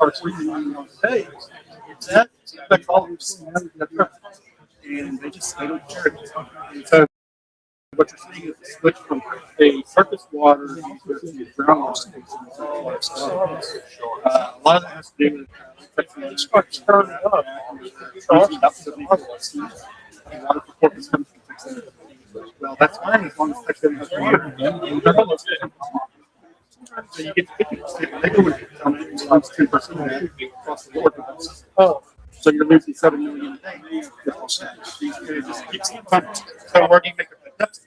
starts reading on the page. That affects all of us. And they don't care. And so what you're seeing is a switch from a surface water to groundwater systems. A lot of that has to do with it starts turning up. Water for corpus comes from Texas. Well, that's fine as long as Texas has water. So you get 50%. They go with times 2% across the board. Oh, so you're losing 7 million a day. It just keeps coming. So where do you make a deficit?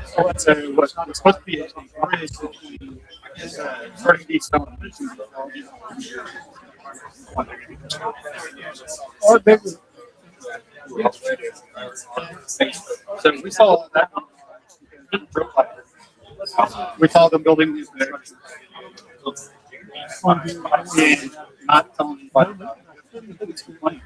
So what's supposed to be a bridge between starting these celebrations or bigger. So we saw that. We saw them building these there. And not telling anybody about it.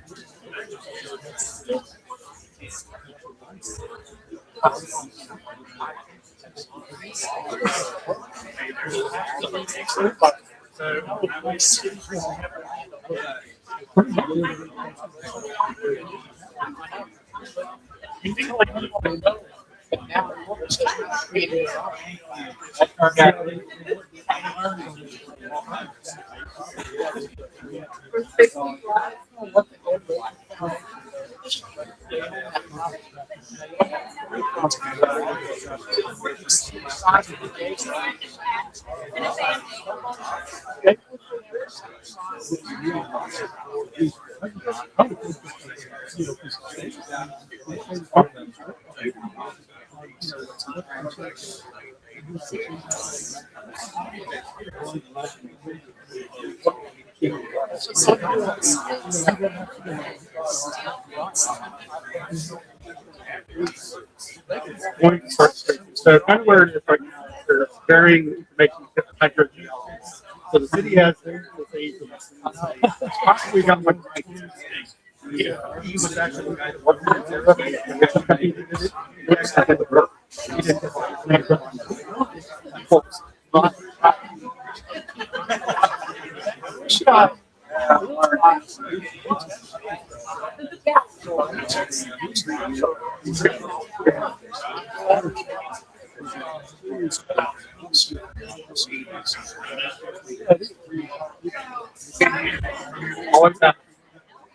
So kind of where it is right now, they're sharing information with different hydrogeologists. So the city has their we got one right. Yeah, he was actually the guy that worked on it. He did it. He did it. Shot. Always happen.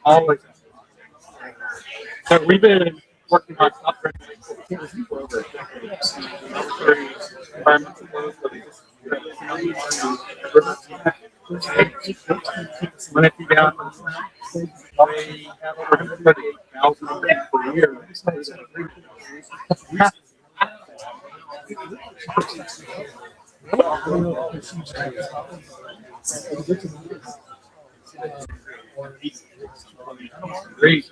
Always happen. So we've been working on upgrading for over decades. Environmental flows, when it be down, they have over 138,000 per year. Great.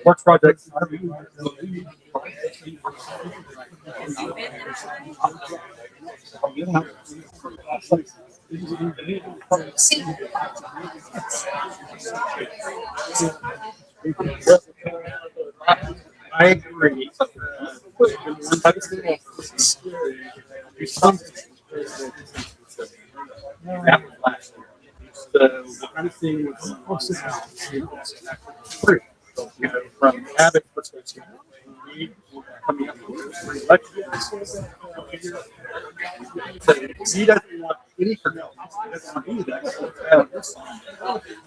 Work projects. I agree. The kind of thing from habit perspective, coming up with elections. So he doesn't want any criminal. He doesn't want any of that.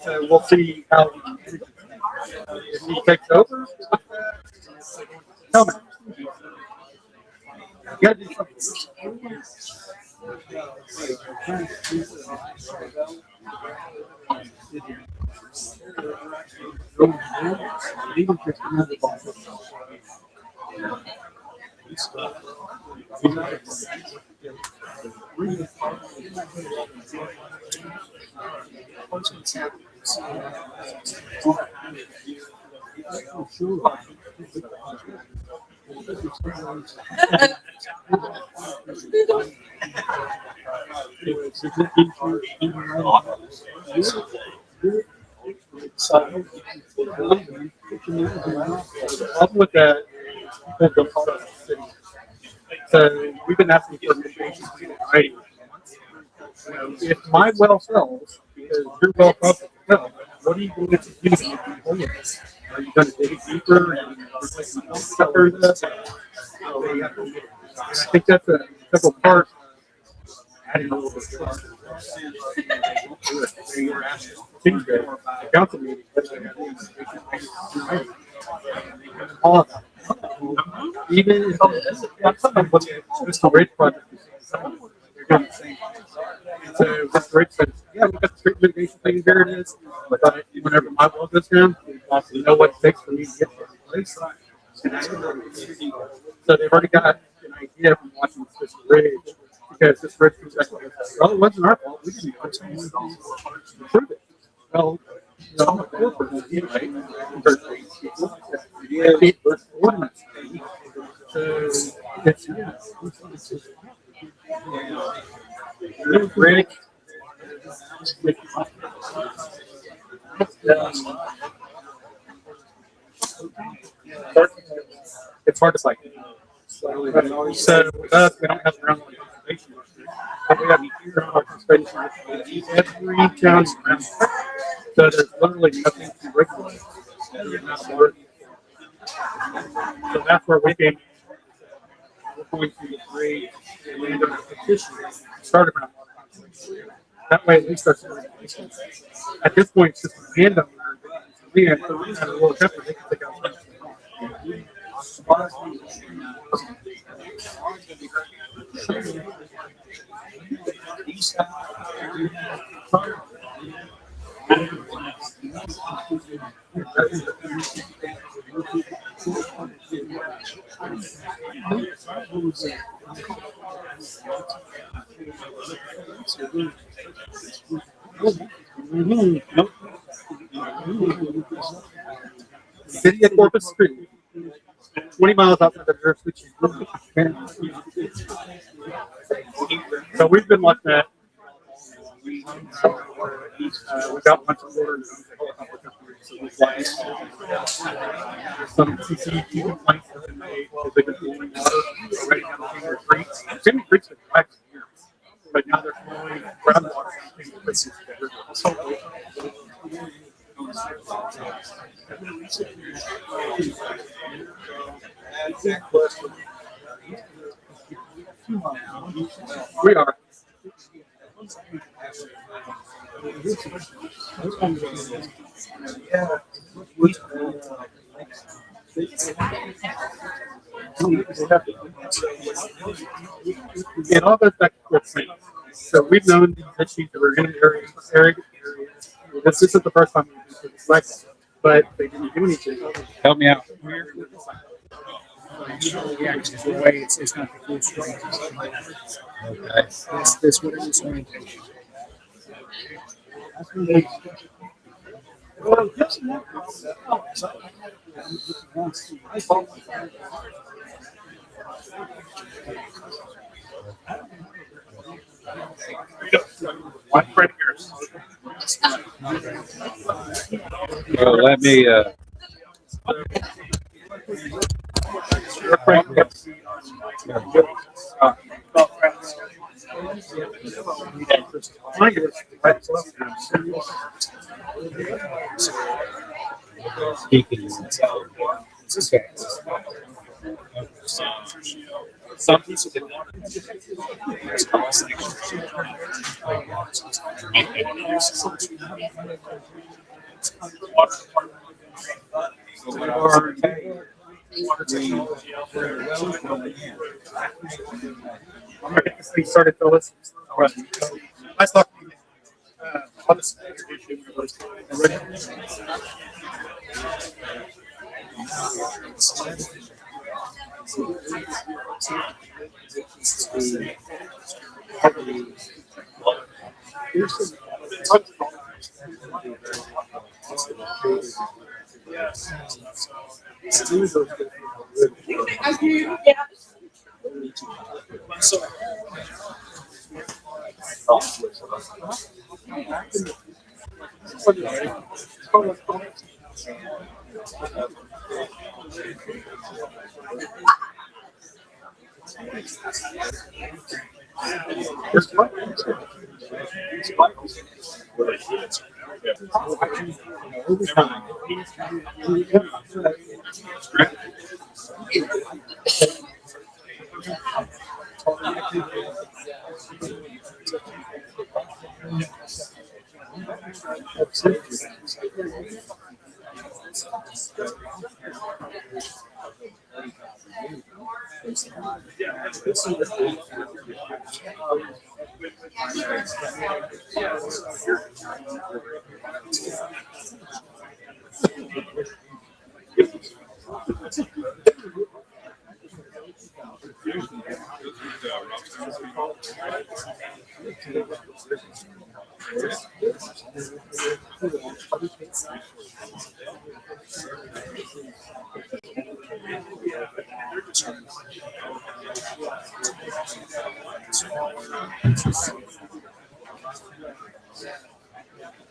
So we'll see how if he takes over. Tell me. You gotta do something. Problem with that, people don't call it a city. So we've been asking for mitigation already. You know, if my well fails, because your well failed, what are you going to do to make it whole? Are you going to dig it deeper? Are you going to replace the pump after this? I think that's a several parts adding a little bit of trust. Tuesday, the council meeting. All of that. Even if something was just a rate project, they're doing the same. So this rate says, yeah, we got the street mitigation thing, there it is. But whenever my well goes down, you know what it takes for me to get to the place. So they've already got an idea from watching this ridge, because this ridge was actually, well, it wasn't our fault. We didn't touch it to prove it. Well, you know, I'm a poor person, right? Compared to these people. Yeah, versus ordinance. So it's, Rick. It's hard to fight. So with us, we don't have around conservation. But we have year round conservation every county around. So there's literally nothing to regulate. So that's where we came. We're going to create a landowner petition to start around water conservation. That way, at least our regulations. At this point, it's just a landowner. Land, so we have a little pepper, they can take out. City of Corpus Street, 20 miles outside the jurisdiction. So we've been like that. We got one of orders. Some CCTV complaints have been made because they've been flowing water already down the Finger Creeks. Finger Creeks have been back for years, but now they're flowing groundwater down Finger Creeks. We are. It all goes back to what's saying. So we've known these issues that were in the area. This isn't the first time we've been like that, but they didn't do anything. Help me out. Yeah, just the way it's not the full strength. Okay. This whatever this orientation. One friend here. Well, let me. Speaking Some people did not. I'm gonna get this thing started, fellas. Nice talking to you. On this issue,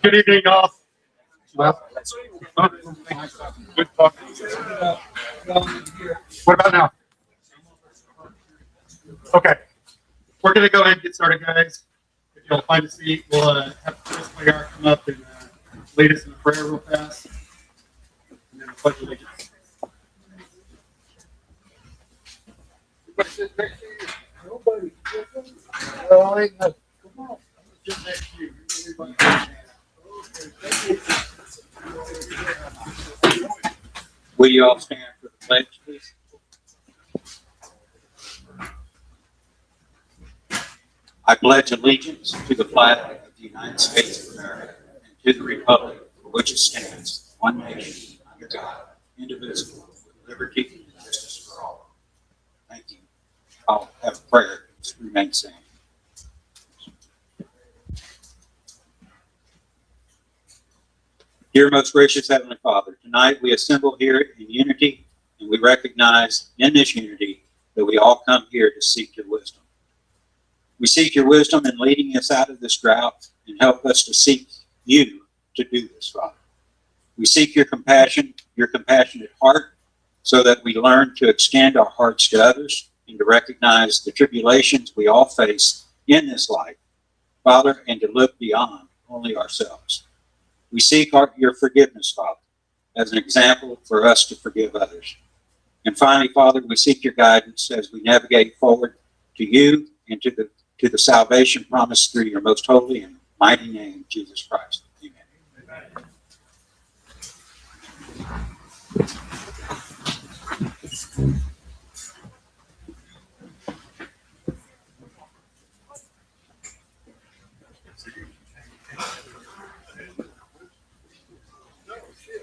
Good evening, y'all. Well, good talking. What about now? Okay, we're gonna go ahead and get started, guys. If you'll find a seat, we'll have Chris Mayer come up and lead us in a prayer real fast. And then a pledge of allegiance. Will you all stand for the pledge, please? I pledge allegiance to the flag of the United States of America and to the republic for which it stands, one nation, under God, indivisible, with liberty and justice for all. Thank you. I'll have a prayer. Just remain standing. Dear most gracious Heavenly Father, tonight we assemble here in unity, and we recognize in this unity that we all come here to seek your wisdom. We seek your wisdom in leading us out of this drought and help us to seek you to do this, Father. We seek your compassion, your compassionate heart, so that we learn to extend our hearts to others and to recognize the tribulations we all face in this life, Father, and to look beyond only ourselves. We seek your forgiveness, Father, as an example for us to forgive others. And finally, Father, we seek your guidance as we navigate forward to you and to the salvation promised through your most holy and mighty name, Jesus Christ. Amen.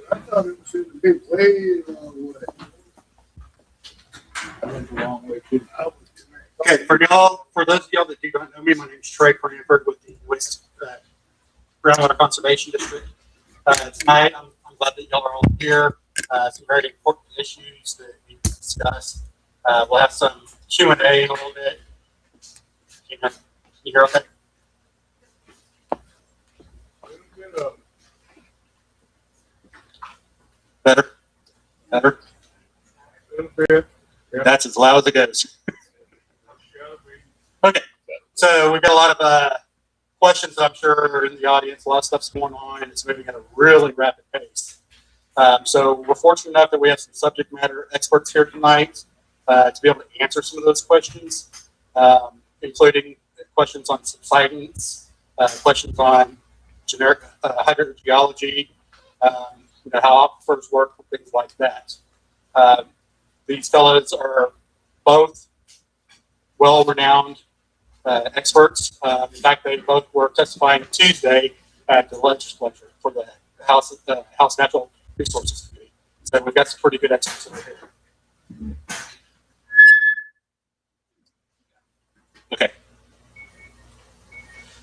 I thought it should have been way the wrong way. I went the wrong way too. Okay, for those of y'all that do not know me, my name is Trey Cranford with the West Groundwater Conservation District. Tonight, I'm glad that y'all are all here. Some very important issues that we need to discuss. We'll have some Q&A in a little bit. Can you hear okay? Better? Better? That's as loud as it goes. Okay, so we've got a lot of questions that I'm sure are in the audience. A lot of stuff's going on, and it's moving at a really rapid pace. So we're fortunate enough that we have some subject matter experts here tonight to be able to answer some of those questions, including questions on subsidence, questions on generic hydrogeology, how aquifers work, things like that. These fellows are both well-renowned experts. In fact, they both were testifying Tuesday at the legislature for the House Natural Resources Committee. So we've got some pretty good experts over here. Okay.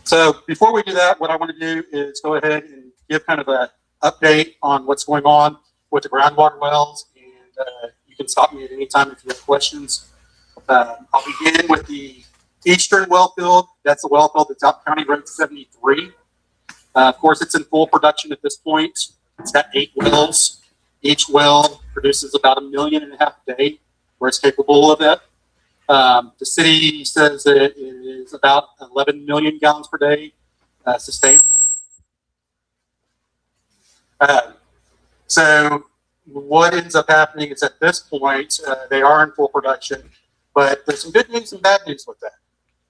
So before we do that, what I want to do is go ahead and give kind of an update on what's going on with the groundwater wells, and you can stop me at any time if you have questions. I'll begin with the Eastern well field, that's the well field that's out County Road 73. Of course, it's in full production at this point. It's got 8 wells. Each well produces about 1.5 million a day, where it's capable of that. The city says that it is about 11 million gallons per day sustainable. So what ends up happening is at this point, they are in full production, but there's some good news and bad news with that.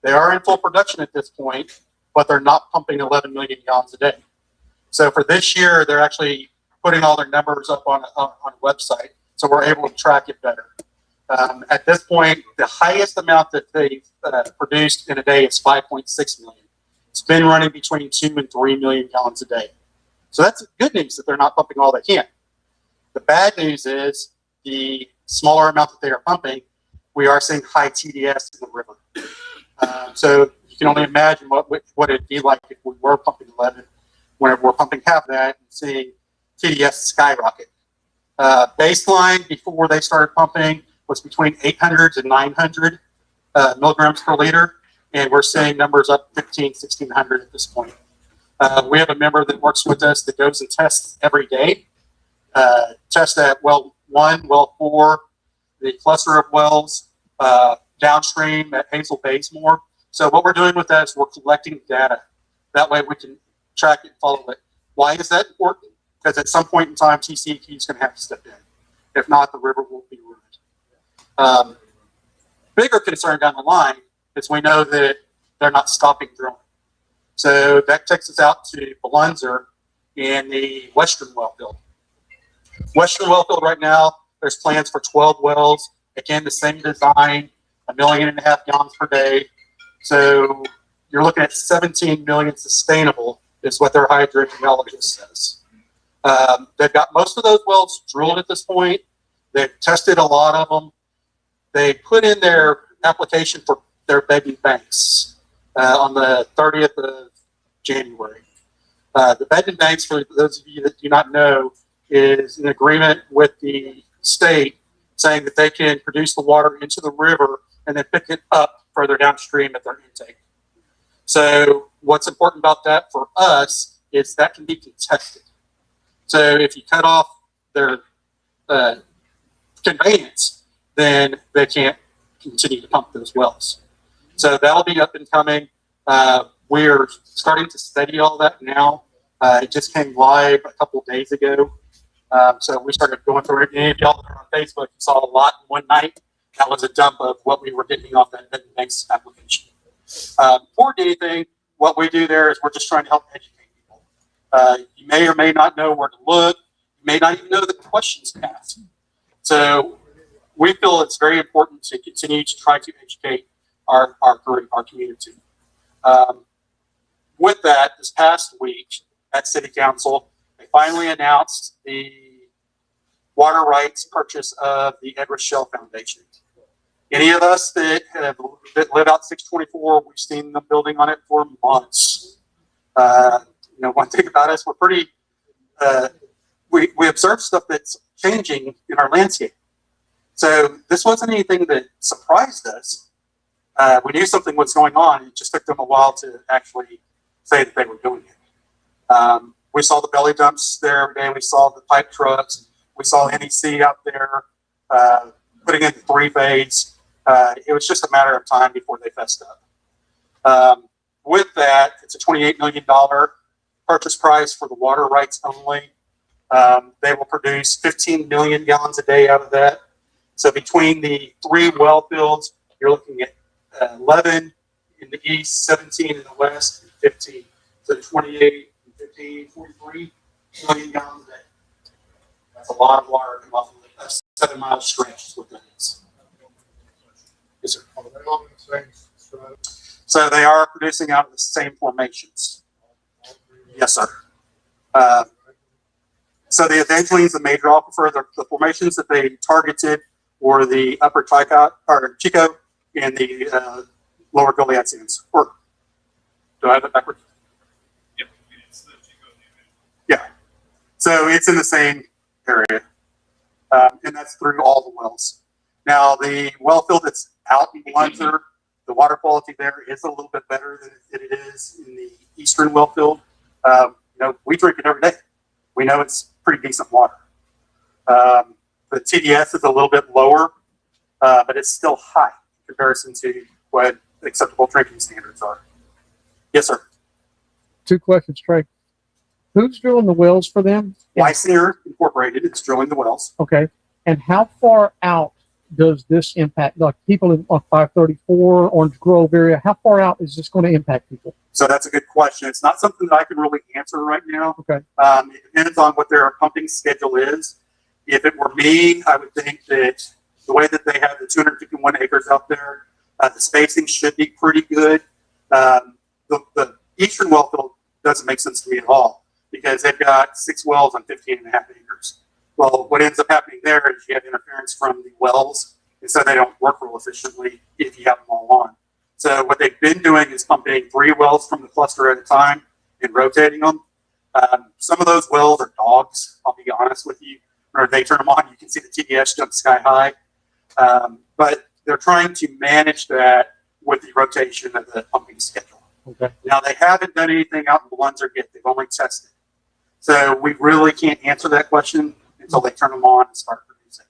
They are in full production at this point, but they're not pumping 11 million gallons a day. So for this year, they're actually putting all their numbers up on a website, so we're able to track it better. At this point, the highest amount that they've produced in a day is 5.6 million. It's been running between 2 and 3 million gallons a day. So that's good news that they're not pumping all they can. The bad news is the smaller amount that they are pumping, we are seeing high TDS in the river. So you can only imagine what it'd be like if we were pumping 11, whenever we're pumping half that and seeing TDS skyrocket. Baseline before they started pumping was between 800 to 900 milligrams per liter, and we're seeing numbers up 1,600 at this point. We have a member that works with us that goes and tests every day. Test at well 1, well 4, the cluster of wells downstream at Hazel Baysmore. So what we're doing with that is we're collecting data. That way we can track it and follow it. Why is that important? Because at some point in time, TCEQ is going to have to step in. If not, the river will be ruined. Bigger concern down the line is we know that they're not stopping drilling. So that takes us out to Belunzer in the Western Wellfield. Western Wellfield right now, there's plans for 12 wells. Again, the same design, 1.5 million gallons per day. So you're looking at 17 million sustainable is what their hydrogeologist says. They've got most of those wells drilled at this point. They've tested a lot of them. They put in their application for their bedding banks on the 30th of January. The bedding banks, for those of you that do not know, is an agreement with the state saying that they can produce the water into the river and then pick it up further downstream at their intake. So what's important about that for us is that can be contested. So if you cut off their conveyance, then they can't continue to pump those wells. So that'll be up and coming. We're starting to study all that now. It just came live a couple of days ago. So we started going through it. And if y'all are on Facebook, you saw a lot in one night. That was a dump of what we were getting off that banks application. More than anything, what we do there is we're just trying to help educate people. You may or may not know where to look. You may not even know the questions to ask. So we feel it's very important to continue to try to educate our group, our community. With that, this past week at City Council, they finally announced the water rights purchase of the Edward Shell Foundation. Any of us that live out 624, we've seen the building on it for months. One thing about us, we're pretty, we observe stuff that's changing in our landscape. So this wasn't anything that surprised us. We knew something was going on. It just took them a while to actually say that they were doing it. We saw the belly dumps there every day. We saw the pipe trucks. We saw NEC out there putting in 3-phase. It was just a matter of time before they fessed up. With that, it's a $28 million purchase price for the water rights only. They will produce 15 million gallons a day out of that. So between the 3 well fields, you're looking at 11 in the east, 17 in the west, and 15. So 28, 15, 43 million gallons a day. That's a lot of water coming off of a 7-mile stretch is what that is. Yes, sir. Are they all in the same strategy? So they are producing out of the same formations. Yes, sir. So the Evangeline is the major aquifer. The formations that they targeted were the upper Chico and the lower Goliath sands. Or do I have it backwards? Yep, it's the Chico. Yeah. So it's in the same area, and that's through all the wells. Now the well field that's out in Belunzer, The water quality there is a little bit better than it is in the eastern well field. We drink it every day. We know it's pretty decent water. The TDS is a little bit lower, but it's still high in comparison to what acceptable drinking standards are. Yes, sir. 2 questions, Trey. Who's drilling the wells for them? Weissner Incorporated is drilling the wells. Okay. And how far out does this impact, like people in 534, Orange Grove area? How far out is this going to impact people? So that's a good question. It's not something that I can really answer right now. Okay. It depends on what their pumping schedule is. If it were me, I would think that the way that they have the 251 acres out there, the spacing should be pretty good. The eastern well field doesn't make sense to me at all because they've got 6 wells on 15 and a half acres. Well, what ends up happening there is you have interference from the wells, and so they don't work real efficiently if you have them all on. So what they've been doing is pumping 3 wells from the cluster at a time and rotating them. Some of those wells are dogs, I'll be honest with you. Or they turn them on, you can see the TDS jump sky high. But they're trying to manage that with the rotation of the pumping schedule. Okay. Now, they haven't done anything out in Blunsdale yet. They've only tested. So we really can't answer that question until they turn them on and start producing.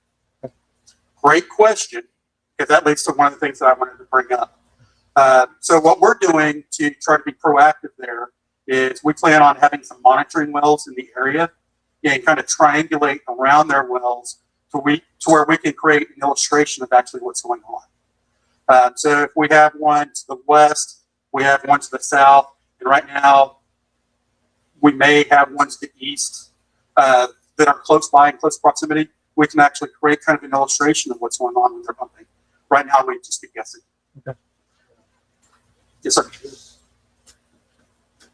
Great question, because that leads to one of the things that I wanted to bring up. So what we're doing to try to be proactive there is we plan on having some monitoring wells in the area and kind of triangulate around their wells to where we can create an illustration of actually what's going on. So if we have one to the west, we have one to the south, and right now we may have ones to the east that are close by in close proximity. We can actually create kind of an illustration of what's going on with their pumping. Right now, we just be guessing. Okay. Yes, sir.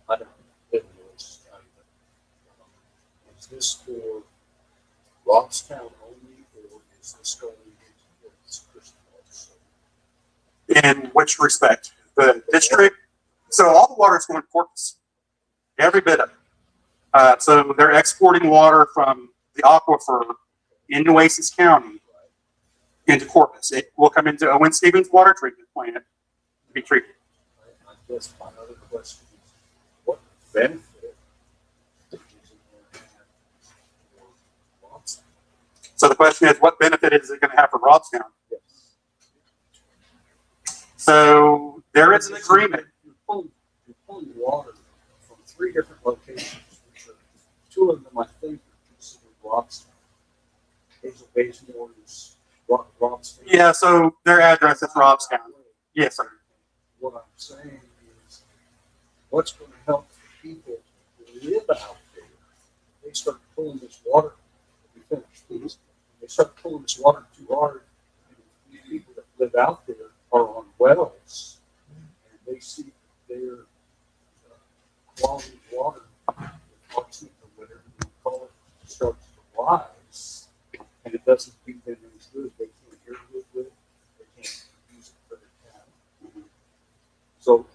I don't know this county, but is this for Robstown only, or is this going into Corpus Christi also? In which respect? The district? So all the water is going to Corpus. Every bit of it. So they're exporting water from the aquifer in Nueces County into Corpus. It will come into Owen Stevens water treatment plant to be treated. I guess my other question is, what benefit is it going to have for Robstown? So the question is, what benefit is it going to have for Robstown? Yes. So there is an agreement. You're pulling water from 3 different locations, which are 2 of them, I think, are considered Robstown. Hazel Baysmore is Robstown. Yeah, so their address is Robstown. Yes, sir. What I'm saying is, what's going to help people who live out there? They start pulling this water. We finish, please. They start pulling this water too hard. And the people that live out there are on wells, and they see their quality of water, arsenic or whatever you call it, starts to rise, and it doesn't do them any good. They can't irrigate with it. They can't use it for their cattle. So,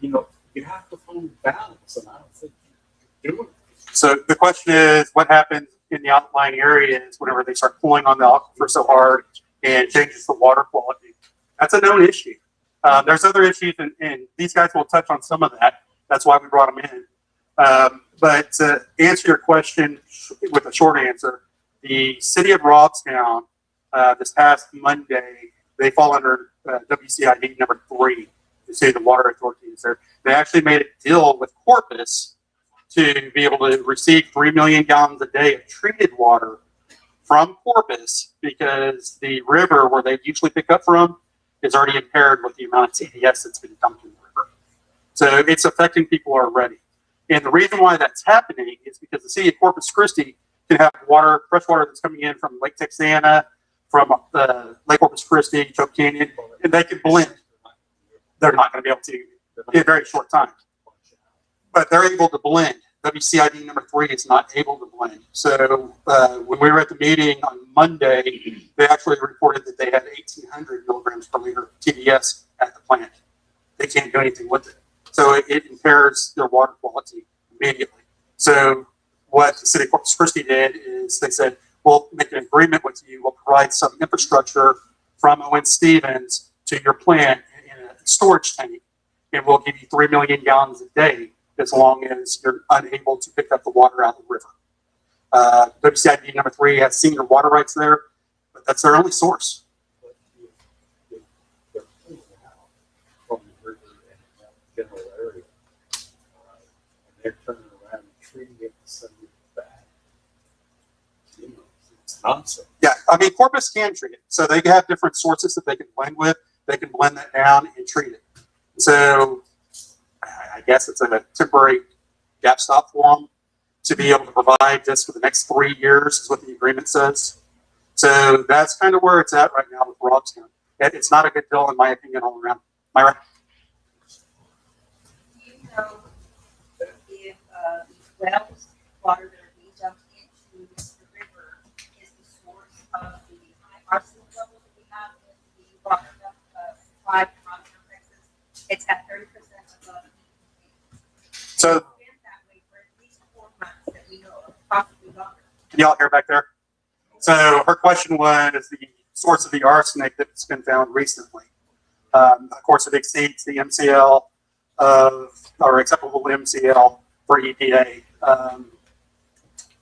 you have to find balance, and I don't think you're doing it. So the question is, what happens in the outlying areas whenever they start pulling on the aquifer so hard and changes the water quality? That's a known issue. There's other issues, and these guys will touch on some of that. That's why we brought them in. But to answer your question with a short answer, the city of Robstown, this past Monday, they fall under WCID number 3, the City of the Water Authority is there. They actually made a deal with Corpus to be able to receive 3 million gallons a day of treated water from Corpus because the river where they usually pick up from is already impaired with the amount of TDS that's been dumped in the river. So it's affecting people already. And the reason why that's happening is because the city of Corpus Christi can have water, fresh water that's coming in from Lake Texana, from Lake Corpus Christi, Choke Canyon, and they can blend. They're not going to be able to in a very short time. But they're able to blend. WCID number 3 is not able to blend. So when we were at the meeting on Monday, they actually reported that they had 1,800 milligrams per liter TDS at the plant. They can't do anything with it. So it impairs their water quality immediately. So what the city of Corpus Christi did is they said, we'll make an agreement with you. We'll provide some infrastructure from Owen Stevens to your plant in storage tank. It will give you 3 million gallons a day as long as you're unable to pick up the water out of the river. WCID number 3 has senior water rights there, but that's their only source. But they're pulling it out from the river and that general area. And they're turning around and treating it and sending it back. You know, it's nonsense. Yeah, I mean, Corpus can treat it. So they have different sources that they can blend with. They can blend that down and treat it. So I guess it's a temporary gap stop for them to be able to provide this for the next 3 years is what the agreement says. So that's kind of where it's at right now with Robstown. It's not a good deal in my opinion all around. Myra? Do you know if wells, water that are being dumped into the river is the source of the high arsenic levels that we have in the water supply from Texas? It's at 30% above. So- It's been that way for at least 4 months that we know of, possibly longer. Can y'all hear back there? So her question was the source of the arsenic that's been found recently. Of course, it exceeds the MCL or acceptable MCL for EPA.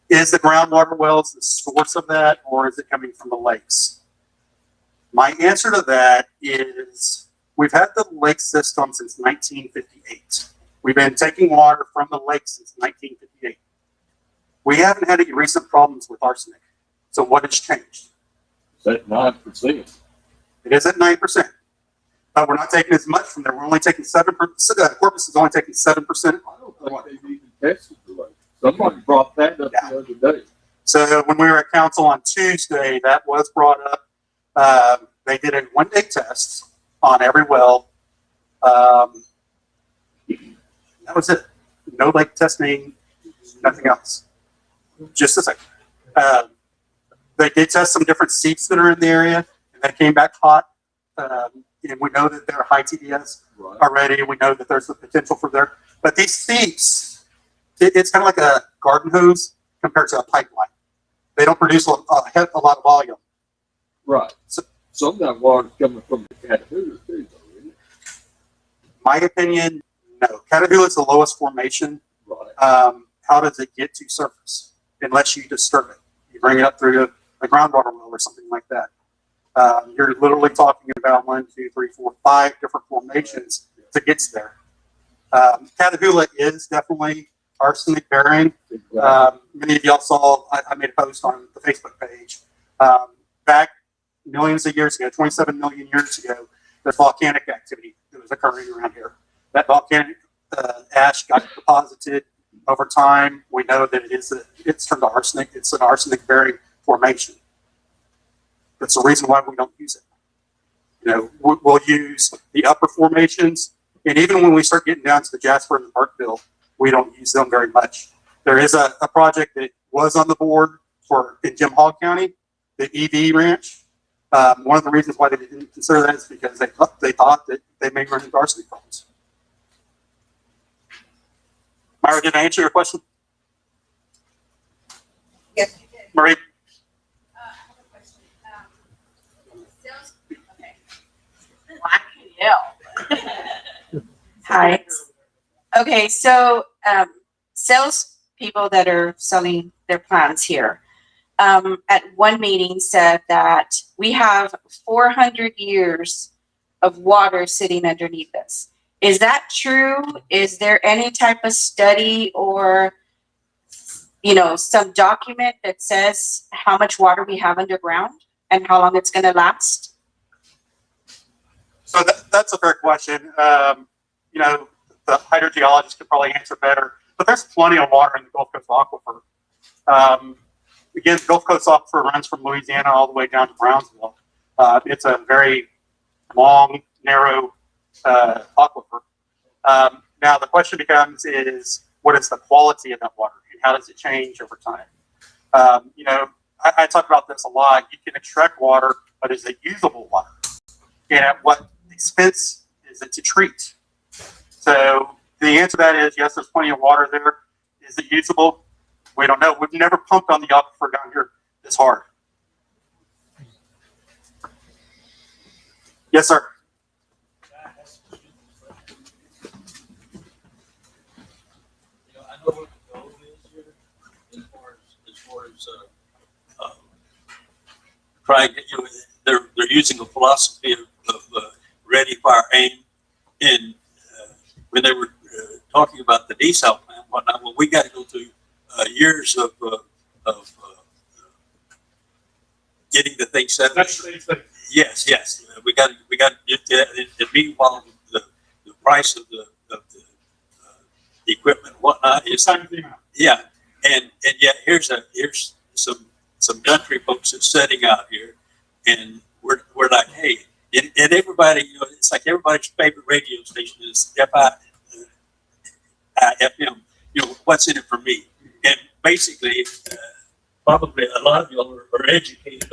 Is the groundwater wells the source of that, or is it coming from the lakes? My answer to that is we've had the lake system since 1958. We've been taking water from the lake since 1958. We haven't had any recent problems with arsenic. So what has changed? Is that 9%? It is at 9%. But we're not taking as much from there. We're only taking 7%. Corpus is only taking 7%. I don't think they've even tested the lake. Somebody brought that up the other day. So when we were at council on Tuesday, that was brought up. They did a 1-day test on every well. That was it. No lake testing, nothing else. Just a second. They did test some different seeps that are in the area, and they came back hot. And we know that they're high TDS Right. already. We know that there's the potential for there. But these seeps, it's kind of like a garden hose compared to a pipeline. They don't produce a lot of volume. Right. Some of that water's coming from the Catahoula too, though, isn't it? My opinion, no. Catahoula is the lowest formation. Right. How does it get to surface? Unless you disturb it. You bring it up through a groundwater well or something like that. You're literally talking about 1, 2, 3, 4, 5 different formations to get there. Catahoula is definitely arsenic bearing. Many of y'all saw, I made a post on the Facebook page. Back millions of years ago, 27 million years ago, there's volcanic activity that was occurring around here. That volcanic ash got deposited over time. We know that it's turned to arsenic. It's an arsenic bearing formation. That's the reason why we don't use it. You know, we'll use the upper formations, and even when we start getting down to the Jasper and the Burkeville, we don't use them very much. There is a project that was on the board in Jim Hogg County, the EV Ranch. One of the reasons why they didn't consider that is because they thought that they may run into arsenic problems. Myra, did I answer your question? Yes, you did. Marie? I have a question. Sales, okay. Well, I can yell. Hi. Okay, so sales people that are selling their plants here at one meeting said that we have 400 years of water sitting underneath us. Is that true? Is there any type of study or, you know, some document that says how much water we have underground and how long it's going to last? So that's a fair question. You know, the hydrogeologist could probably answer better, but there's plenty of water in the Gulf Coast Aquifer. Again, the Gulf Coast Aquifer runs from Louisiana all the way down to Brownsville. It's a very long, narrow aquifer. Now the question becomes is what is the quality of that water and how does it change over time? You know, I talk about this a lot. You can extract water, but is it usable water? And at what expense is it to treat? So the answer to that is yes, there's plenty of water there. Is it usable? We don't know. We've never pumped on the aquifer down here this hard. Yes, sir. trying, they're using a philosophy of ready, fire, aim. And when they were talking about the desal plan, and whatnot, well, we got to go through years of getting the thing set up. Yes, yes, we got to get that. And meanwhile, the price of the equipment, and whatnot, is yeah. And yet here's some country folks that's sitting out here, and we're like, hey, and everybody, it's like everybody's favorite radio station is FM. What's in it for me? And basically, probably a lot of y'all are educated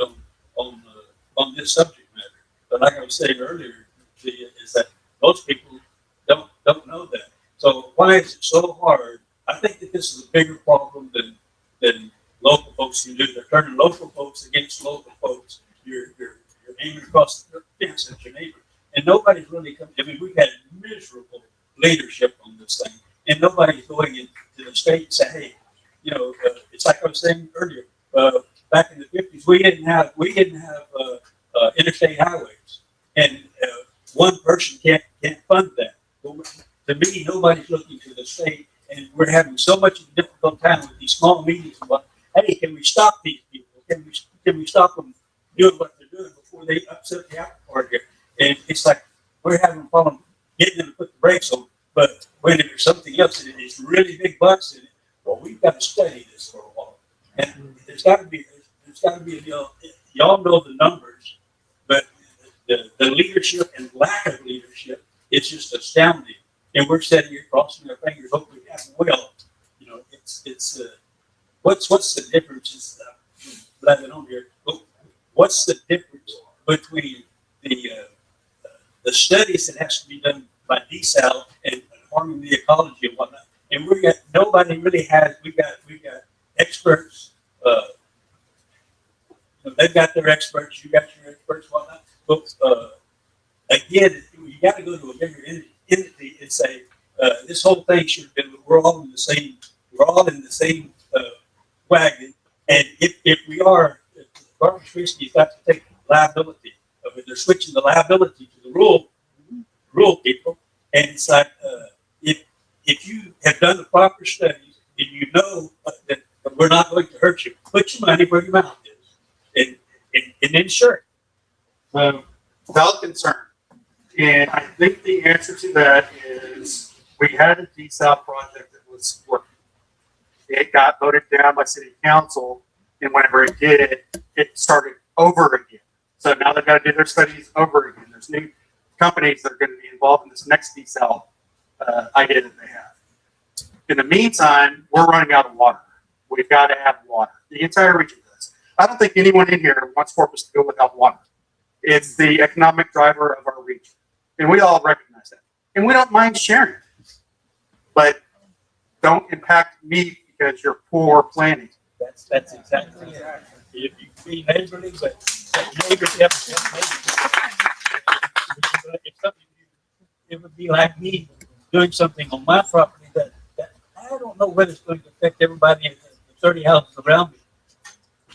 on this subject matter. But like I was saying earlier, is that most people don't know that. So why is it so hard? I think that this is a bigger problem than local folks can do. They're turning local folks against local folks. You're aiming across the fence at your neighbor, and nobody's really coming. I mean, we've had miserable leadership on this thing, and nobody's going into the state and say, hey, it's like I was saying earlier. Back in the 50s, we didn't have interstate highways, and one person can't fund that. To me, nobody's looking to the state, and we're having so much of a difficult time with these small meetings about, hey, can we stop these people? Can we stop them doing what they're doing before they upset the apple cart here? And it's like we're having a problem getting them to put the brakes on. But when there's something else and it's really big bucks in it, well, we've got to study this for a while. And there's got to be a deal. Y'all know the numbers, but the leadership and lack of leadership is just astounding. And we're sitting here crossing our fingers, hoping we have well. It's what's the difference? Is on here. What's the difference between the studies that has to be done by desal and harming the ecology and whatnot? And nobody really has. We got experts. They've got their experts. You got your experts, whatnot. But again, you got to go to a bigger entity and say this whole thing should have been. We're all in the same. We're all in the same wagon. And if we are, the garbage company's got to take liability of it. They're switching the liability to the rural people. And it's like if you have done the proper studies and you know that we're not going to hurt you, put your money where your mouth is, and insure it. Valid concern. And I think the answer to that is we had a desal project that was working. It got voted down by city council, and whenever it did, it started over again. So now they've got to do their studies over again. There's new companies that are going to be involved in this next desal idea that they have. In the meantime, we're running out of water. We've got to have water. The entire region does. I don't think anyone in here wants Corpus to go without water. It's the economic driver of our region. And we all recognize that. And we don't mind sharing it. But don't impact me because you're poor planning. That's exactly it. If you be neighborly, but neighbors have if something, it would be like me doing something on my property that I don't know whether it's going to affect everybody in the 30 houses around me.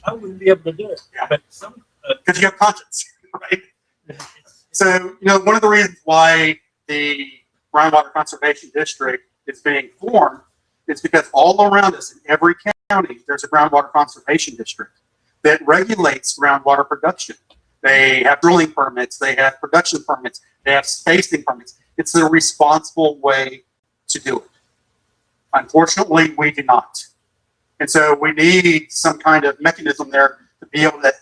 I wouldn't be able to do it. Yeah. But some Because you have conscience, right? So, one of the reasons why the Groundwater Conservation District is being formed is because all around us in every county, there's a groundwater conservation district that regulates groundwater production. They have drilling permits, they have production permits, they have spacing permits. It's a responsible way to do it. Unfortunately, we do not. And so we need some kind of mechanism there to be able to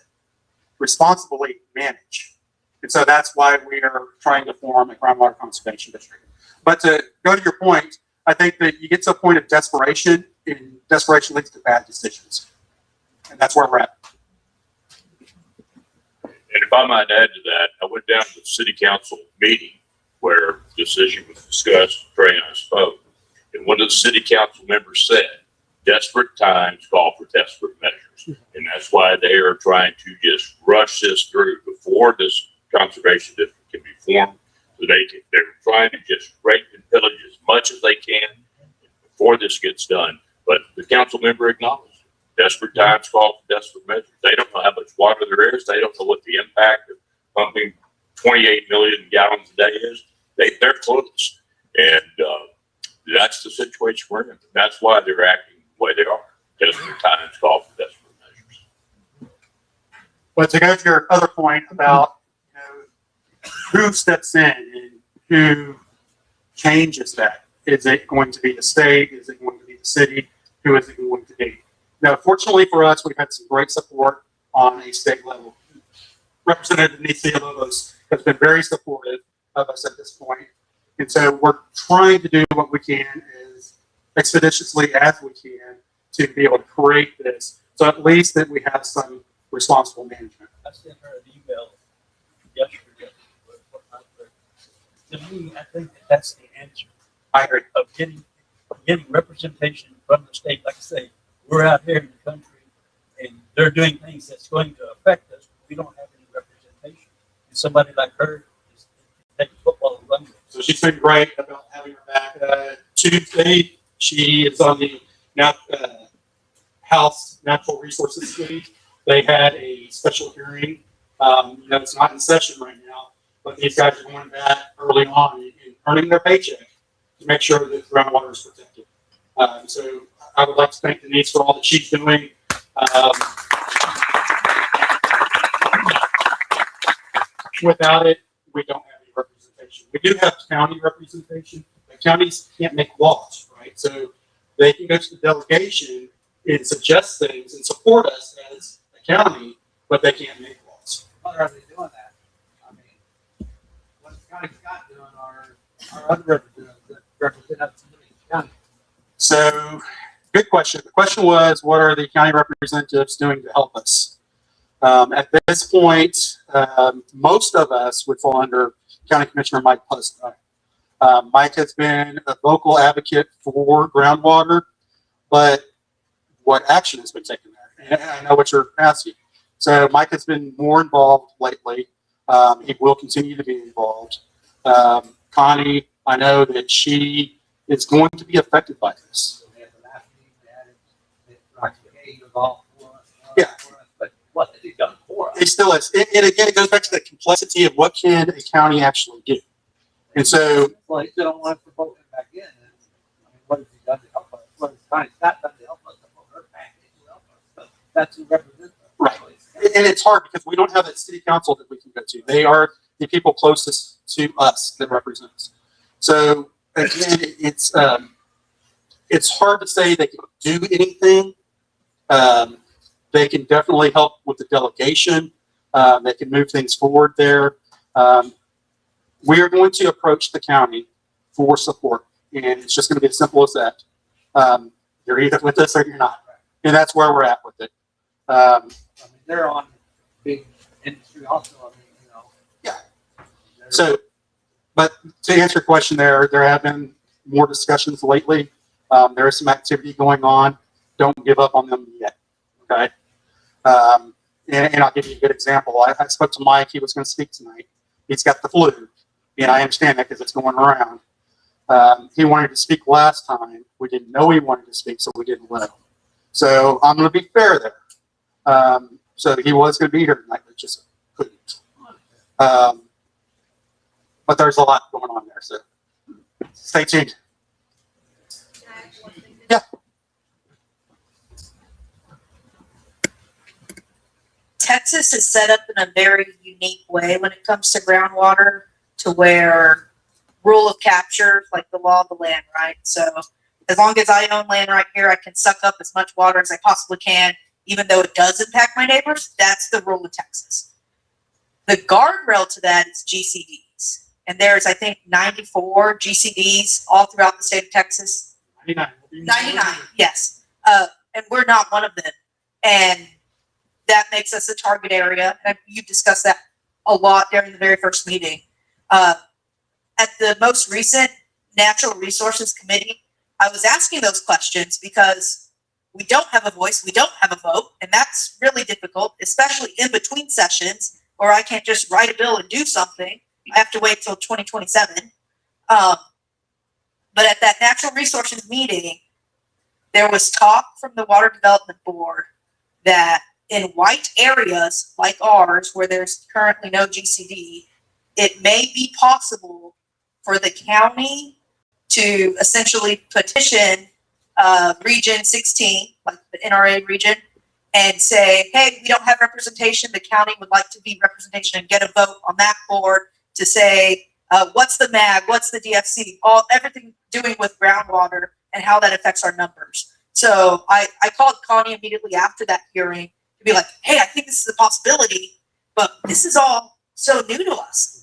responsibly manage. And so that's why we are trying to form a groundwater conservation district. But to go to your point, I think that you get to a point of desperation, and desperation leads to bad decisions. And that's where we're at. And if I might add to that, I went down to the city council meeting where this issue was discussed. Trey and I spoke, and one of the city council members said, desperate times call for desperate measures. And that's why they are trying to just rush this through before this conservation district can be formed. So they're trying to just rape and pillage as much as they can before this gets done. But the council member acknowledged Desperate times call for desperate measures. They don't know how much water there is. They don't know what the impact of pumping 28 million gallons a day is. They're clueless. And that's the situation we're in. That's why they're acting the way they are. Desperate times call for desperate measures. But to go to your other point about, you know, who steps in and who changes that? Is it going to be the state? Is it going to be the city? Who is it going to be? Now, fortunately for us, we've had some great support on a state level. Representative Nueces GCD has been very supportive of us at this point. And so we're trying to do what we can as expeditiously as we can to be able to create this. So at least that we have some responsible management. I sent her an email yesterday. To me, I think that's the answer I agree. of getting representation from the state. Like I say, we're out here in the country and they're doing things that's going to affect us. We don't have any representation. And somebody like her is taking football and running. So she's been great about having her back. Tuesday, she is on the House Natural Resources Committee. They had a special hearing. You know, it's not in session right now, but these guys are going back early on and earning their paycheck to make sure that groundwater is protected. So I would like to thank Denise for all that she's doing. Without it, we don't have any representation. We do have county representation, but counties can't make laws, right? So they can go to the delegation and suggest things and support us as a county, but they can't make laws. Why are they doing that? I mean, what the county's got doing our other representatives that represent us in the county. So, good question. The question was, what are the county representatives doing to help us? At this point, most of us would fall under County Commissioner Mike Pusto. Mike has been a vocal advocate for groundwater, but what action has been taken there? And I know what you're asking. So Mike has been more involved lately. He will continue to be involved. Connie, I know that she is going to be affected by this. Yeah. But what has he done for us? It still is. And again, it goes back to the complexity of what can a county actually do. And so, Well, he don't want to vote him back in. And, I mean, what has he done to help us? What has the county's not done to help us? To vote her back in to help us. But that's who represents us. right. And it's hard because we don't have that city council that we can go to. They are the people closest to us that represent us. So again, it's hard to say they can do anything. They can definitely help with the delegation. They can move things forward there. We are going to approach the county for support, and it's just going to be as simple as that. You're either with us or you're not, and that's where we're at with it. I mean, they're on big industry also. I mean, you know. Yeah. So, but to answer your question, there have been more discussions lately. There is some activity going on. Don't give up on them yet. Okay. And I'll give you a good example. I spoke to Mike. He was going to speak tonight. He's got the flu, and I understand that because it's going around. He wanted to speak last time. We didn't know he wanted to speak, so we didn't let him. So I'm going to be fair there. So he was going to be here tonight, but just couldn't. But there's a lot going on there, so stay tuned. Yeah. Texas is set up in a very unique way when it comes to groundwater, to where rule of capture, like the law of the land, right? So as long as I own land right here, I can suck up as much water as I possibly can, even though it does impact my neighbors. That's the rule of Texas. The guardrail to that is GCDs. And there's, I think, 94 GCDs all throughout the state of Texas. 99, yes. And we're not one of them. And that makes us a target area. And you discussed that a lot during the very first meeting. At the most recent Natural Resources Committee, I was asking those questions because we don't have a voice, we don't have a vote, and that's really difficult, especially in between sessions, where I can't just write a bill and do something. I have to wait till 2027. But at that Natural Resources meeting, there was talk from the Water Development Board that in white areas like ours, where there's currently no GCD, it may be possible for the county to essentially petition Region 16, like the NRA region, and say, hey, we don't have representation. The county would like to be representation and get a vote on that board to say, what's the MAG, what's the DFC, everything doing with groundwater and how that affects our numbers. So I called Connie immediately after that hearing to be like, hey, I think this is a possibility, but this is all so new to us.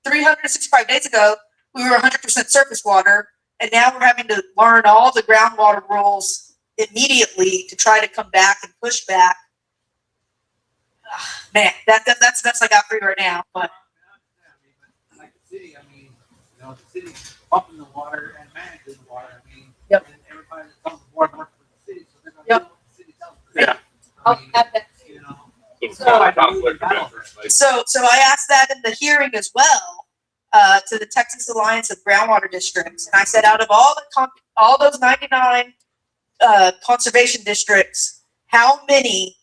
365 days ago, we were 100% surface water, and now we're having to learn all the groundwater rules immediately to try to come back and push back. Man, that's the best I got for you right now. But Like the city, I mean, you know, the city's pumping the water and managing the water. I mean, Yep. and everybody that comes aboard works for the city, so they're gonna Yep. do what the city tells them. Yeah. I'll add that. You know. So conflict of interest, like, So I asked that in the hearing as well, to the Texas Alliance of Groundwater Districts, and I said, out of all those 99 conservation districts, how many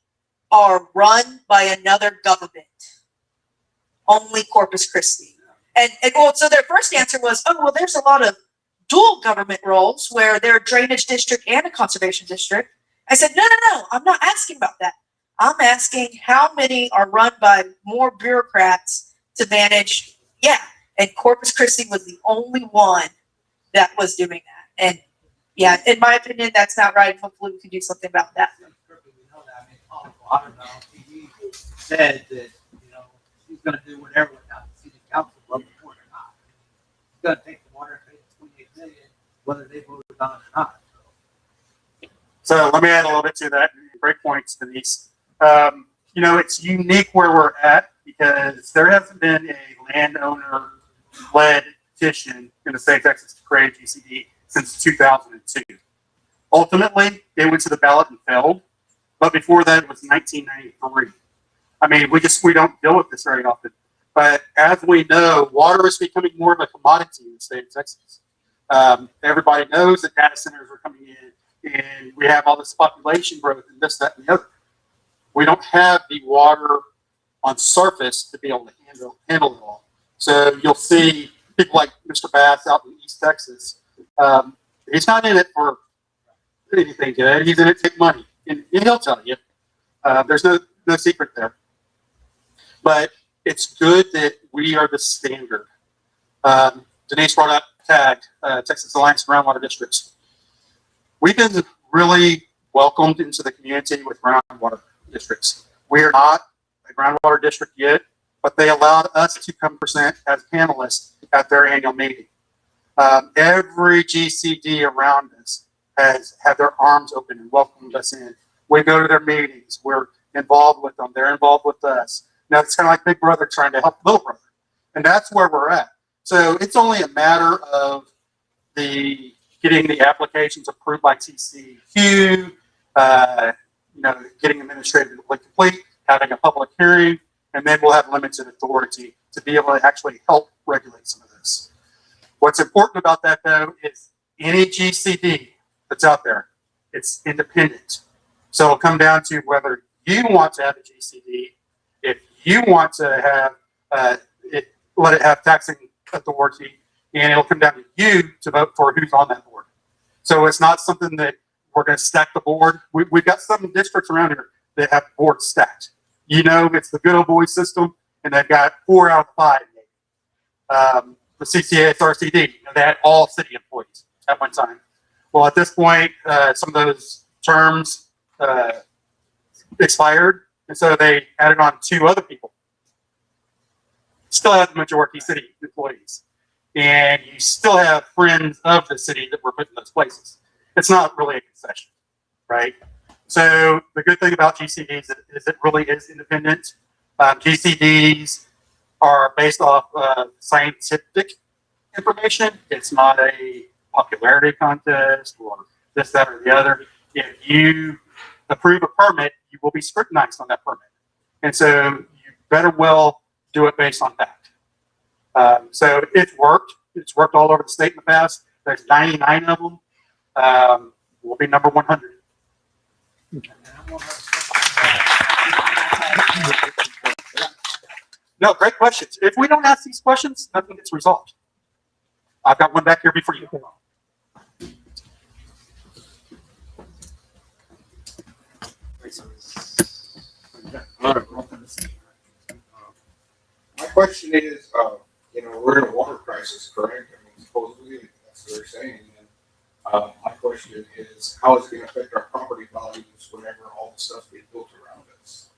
are run by another government? Only Corpus Christi. And well, so their first answer was, oh, well, there's a lot of dual government roles where they're a drainage district and a conservation district. I said, no, I'm not asking about that. I'm asking how many are run by more bureaucrats to manage. Yeah. And Corpus Christi was the only one that was doing that. And yeah, in my opinion, that's not right. Hopefully we can do something about that. We know that. I mean, Paul Water on TV said that, you know, he's gonna do whatever without the city council voting for it or not. He's gonna take the water and pay the 28 million, whether they voted on it or not. So let me add a little bit to that. Great points, Denise. You know, it's unique where we're at because there hasn't been a landowner-led petition in the state of Texas to create a GCD since 2002. Ultimately, it went to the ballot and failed, but before that, it was 1993. I mean, we don't deal with this very often. But as we know, water is becoming more of a commodity in the state of Texas. Everybody knows that data centers are coming in, and we have all this population growth and this, that, and the other. We don't have the water on surface to be able to handle it all. So you'll see people like Mr. Bass out in East Texas. He's not in it for anything good. He's in it to make money, and he'll tell you. There's no secret there. But it's good that we are the standard. Denise brought up TAG, Texas Alliance of Groundwater Districts. We've been really welcomed into the community with groundwater districts. We are not a groundwater district yet, but they allowed us to come present as panelists at their annual meeting. Every GCD around us has had their arms open and welcomed us in. We go to their meetings. We're involved with them. They're involved with us. Now it's kind of like Big Brother trying to help Little Brother, and that's where we're at. So it's only a matter of getting the applications approved by TCEQ, getting administratively complete, having a public hearing, and then we'll have limited authority to be able to actually help regulate some of this. What's important about that, though, is any GCD that's out there, it's independent. So it'll come down to whether you want to have a GCD, if you want to have let it have taxing authority, and it'll come down to you to vote for who's on that board. So it's not something that we're going to stack the board. We've got some districts around here that have boards stacked. You know, it's the good old boy system, and they've got 4 out of 5. The CCAS RCD, they had all city employees at one time. Well, at this point, some of those terms expired, and so they added on 2 other people. Still have the majority city employees, and you still have friends of the city that were put in those places. It's not really a concession, right? So the good thing about GCDs is it really is independent. GCDs are based off scientific information. It's not a popularity contest or this, that, or the other. If you approve a permit, you will be scrutinized on that permit. And so you better well do it based on fact. So it's worked. It's worked all over the state in the past. There's 99 of them. we'll be number 100. No, great questions. If we don't ask these questions, nothing gets resolved. I've got one back here before you. My question is, we're in a water crisis, correct? I mean, supposedly, that's what they're saying. And my question is, how is it going to affect our property values whenever all the stuff gets built around us?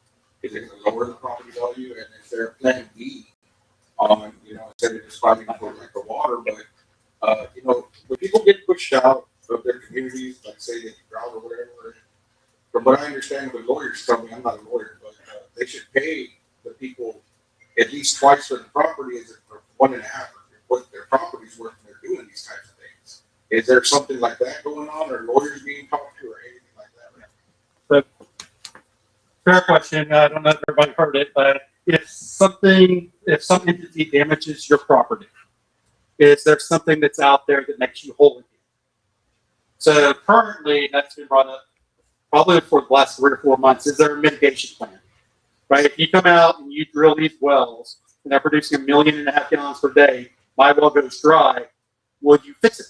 Is it going to lower the property value? And is there a plan B on, instead of just fighting for like the water, but, when people get pushed out of their communities, like say they drought or whatever, from what I understand, what lawyers tell me, I'm not a lawyer, but they should pay the people at least twice for the property, or 1.5 what their property's worth when they're doing these types of things. Is there something like that going on, or lawyers being talked to, or anything like that? Fair question. I don't know if everybody heard it, but if some entity damages your property, is there something that's out there that makes you whole again? So currently, that's been brought up probably for the last 3 or 4 months. Is there a mitigation plan? Right? If you come out and you drill these wells and they're producing 1.5 million gallons per day, my well goes dry, will you fix it?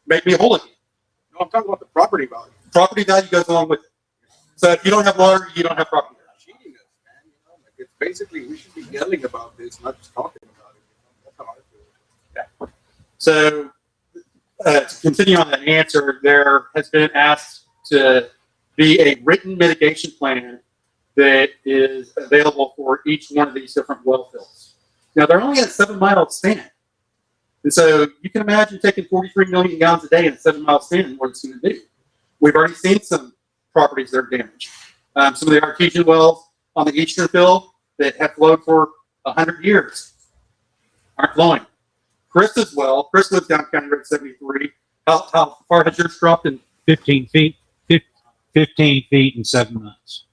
Make me whole again? No, I'm talking about the property value. Property value goes along with it. So if you don't have water, you don't have property value. Cheating us, man. Like it's basically, we should be yelling about this, not just talking about it. That's how I feel. Yeah. So to continue on that answer, there has been asked to be a written mitigation plan that is available for each one of these different well fields. Now they're only at 7 mile span. And so you can imagine taking 43 million gallons a day in a 7 mile span and what it's going to do. We've already seen some properties that are damaged. Some of the artesian wells on the eastern field that have flowed for 100 years aren't flowing. Chris lives down County Road 73. How far has yours dropped in 15 feet, 15 feet in 7 months.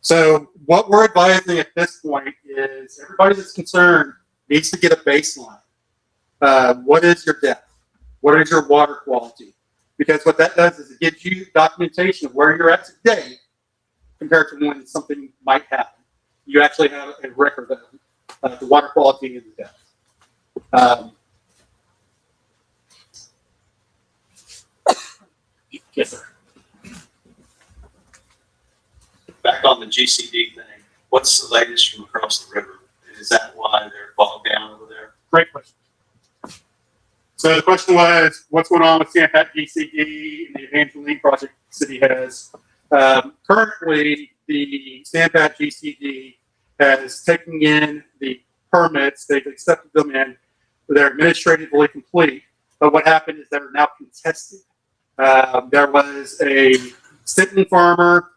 So what we're advising at this point is everybody that's concerned needs to get a baseline. What is your depth? What is your water quality? Because what that does is it gives you documentation of where you're at today compared to when something might happen. You actually have a record of the water quality and the depth. Yes, sir. Back on the GCD thing, what's the latest from across the river? Is that why they're bogged down over there? Great question. So the question was, what's going on with Sandpat GCD and the Evangeline project the city has? Currently, the Sandpat GCD has taken in the permits. They've accepted them in. They're administratively complete. But what happened is they're now contested. There was a Sinton farmer.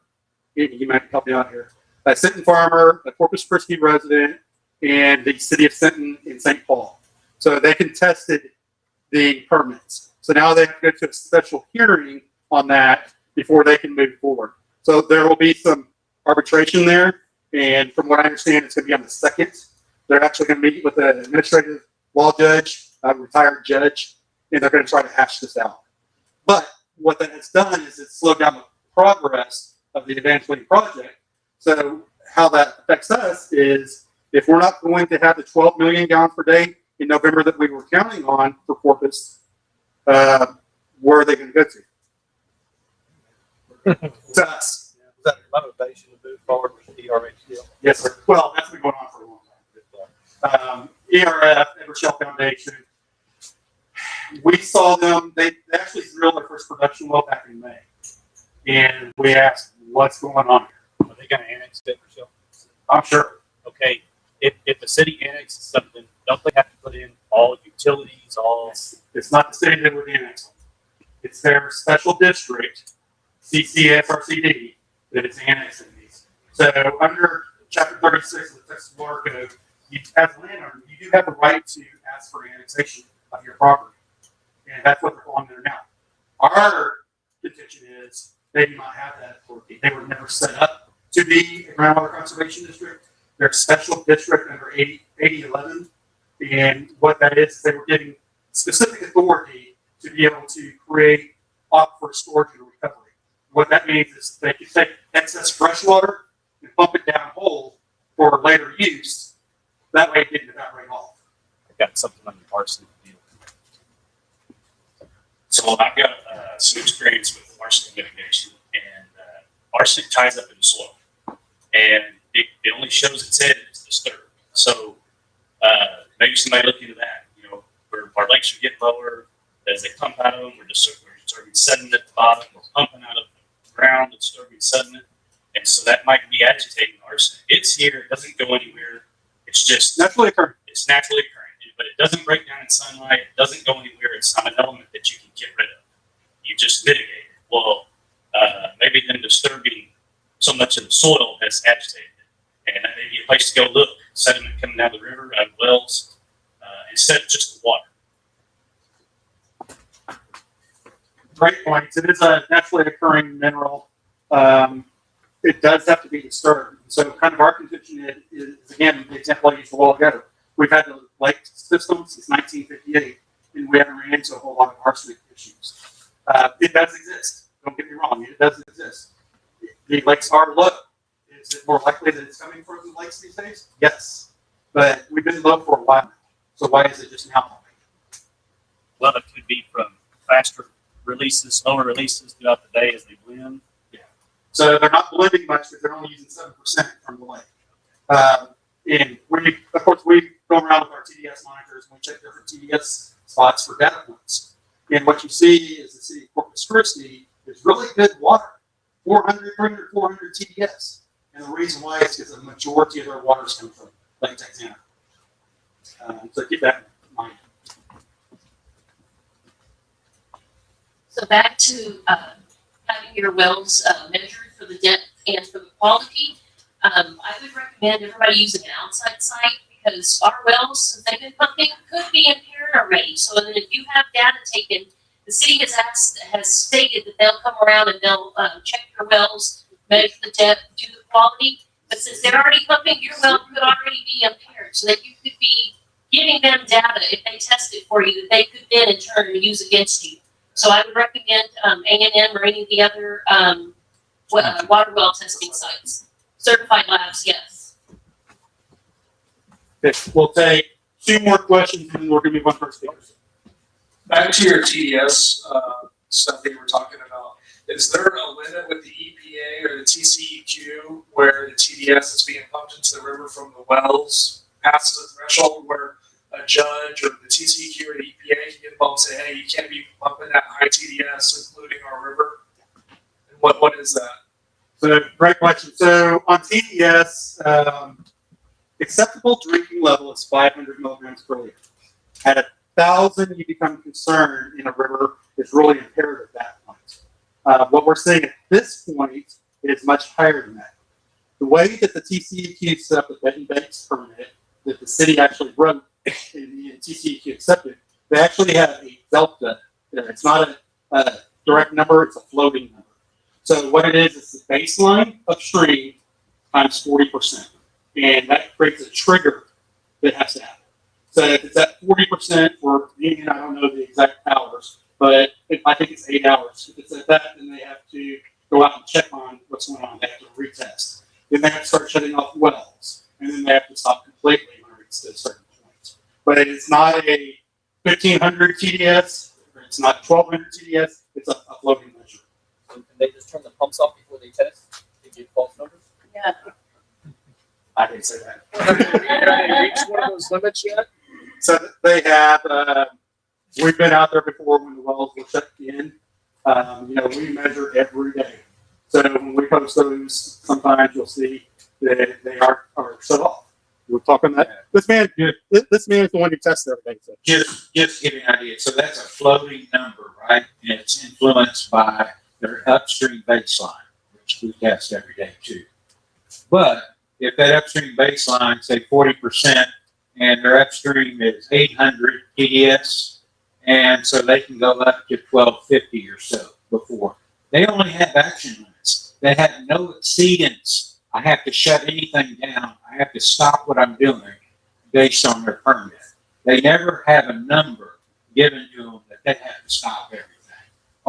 You might help me out here. A Sinton farmer, a Corpus Christi resident, and the city of Sinton in St. Paul. So they contested the permits. So now they have to go to a special hearing on that before they can move forward. So there will be some arbitration there. And from what I understand, it's going to be on the 2nd. They're actually going to meet with an administrative law judge, a retired judge, and they're going to try to hash this out. But what that has done is it's slowed down the progress of the Evangeline project. So how that affects us is if we're not going to have the 12 million gallons per day in November that we were counting on for Corpus, where are they going to go to? To us. Is that the motivation to move forward with the ERA deal? Yes, sir. Well, that's been going on for a long time. ERF, Edward Shell Foundation, we saw them, they actually drilled their first production well back in May. And we asked, what's going on here? Are they going to annex it or something? I'm sure. Okay, if the city annexes something, don't they have to put in all utilities, all? It's not the city that would annex them. It's their special district, CCSRCD, that is annexing these. So under Chapter 36 of the Texas Water Code, as a landowner, you do have the right to ask for annexation of your property. And that's what they're calling there now. Our contention is they do not have that authority. They were never set up to be a groundwater conservation district. They're a special district under 8011. And what that is, they were getting specific authority to be able to create aquifer storage and recovery. What that means is they can take excess fresh water and pump it down whole for later use. That way it didn't evaporate off. I've got something on your arsenic deal. So I've got some experience with arsenic mitigation, and arsenic ties up in the soil, and it only shows its head if it's disturbed. So maybe somebody look into that. You know, where our lakes are getting lower as they pump out of them, we're disturbing sediment at the bottom, we're pumping out of the ground, disturbing sediment, and so that might be agitating arsenic. It's here, it doesn't go anywhere. It's just Naturally occurring. It's naturally occurring, but it doesn't break down in sunlight. It doesn't go anywhere. It's not an element that you can get rid of. You just mitigate it. Well, maybe them disturbing so much of the soil has agitated it, and that may be a place to go look. Sediment coming out of the river, out of wells, instead of just the water. Great points. It is a naturally occurring mineral. It does have to be disturbed. So kind of our contention is again, the example I used a while ago. We've had the lake system since 1958, and we haven't ran into a whole lot of arsenic issues. It does exist. Don't get me wrong. It does exist. The lakes are low. Is it more likely that it's coming from the lakes these days? Yes. But we've been low for a while now. So why is it just now? Well, it could be from faster releases, slower releases throughout the day as they blend. So they're not blending much because they're only using 7% from the lake. And of course, we go around with our TDS monitors and we check different TDS spots for data points. And what you see is the city of Corpus Christi is really good water, 400, 300, 400 TDS. And the reason why is because the majority of their waters come from Lake Texana. So keep that in mind. So back to having your wells measured for the depth and for the quality. I would recommend everybody using an outside site because our wells, since they've been pumping, could be impaired already. So then if you have data taken, the city has stated that they'll come around and they'll check your wells, measure the depth, do the quality. But since they're already pumping, your well could already be impaired, so that you could be giving them data if they test it for you that they could then in turn use against you. So I would recommend A&M or any of the other water well testing sites. Certified labs, yes. Okay, we'll take 2 more questions and then we're going to move on to our speakers. Back to your TDS stuff that you were talking about. Is there a limit with the EPA or the TCEQ where the TDS is being pumped into the river from the wells passes a threshold where a judge or the TCEQ or the EPA can get involved and say, hey, you can't be pumping that high TDS, including our river? And what is that? So, great question. So, on TDS, acceptable drinking level is 500 milligrams per liter. At 1,000, you become concerned in a river is really impaired at that point. What we're seeing at this point is much higher than that. The way that the TCEQ set up the bed and banks permit that the city actually wrote and the TCEQ accepted, they actually have a delta there. It's not a direct number, it's a floating number. So what it is the baseline upstream times 40%. And that creates a trigger that has to happen. So if it's at 40% for union, I don't know the exact hours, but I think it's 8 hours. If it's at that, then they have to go out and check on what's going on. They have to retest. Then they have to start shutting off wells. And then they have to stop completely when it reaches a certain point. But it's not a 1,500 TDS, or it's not 1,200 TDS, it's a floating measure. Can they just turn the pumps off before they test? They get false numbers? Yeah. I didn't say that. Have they reached one of those limits yet? So they have, we've been out there before when the wells were shut in. We measure every day. So when we post those, sometimes you'll see that they are shut off. We're talking that this man is the one who tests everything. So. Just to give you an idea, so that's a floating number, right? And it's influenced by their upstream baseline, which we test every day too. But if that upstream baseline, say 40%, and their upstream is 800 TDS, and so they can go up to 1250 or so before. They only have action limits. They have no exceedance. I have to shut anything down. I have to stop what I'm doing based on their permit. They never have a number given to them that they have to stop everything.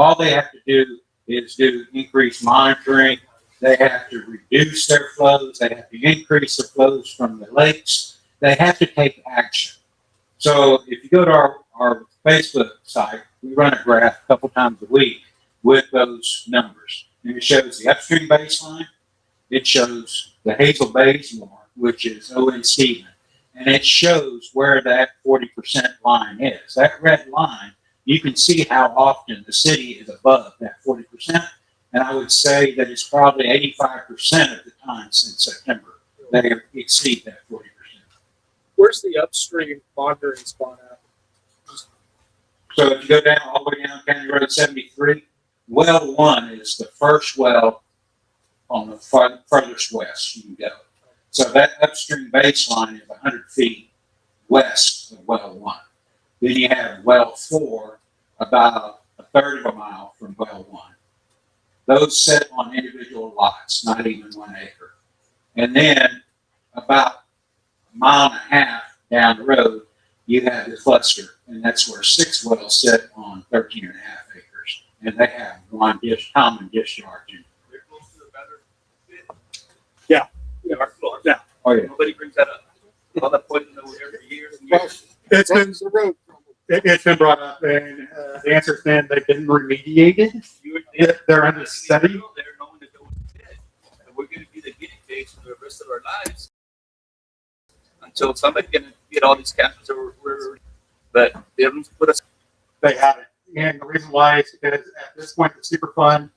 All they have to do is do increased monitoring. They have to reduce their flows. They have to increase the flows from the lakes. They have to take action. So if you go to our Facebook site, we run a graph a couple times a week with those numbers. And it shows the upstream baseline. It shows the Hazel Bays mark, which is Owen Stephen. And it shows where that 40% line is. That red line, you can see how often the city is above that 40%. And I would say that it's probably 85% of the time since September they exceed that 40%. Where's the upstream monitoring spot at? So if you go down all the way down County Road 73, well 1 is the first well on the furthest west you can go. So that upstream baseline is 100 feet west of well 1. Then you have well 4 about a third of a mile from well 1. Those sit on individual lots, not even 1 acre. And then about a mile and a half down the road, you have the cluster, and that's where 6 wells sit on 13 and a half acres. And they have one common discharge. Yeah, Oh, yeah. Nobody brings that up. All that poison over there for years and years. It's been brought up, and the answer has been they've been remediated. They're under study. They're knowing that those dead, and we're going to be the guinea pigs for the rest of our lives until somebody's going to get all these cancers. But they haven't put us. They haven't. And the reason why is because at this point, the Superfund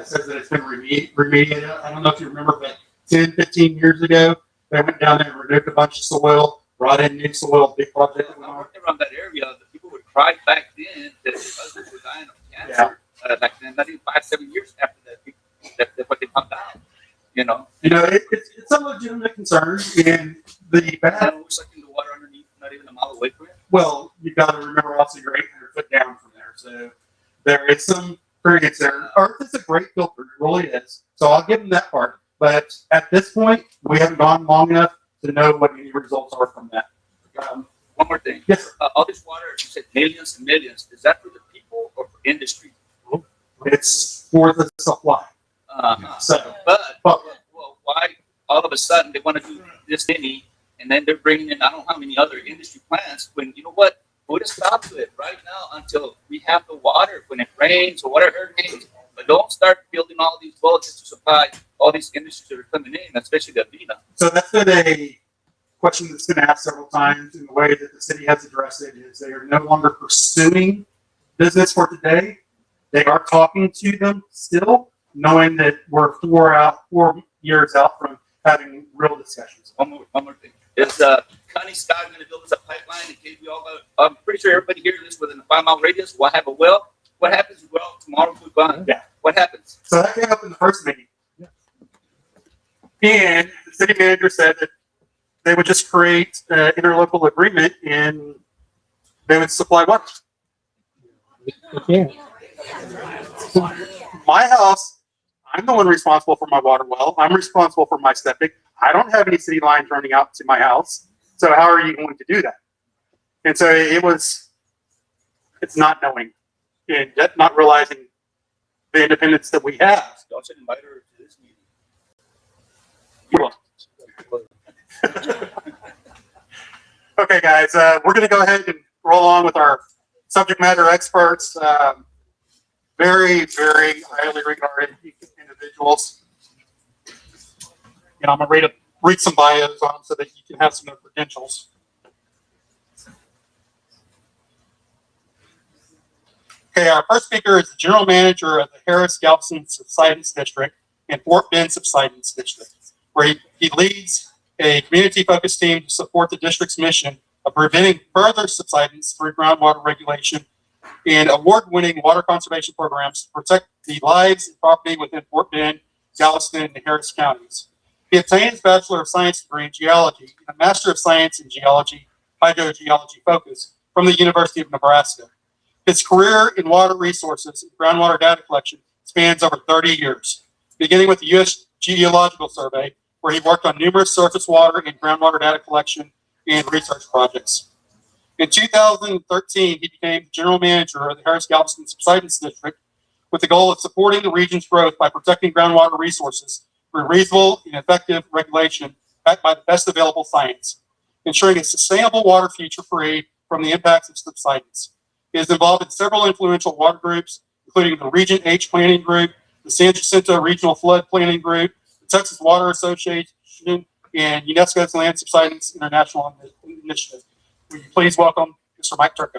says that it's been remediated. I don't know if you remember, but 10, 15 years ago, they went down there and removed a bunch of soil, brought in new soil, big project that went on. Around that area, the people would cry back then that their husbands were dying of cancer. Back then, not even 5-7 years after that, that's what they found out. It's a legitimate concern, and the bad. We're sucking the water underneath, not even a mile away from it. Well, you've got to remember also you're 800 foot down from there, so there is some variance there. Earth is a great filter, it really is. So I'll give them that part. But at this point, we haven't gone long enough to know what any results are from that. One more thing. Yes, sir. All this water, you said millions and millions. Is that for the people or for industry? It's for the supply. So, but well, why all of a sudden they want to do this many, and then they're bringing in I don't know how many other industry plants? When you know what, put a stop to it right now until we have the water when it rains or whatever hurricanes. But don't start building all these wells just to supply all these industries that are coming in, especially the Avena. So that's been a question that's been asked several times, and the way that the city has addressed it is they are no longer pursuing business for today. They are talking to them still, knowing that we're 4 years out from having real discussions. One more thing. Is Connie Scott going to build us a pipeline in case we all got? I'm pretty sure everybody hears this within a 5-mile radius. We'll have a well. What happens? Well, tomorrow we're gone. Yeah. What happens? So that came up in the first meeting. And the city manager said that they would just create an interlocal agreement and they would supply water. My house, I'm the one responsible for my water well. I'm responsible for my septic. I don't have any city lines running out to my house. So how are you going to do that? And so it's not knowing and not realizing the independence that we have. Y'all should invite her to this meeting. Okay, guys, we're going to go ahead and roll on with our subject matter experts. Very, very highly regarded individuals. I'm going to read some bios on them so that you can have some of their credentials. Okay, our first speaker is the general manager of the Harris-Galveston Subsidence District and Fort Bend Subsidence District, where he leads a community-focused team to support the district's mission of preventing further subsidence through groundwater regulation and award-winning water conservation programs to protect the lives and property within Fort Bend, Galveston, and Harris counties. He obtained his Bachelor of Science degree in Geology and a Master of Science in Geology, Hydrogeology focus from the University of Nebraska. His career in water resources and groundwater data collection spans over 30 years, beginning with the U.S. Geological Survey, where he worked on numerous surface water and groundwater data collection and research projects. In 2013, he became general manager of the Harris-Galveston Subsidence District, with the goal of supporting the region's growth by protecting groundwater resources through reasonable and effective regulation backed by the best available science, ensuring a sustainable water future free from the impacts of subsidence. It is involved in several influential water groups, including the Region H Planning Group, the San Jacinto Regional Flood Planning Group, the Texas Water Association, and UNESCO's Land Subsidence International Initiative. Will you please welcome Mr. Mike Turco?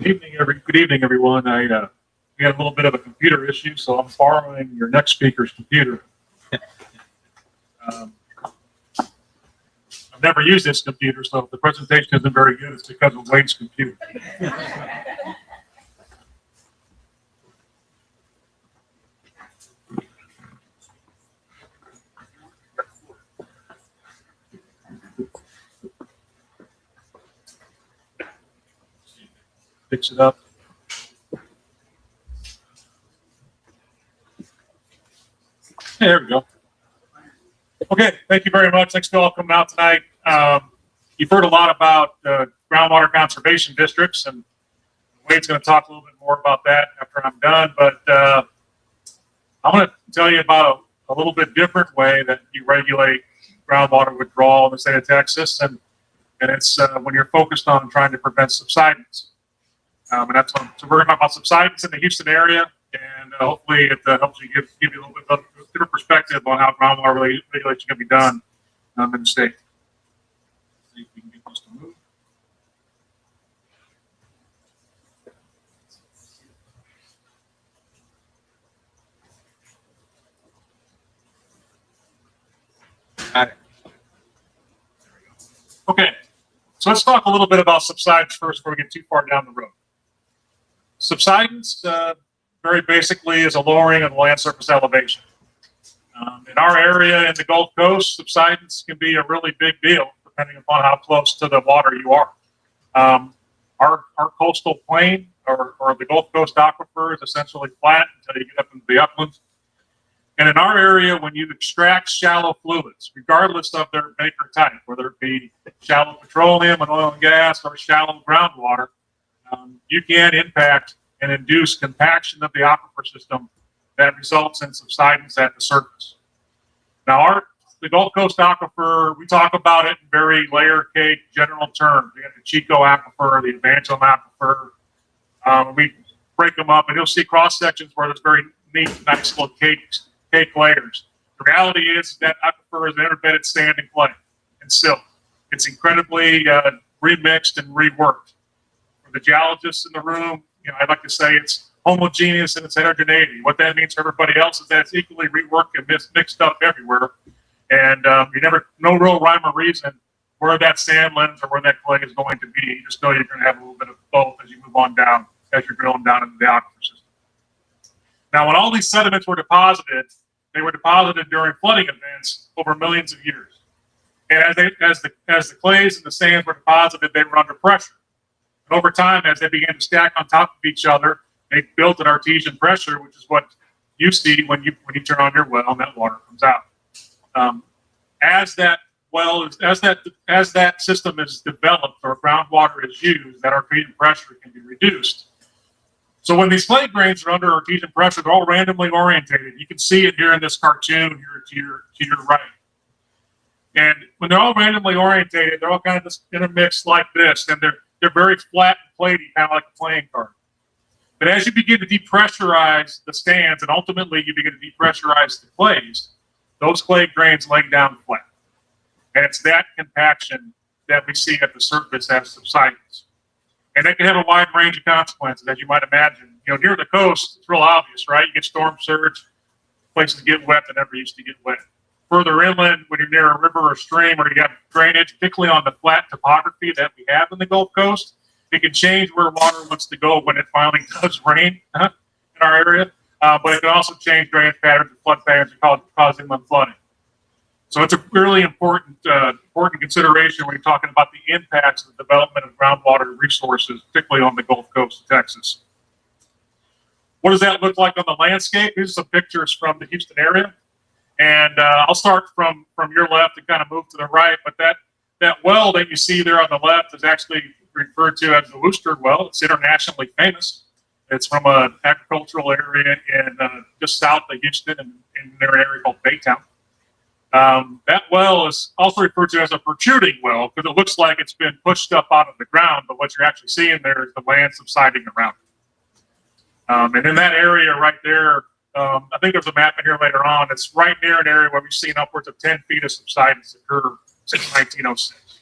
Good evening, everyone. We had a little bit of a computer issue, so I'm borrowing your next speaker's computer. I've never used this computer, so if the presentation isn't very good, it's because of Wade's computer. Fix it up. There we go. Okay, thank you very much. Thanks for all coming out tonight. You've heard a lot about groundwater conservation districts, and Wade's going to talk a little bit more about that after I'm done. But I'm going to tell you about a little bit different way that you regulate groundwater withdrawal in the state of Texas, and it's when you're focused on trying to prevent subsidence. And that's what, so we're going to talk about subsidence in the Houston area, and hopefully it helps you give you a little bit of a different perspective on how groundwater regulation can be done in the state. See if we can get this to move. Got it. Okay, so let's talk a little bit about subsidence first before we get too far down the road. Subsidence, very basically, is a lowering of the land surface elevation. In our area in the Gulf Coast, subsidence can be a really big deal depending upon how close to the water you are. Our coastal plain or the Gulf Coast aquifer is essentially flat until you get up into the uplands. And in our area, when you extract shallow fluids, regardless of their make or type, whether it be shallow petroleum and oil and gas or shallow groundwater, you can impact and induce compaction of the aquifer system that results in subsidence at the surface. Now, the Gulf Coast aquifer, we talk about it in very layer cake general terms. We have the Chico aquifer, the Evangeline aquifer. We break them up, and you'll see cross sections where there's very neat, nice little cake layers. The reality is that aquifer is an interbedded sand and clay and silt. It's incredibly remixed and reworked. For the geologists in the room, I'd like to say it's homogeneous in its heterogeneity. What that means for everybody else is that it's equally reworked and mixed up everywhere. And you never, no real rhyme or reason where that sand lens or where that clay is going to be. You just know you're going to have a little bit of both as you move on down, as you're drilling down into the aquifer system. Now, when all these sediments were deposited, they were deposited during flooding events over millions of years. And as the clays and the sands were deposited, they were under pressure. And over time, as they began to stack on top of each other, they built an artesian pressure, which is what you see when you turn on your well and that water comes out. As that system is developed or groundwater is used, that artesian pressure can be reduced. So when these clay grains are under artesian pressure, they're all randomly orientated. You can see it here in this cartoon here to your right. And when they're all randomly orientated, they're all kind of just intermixed like this, and they're very flat and platy, kind of like a playing card. But as you begin to depressurize the stands, and ultimately you begin to depressurize the clays, those clay grains lay down flat. And it's that compaction that we see at the surface as subsidence. And that can have a wide range of consequences, as you might imagine. Near the coast, it's real obvious, right? You get storm surge, places get wet that never used to get wet. Further inland, when you're near a river or stream, or you have drainage, particularly on the flat topography that we have in the Gulf Coast, it can change where water wants to go when it finally does rain in our area. But it can also change drainage patterns and flood patterns and cause inland flooding. So it's a really important consideration when you're talking about the impacts of the development of groundwater resources, particularly on the Gulf Coast of Texas. What does that look like on the landscape? Here's some pictures from the Houston area. And I'll start from your left and kind of move to the right. But that well that you see there on the left is actually referred to as the Worcester well. It's internationally famous. It's from an agricultural area in just south of Houston in an area called Baytown. That well is also referred to as a protruding well because it looks like it's been pushed up out of the ground, but what you're actually seeing there is the land subsiding around it. And in that area right there, I think there's a map in here later on. It's right near an area where we've seen upwards of 10 feet of subsidence occur since 1906.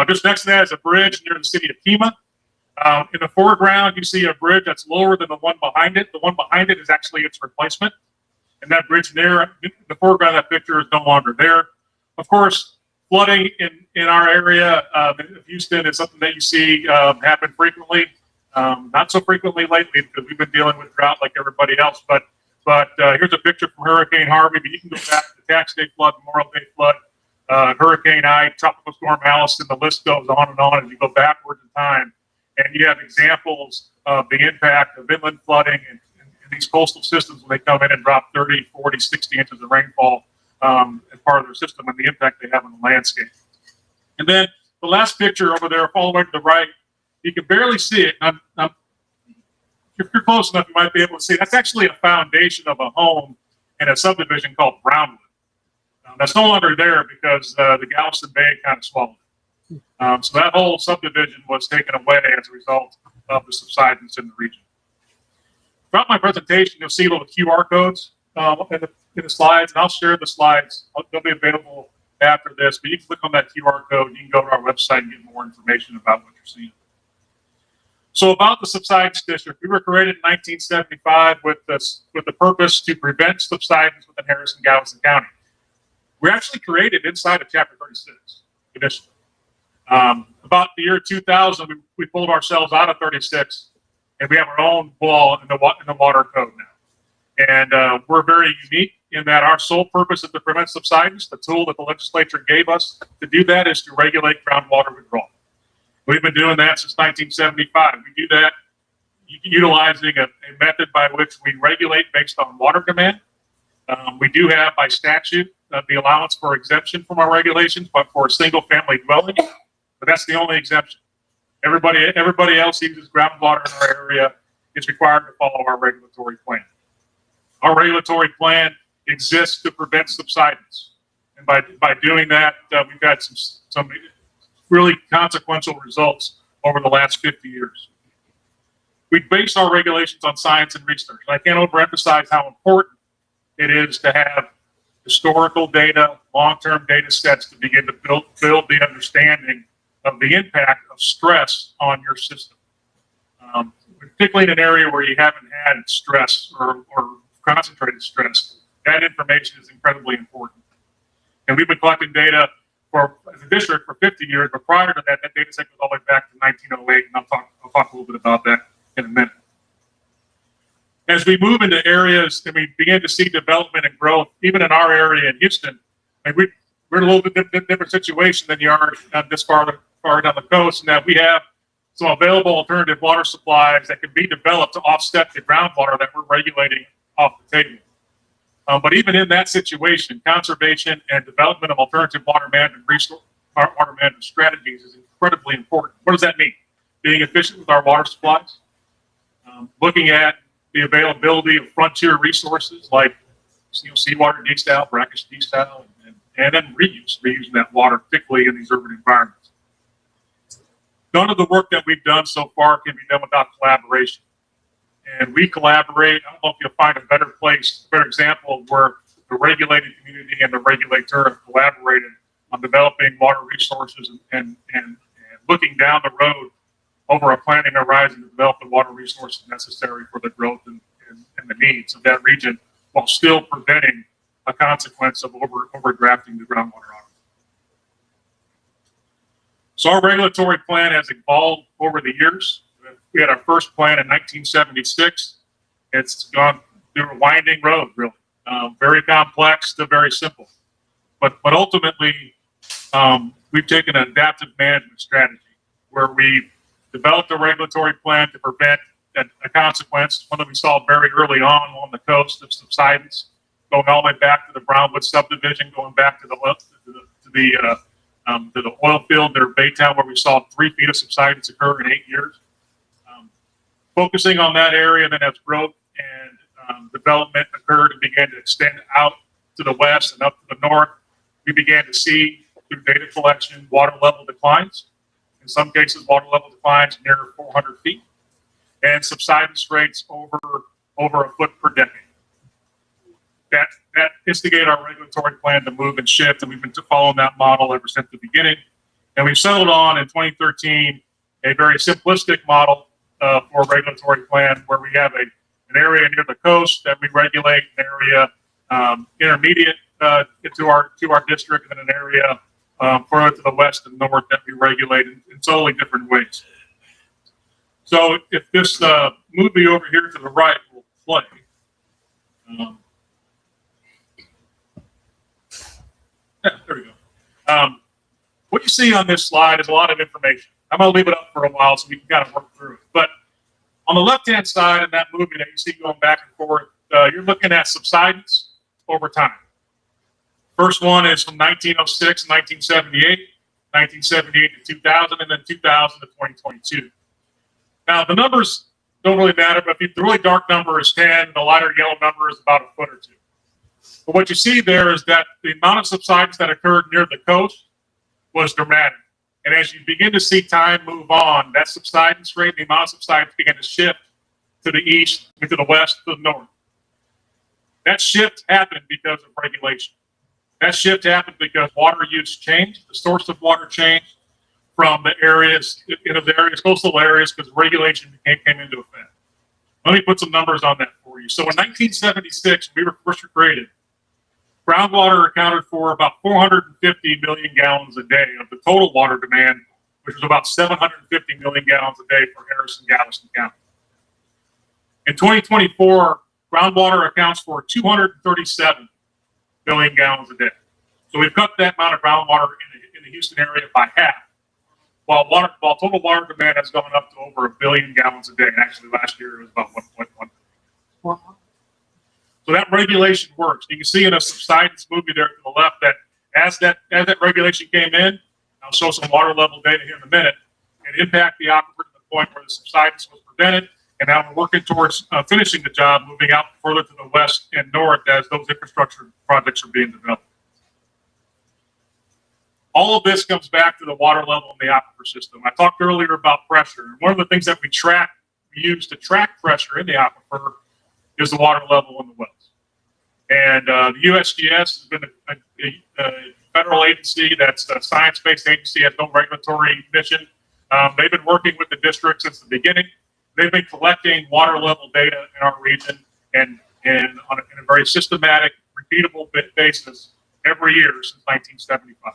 Just next to that is a bridge near the city of Kima. In the foreground, you see a bridge that's lower than the one behind it. The one behind it is actually its replacement. And that bridge there, the foreground of that picture is no longer there. Of course, flooding in our area of Houston is something that you see happen frequently. Not so frequently lately because we've been dealing with drought like everybody else. But here's a picture from Hurricane Harvey. But you can go back to the Tax Day flood, Memorial Day flood, Hurricane Ike, Tropical Storm Alice, and the list goes on and on as you go backwards in time. And you have examples of the impact of inland flooding and these coastal systems when they come in and drop 30, 40, 60 inches of rainfall as part of their system and the impact they have on the landscape. And then the last picture over there, following to the right, you can barely see it. If you're close enough, you might be able to see it. That's actually a foundation of a home in a subdivision called Brownwood. That's no longer there because the Galveston Bay kind of swallowed it. So that whole subdivision was taken away as a result of the subsidence in the region. Throughout my presentation, you'll see little QR codes in the slides, and I'll share the slides. They'll be available after this, but you can click on that QR code. You can go to our website and get more information about what you're seeing. So about the subsidence district, we were created in 1975 with the purpose to prevent subsidence within Harrison, Galveston County. We're actually created inside of Chapter 36 initially. About the year 2000, we pulled ourselves out of 36. And we have our own law in the water code now. And we're very unique in that our sole purpose is to prevent subsidence. The tool that the legislature gave us to do that is to regulate groundwater withdrawal. We've been doing that since 1975. We do that utilizing a method by which we regulate based on water demand. We do have by statute the allowance for exemption from our regulations, but for a single family dwelling, but that's the only exemption. Everybody else uses groundwater in our area is required to follow our regulatory plan. Our regulatory plan exists to prevent subsidence. And by doing that, we've had some really consequential results over the last 50 years. We base our regulations on science and research. I can't overemphasize how important it is to have historical data, long-term data sets to begin to build the understanding of the impact of stress on your system. Particularly in an area where you haven't had stress or concentrated stress, that information is incredibly important. And we've been collecting data as a district for 50 years, but prior to that, that data set goes all the way back to 1908, and I'll talk a little bit about that in a minute. As we move into areas and we begin to see development and growth, even in our area in Houston, we're in a little bit different situation than you are this far down the coast, and that we have some available alternative water supplies that can be developed to offset the groundwater that we're regulating off the table. But even in that situation, conservation and development of alternative water management strategies is incredibly important. What does that mean? Being efficient with our water supplies, looking at the availability of frontier resources like seawater desal, brackish desal, and then reusing that water, particularly in these urban environments. None of the work that we've done so far can be done without collaboration. And we collaborate. I don't know if you'll find a better example of where the regulated community and the regulator have collaborated on developing water resources and looking down the road over a planning horizon to develop the water resources necessary for the growth and the needs of that region while still preventing a consequence of overdrafting the groundwater aquifer. So our regulatory plan has evolved over the years. We had our first plan in 1976. It's gone through a winding road, really. Very complex to very simple. But ultimately, we've taken an adaptive management strategy where we've developed a regulatory plan to prevent a consequence, one that we saw very early on the coast of subsidence. going all the way back to the Brownwood subdivision, going back to the oil field near Baytown, where we saw 3 feet of subsidence occur in 8 years. Focusing on that area, then as growth and development occurred and began to extend out to the west and up to the north, we began to see through data collection water level declines. In some cases, water level declines near 400 feet, and subsidence rates over a foot per decade. That instigated our regulatory plan to move and shift, and we've been following that model ever since the beginning. And we settled on in 2013 a very simplistic model for a regulatory plan where we have an area near the coast that we regulate, an area intermediate to our district, and then an area further to the west and north that we regulate in totally different ways. So if this movie over here to the right will play. Yeah, there we go. What you see on this slide is a lot of information. I'm going to leave it up for a while so we can kind of work through it. But on the left-hand side in that movie that you see going back and forth, you're looking at subsidence over time. First one is from 1906 to 1978, 1978 to 2000, and then 2000 to 2022. Now, the numbers don't really matter, but if the really dark number is 10, the lighter yellow number is about a foot or two. But what you see there is that the amount of subsidence that occurred near the coast was dramatic. And as you begin to see time move on, that subsidence rate, the amount of subsidence began to shift to the east, to the west, to the north. That shift happened because of regulation. That shift happened because water use changed, the source of water changed from the areas, coastal areas, because regulation came into effect. Let me put some numbers on that for you. So in 1976, we were first created. Groundwater accounted for about 450 million gallons a day of the total water demand, which was about 750 million gallons a day for Harrison, Galveston County. In 2024, groundwater accounts for 237 million gallons a day. So we've cut that amount of groundwater in the Houston area by half, while total water demand has gone up to over 1 billion gallons a day. And actually last year it was about 1.1. Wow. So that regulation works. You can see in a subsidence movie there to the left that as that regulation came in, I'll show some water level data here in a minute, it impacted the aquifer to the point where the subsidence was prevented. And now we're working towards finishing the job, moving out further to the west and north as those infrastructure projects are being developed. All of this comes back to the water level in the aquifer system. I talked earlier about pressure. One of the things that we use to track pressure in the aquifer is the water level in the wells. And the USGS has been a federal agency that's a science-based agency, has no regulatory mission. They've been working with the district since the beginning. They've been collecting water level data in our region and in a very systematic, repeatable basis every year since 1975.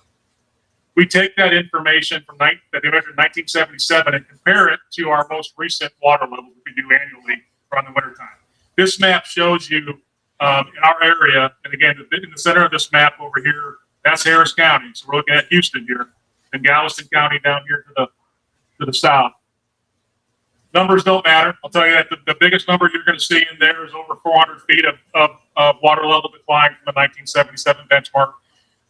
We take that information from that they measured in 1977 and compare it to our most recent water levels we do annually around the wintertime. This map shows you in our area, and again, in the center of this map over here, that's Harris County. So we're looking at Houston here, and Galveston County down here to the south. Numbers don't matter. I'll tell you that the biggest number you're going to see in there is over 400 feet of water level decline from the 1977 benchmark.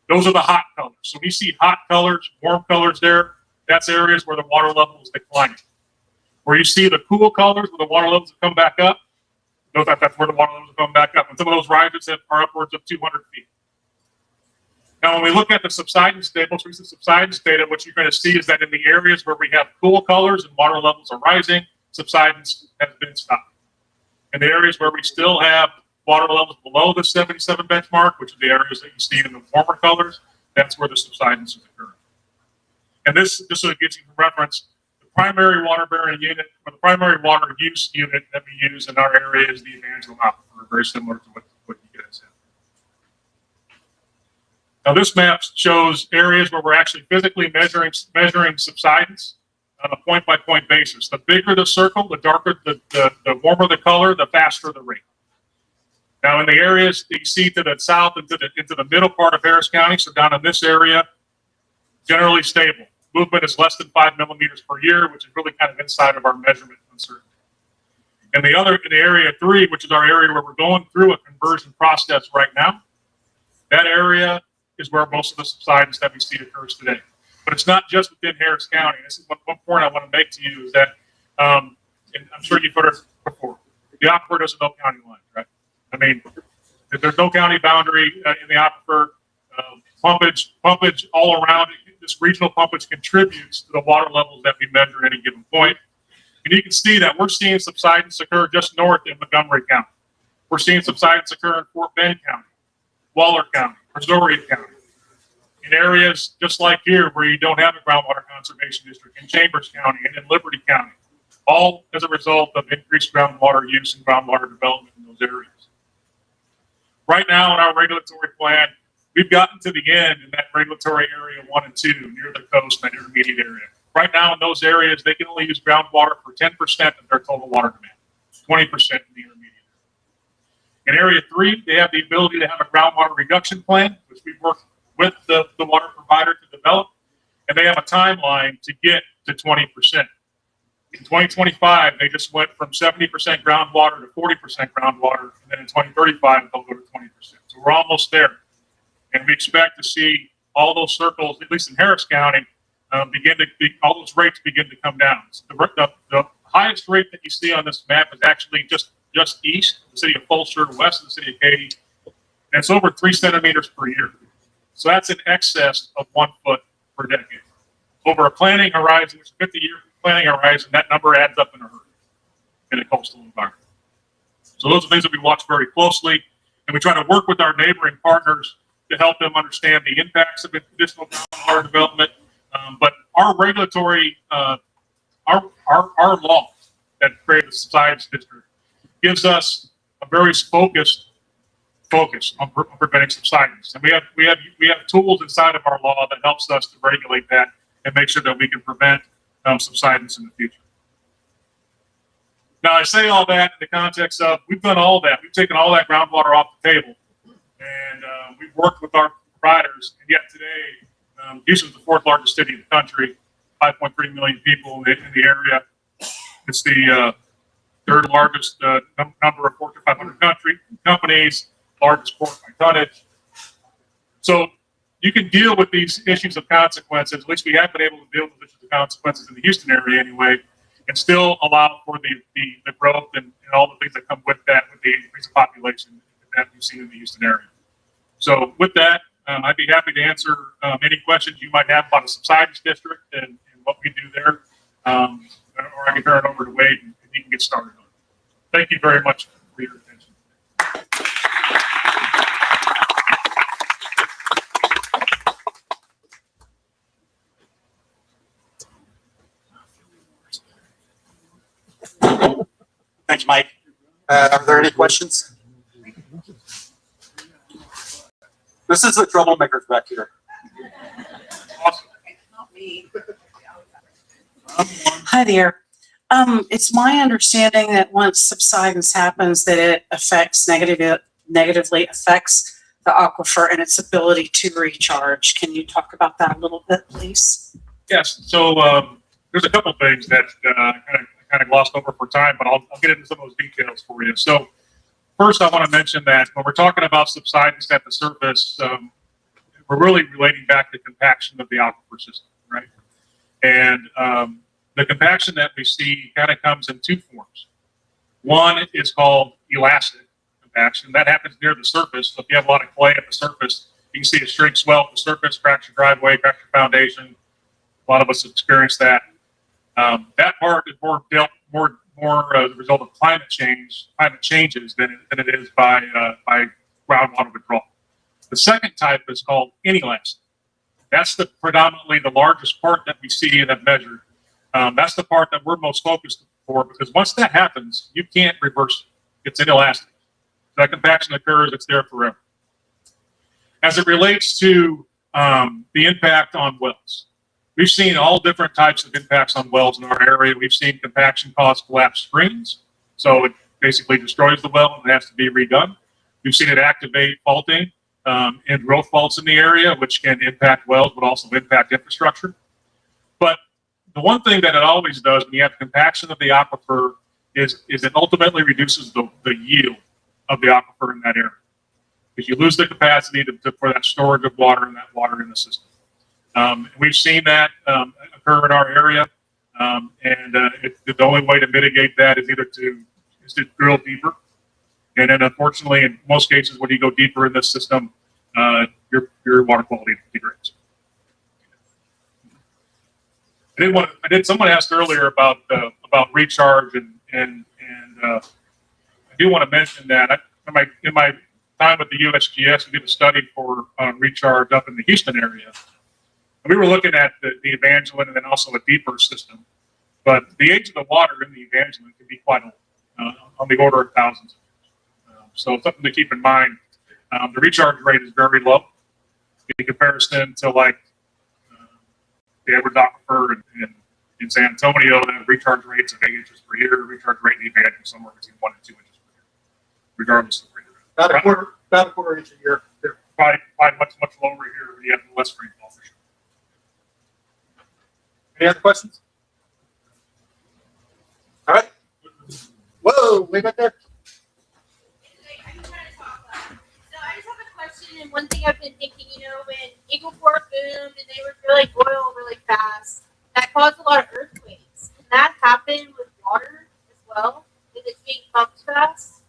Those are the hot colors. So when you see hot colors, warm colors there, that's areas where the water level is declining. Where you see the cool colors, where the water levels have come back up, that's where the water levels have come back up. And some of those rises are upwards of 200 feet. Now, when we look at the subsidence data, most recent subsidence data, what you're going to see is that in the areas where we have cool colors and water levels are rising, subsidence has been stopped. In the areas where we still have water levels below the 77 benchmark, which are the areas that you see in the warmer colors, that's where the subsidence is occurring. And this so it gives you reference, the primary water bearing unit, or the primary water use unit that we use in our area is the Evangel aquifer, very similar to what you guys have. Now this map shows areas where we're actually physically measuring subsidence on a point-by-point basis. The bigger the circle, the darker, the warmer the color, the faster the rate. Now, in the areas that you see to the south into the middle part of Harris County, so down in this area, generally stable. Movement is less than 5 millimeters per year, which is really kind of inside of our measurement uncertainty. And the other, in the area 3, which is our area where we're going through a conversion process right now, that area is where most of the subsidence that we see occurs today. But it's not just within Harris County. This is one point I want to make to you is that, and I'm sure you've heard it before, the aquifer doesn't know county lines, right? I mean, there's no county boundary in the aquifer. Pumpage all around it. This regional pumpage contributes to the water levels that we measure at any given point. And you can see that we're seeing subsidence occur just north in Montgomery County. We're seeing subsidence occur in Fort Bend County, Waller County, Missouri County. In areas just like here where you don't have a groundwater conservation district, in Chambers County and in Liberty County, all as a result of increased groundwater use and groundwater development in those areas. Right now in our regulatory plan, we've gotten to the end in that regulatory area 1 and 2 near the coast and that intermediate area. Right now in those areas, they can only use groundwater for 10% of their total water demand, 20% in the intermediate area. In area 3, they have the ability to have a groundwater reduction plan, which we work with the water provider to develop, and they have a timeline to get to 20%. In 2025, they just went from 70% groundwater to 40% groundwater, and then in 2035, they'll go to 20%. So we're almost there. And we expect to see all those circles, at least in Harris County, all those rates begin to come down. So the highest rate that you see on this map is actually just east of the city of Fulshear, west of the city of Katy, and it's over 3 centimeters per year. So that's in excess of 1 foot per decade. Over a planning horizon, which is a 50-year planning horizon, that number adds up in a hurry in a coastal environment. So those are things that we watch very closely, and we try to work with our neighboring partners to help them understand the impacts of additional groundwater development. But our regulatory, our law that created the subsidence district gives us a very focus on preventing subsidence. And we have tools inside of our law that helps us to regulate that and make sure that we can prevent subsidence in the future. Now, I say all that in the context of we've done all that. We've taken all that groundwater off the table, and we've worked with our providers. And yet today, Houston's the 4th largest city in the country, 5.3 million people in the area. It's the 3rd largest number of Fortune 500 companies, largest port by tonnage. So you can deal with these issues of consequences. At least we have been able to deal with issues of consequences in the Houston area anyway, and still allow for the growth and all the things that come with that, with the increase of population that we've seen in the Houston area. So with that, I'd be happy to answer any questions you might have about a subsidence district and what we do there, or I can turn it over to Wade and he can get started on it. Thank you very much for your attention. Thanks, Mike. Are there any questions? This is the troublemakers back here. Hi there. It's my understanding that once subsidence happens, that it negatively affects the aquifer and its ability to recharge. Can you talk about that a little bit, please? Yes. So there's a couple of things that kind of glossed over for time, but I'll get into some of those details for you. So first, I want to mention that when we're talking about subsidence at the surface, we're really relating back to compaction of the aquifer system, right? And the compaction that we see kind of comes in 2 forms. One is called elastic compaction. That happens near the surface. So if you have a lot of clay at the surface, you can see a shrink swell at the surface, cracks your driveway, cracks your foundation. A lot of us have experienced that. That part is more as a result of climate changes than it is by groundwater withdrawal. The second type is called inelastic. That's predominantly the largest part that we see and have measured. That's the part that we're most focused for, because once that happens, you can't reverse it. It's inelastic. That compaction occurs, it's there forever. As it relates to the impact on wells, we've seen all different types of impacts on wells in our area. We've seen compaction cause collapsed springs, so it basically destroys the well and it has to be redone. We've seen it activate faulting and growth faults in the area, which can impact wells, but also impact infrastructure. But the one thing that it always does when you have compaction of the aquifer is it ultimately reduces the yield of the aquifer in that area. Because you lose the capacity for that storage of water and that water in the system. We've seen that occur in our area, the only way to mitigate that is either to drill deeper, and then unfortunately, in most cases, when you go deeper in the system, your water quality degrades. Someone asked earlier about recharge, and I do want to mention that in my time with the USGS, we did a study for recharge up in the Houston area. And we were looking at the Evangeline and then also a deeper system. But the age of the water in the Evangeline can be quite old, on the order of thousands of years. So something to keep in mind. The recharge rate is very low in comparison to like the Edward Aquifer in San Antonio. The recharge rates of 8 inches per year. Recharge rate in the Evangeline somewhere between 1 and 2 inches per year, regardless of About a quarter inch a year. They're probably much lower here. You have less rainfall for sure. Any other questions? All right. Whoa, way back there. So I just have a question, and one thing I've been thinking, when Eagle Ford boomed and they were drilling oil really fast, that caused a lot of earthquakes. Can that happen with water as well? If it's being pumped fast?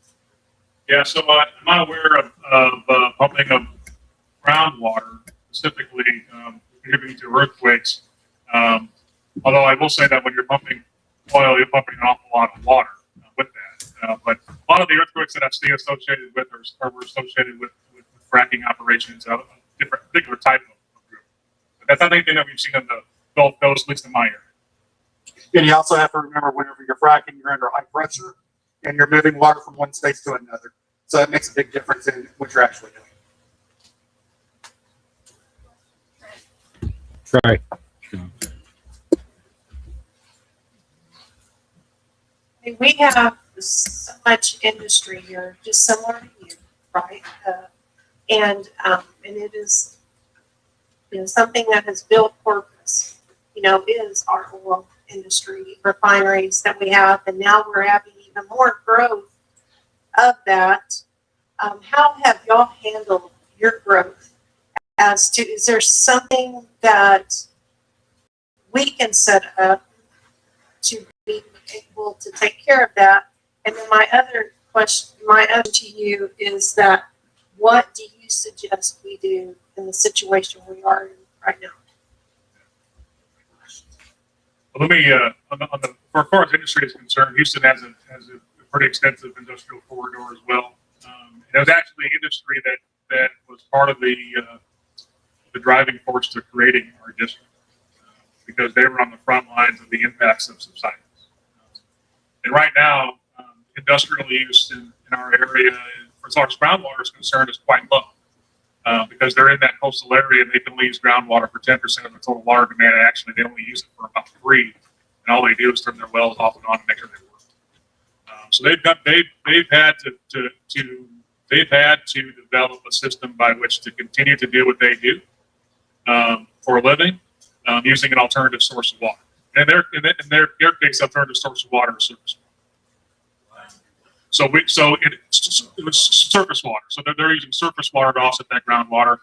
Yeah, so I'm not aware of pumping of groundwater specifically contributing to earthquakes. Although I will say that when you're pumping oil, you're pumping an awful lot of water with that. But a lot of the earthquakes that I've seen associated with were associated with fracking operations of a particular type of group. But that's not anything that we've seen in the Gulf Coast, at least in my area. And you also have to remember whenever you're fracking, you're under high pressure and you're moving water from one state to another. So it makes a big difference in what you're actually doing. Try. We have so much industry here, just similar to you, right? And it is, something that has built purpose, is our oil industry, refineries that we have, and now we're having even more growth of that. How have y'all handled your growth? Is there something that we can set up to be able to take care of that? And then my other to you is that what do you suggest we do in the situation we are in right now? Well, let me, as far as industry is concerned, Houston has a pretty extensive industrial corridor as well. It was actually industry that was part of the driving force to creating our district because they were on the front lines of the impacts of subsidence. And right now, industrial use in our area, as far as groundwater is concerned, is quite low because they're in that coastal area and they can only use groundwater for 10% of the total water demand. And actually, they only use it for about 3%, and all they do is turn their wells off and on to make sure they work. So they've had to develop a system by which to continue to do what they do for a living, using an alternative source of water. And in their case, alternative source of water is surface water. So it was surface water. So they're using surface water to offset that groundwater.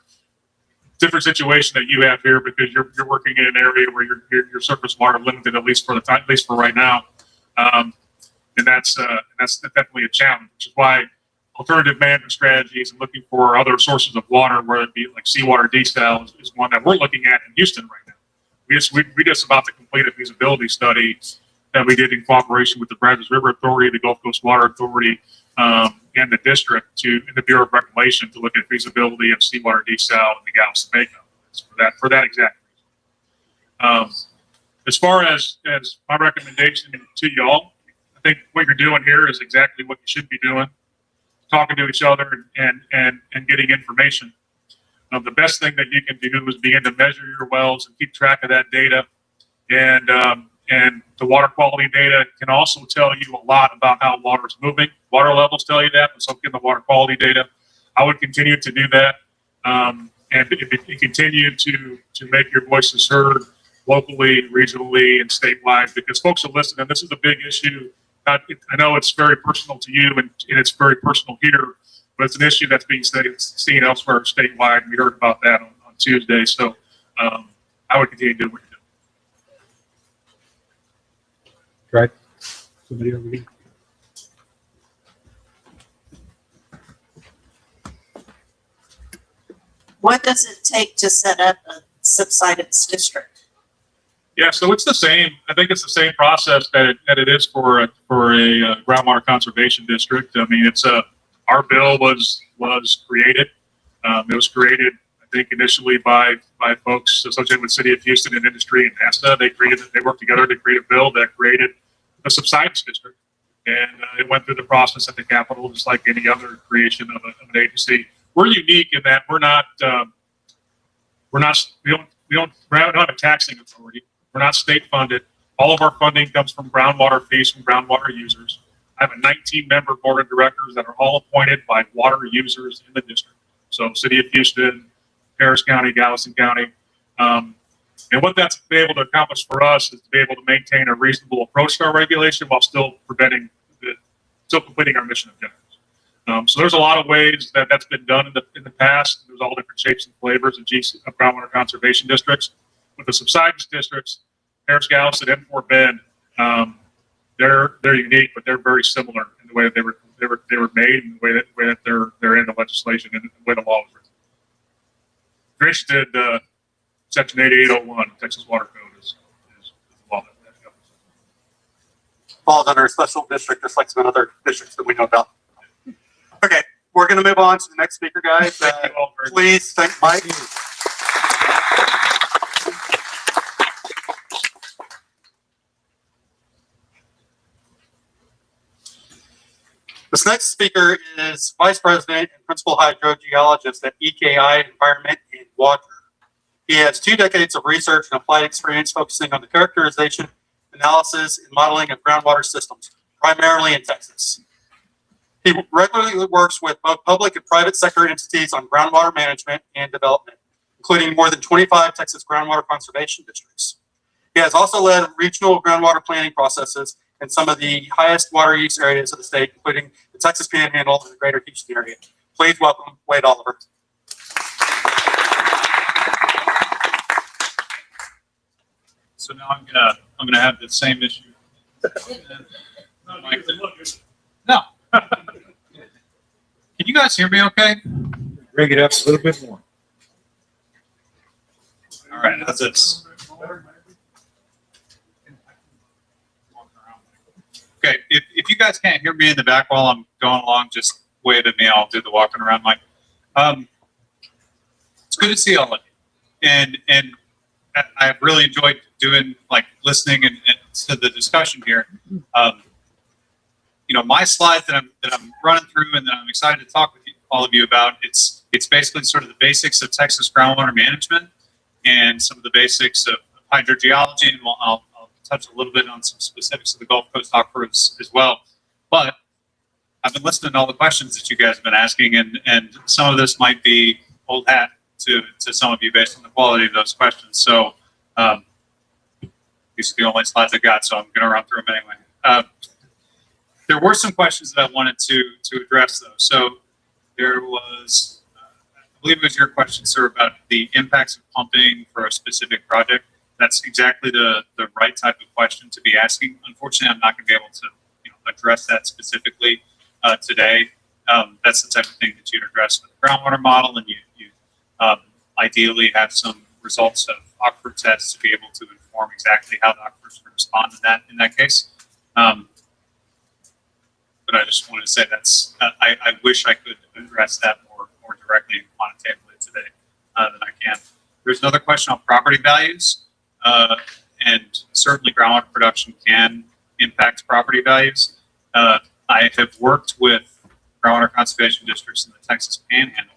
Different situation that you have here because you're working in an area where your surface water limited at least for right now, and that's definitely a challenge. Which is why alternative management strategies and looking for other sources of water, whether it be like seawater desal, is one that we're looking at in Houston right now. We just about to complete a feasibility study that we did in cooperation with the Brazos River Authority, the Gulf Coast Water Authority, and the district in the Bureau of Reclamation to look at feasibility of seawater desal in the Gulf of Mexico for that exact reason. As far as my recommendation to y'all, I think what you're doing here is exactly what you should be doing, talking to each other and getting information. The best thing that you can do is begin to measure your wells and keep track of that data. And the water quality data can also tell you a lot about how water is moving. Water levels tell you that, but so can the water quality data. I would continue to do that and continue to make your voices heard locally, regionally, and statewide because folks are listening. This is a big issue I know it's very personal to you and it's very personal here, but it's an issue that's being seen elsewhere statewide. We heard about that on Tuesday. So I would continue to do what you're doing. Right. Somebody over here. What does it take to set up a subsidence district? Yeah, so it's the same. I think it's the same process that it is for a groundwater conservation district. I mean, our bill was created. It was created, I think, initially by folks associated with City of Houston and industry and NASA. They worked together to create a bill that created a subsidence district, and it went through the process at the Capitol, just like any other creation of an agency. We're unique in that we don't have a taxing authority. We're not state funded. All of our funding comes from groundwater fees from groundwater users. I have a 19-member board of directors that are all appointed by water users in the district. So City of Houston, Harris County, Galveston County. And what that's been able to accomplish for us is to be able to maintain a reasonable approach to our regulation while still completing our mission objectives. So there's a lot of ways that that's been done in the past. There's all different shapes and flavors of groundwater conservation districts. With the subsidence districts, Harris, Galveston, and Fort Bend, they're unique, but they're very similar in the way that they were made, and the way that they're in the legislation and the way the law was written. If you're interested, Section 8801 Texas Water Code is the law that governs it. Falls under a special district, just like some other districts that we know about. Okay, we're going to move on to the next speaker, guys. Please thank Mike. This next speaker is Vice President and Principal Hydrogeologist at EKI Environment and Water. He has 2 decades of research and applied experience focusing on the characterization, analysis, and modeling of groundwater systems, primarily in Texas. He regularly works with both public and private sector entities on groundwater management and development, including more than 25 Texas groundwater conservation districts. He has also led regional groundwater planning processes in some of the highest water use areas of the state, including the Texas Panhandle and the greater Houston area. Please welcome Wade Oliver. So now I'm gonna have the same issue. No. Can you guys hear me okay? Bring it up a little bit more. All right, how's this? Okay, if you guys can't hear me in the back while I'm going along, just wave at me. I'll do the walking around mic. It's good to see all of you, and I've really enjoyed doing listening and to the discussion here. My slides that I'm running through and that I'm excited to talk with all of you about, it's basically sort of the basics of Texas groundwater management and some of the basics of hydrogeology, and I'll touch a little bit on some specifics of the Gulf Coast aquifers as well. But I've been listening to all the questions that you guys have been asking, and some of this might be old hat to some of you based on the quality of those questions. So these are the only slides I got, so I'm going to run through them anyway. There were some questions that I wanted to address, though. So there was, I believe it was your question, sir, about the impacts of pumping for a specific project. That's exactly the right type of question to be asking. Unfortunately, I'm not going to be able to address that specifically today. That's the type of thing that you'd address with the groundwater model, and you ideally have some results of aquifer tests to be able to inform exactly how the aquifers will respond in that case. But I just want to say that's I wish I could address that more directly and quantitatively today than I can. There's another question on property values, and certainly groundwater production can impact property values. I have worked with groundwater conservation districts in the Texas Panhandle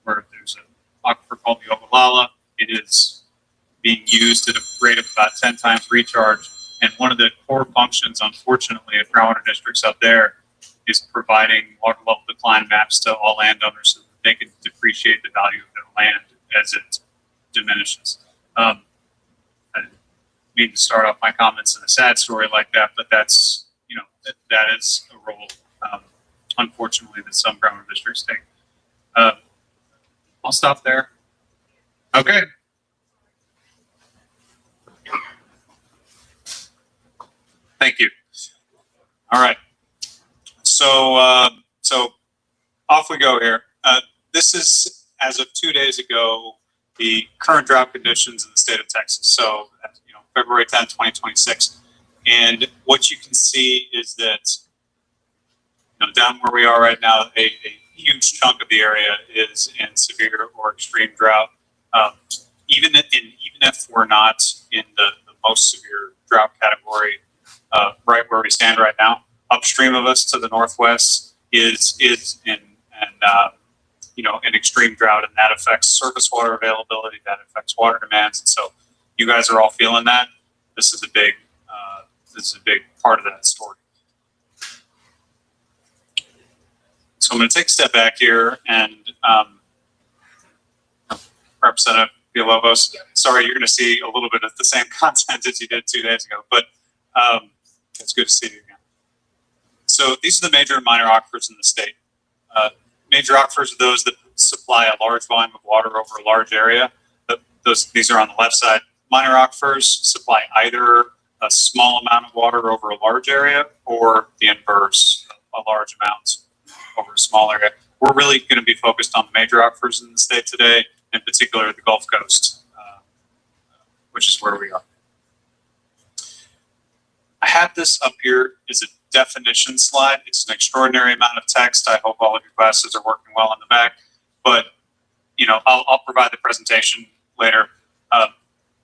where there's an aquifer called the Ogallala. It is being used at a rate of about 10 times recharge. And one of the core functions, unfortunately, of groundwater districts up there is providing water level decline maps to all landowners so that they can depreciate the value of their land as it diminishes. I didn't mean to start off my comments in a sad story like that, but that's you know, that is a role, unfortunately, that some groundwater districts take. I'll stop there. Okay. Thank you. All right. So, so off we go here. This is, as of 2 days ago, the current drought conditions in the state of Texas. So, you know, February 10th, 2026. And what you can see is that, you know, down where we are right now, a huge chunk of the area is in severe or extreme drought. Even if we're not in the most severe drought category, right where we stand right now, upstream of us to the northwest is in you know, an extreme drought, and that affects surface water availability, that affects water demands, and so you guys are all feeling that. This is a big part of that story. So I'm going to take a step back here, and Representative Villalobos, sorry, you're going to see a little bit of the same content as you did 2 days ago, but it's good to see you again. So these are the major and minor aquifers in the state. Major aquifers are those that supply a large volume of water over a large area. These are on the left side. Minor aquifers supply either a small amount of water over a large area or the inverse, a large amount over a small area. We're really going to be focused on the major aquifers in the state today, in particular the Gulf Coast, which is where we are. I have this up here as a definition slide. It's an extraordinary amount of text. I hope all of your classes are working well in the back, but you know, I'll provide the presentation later.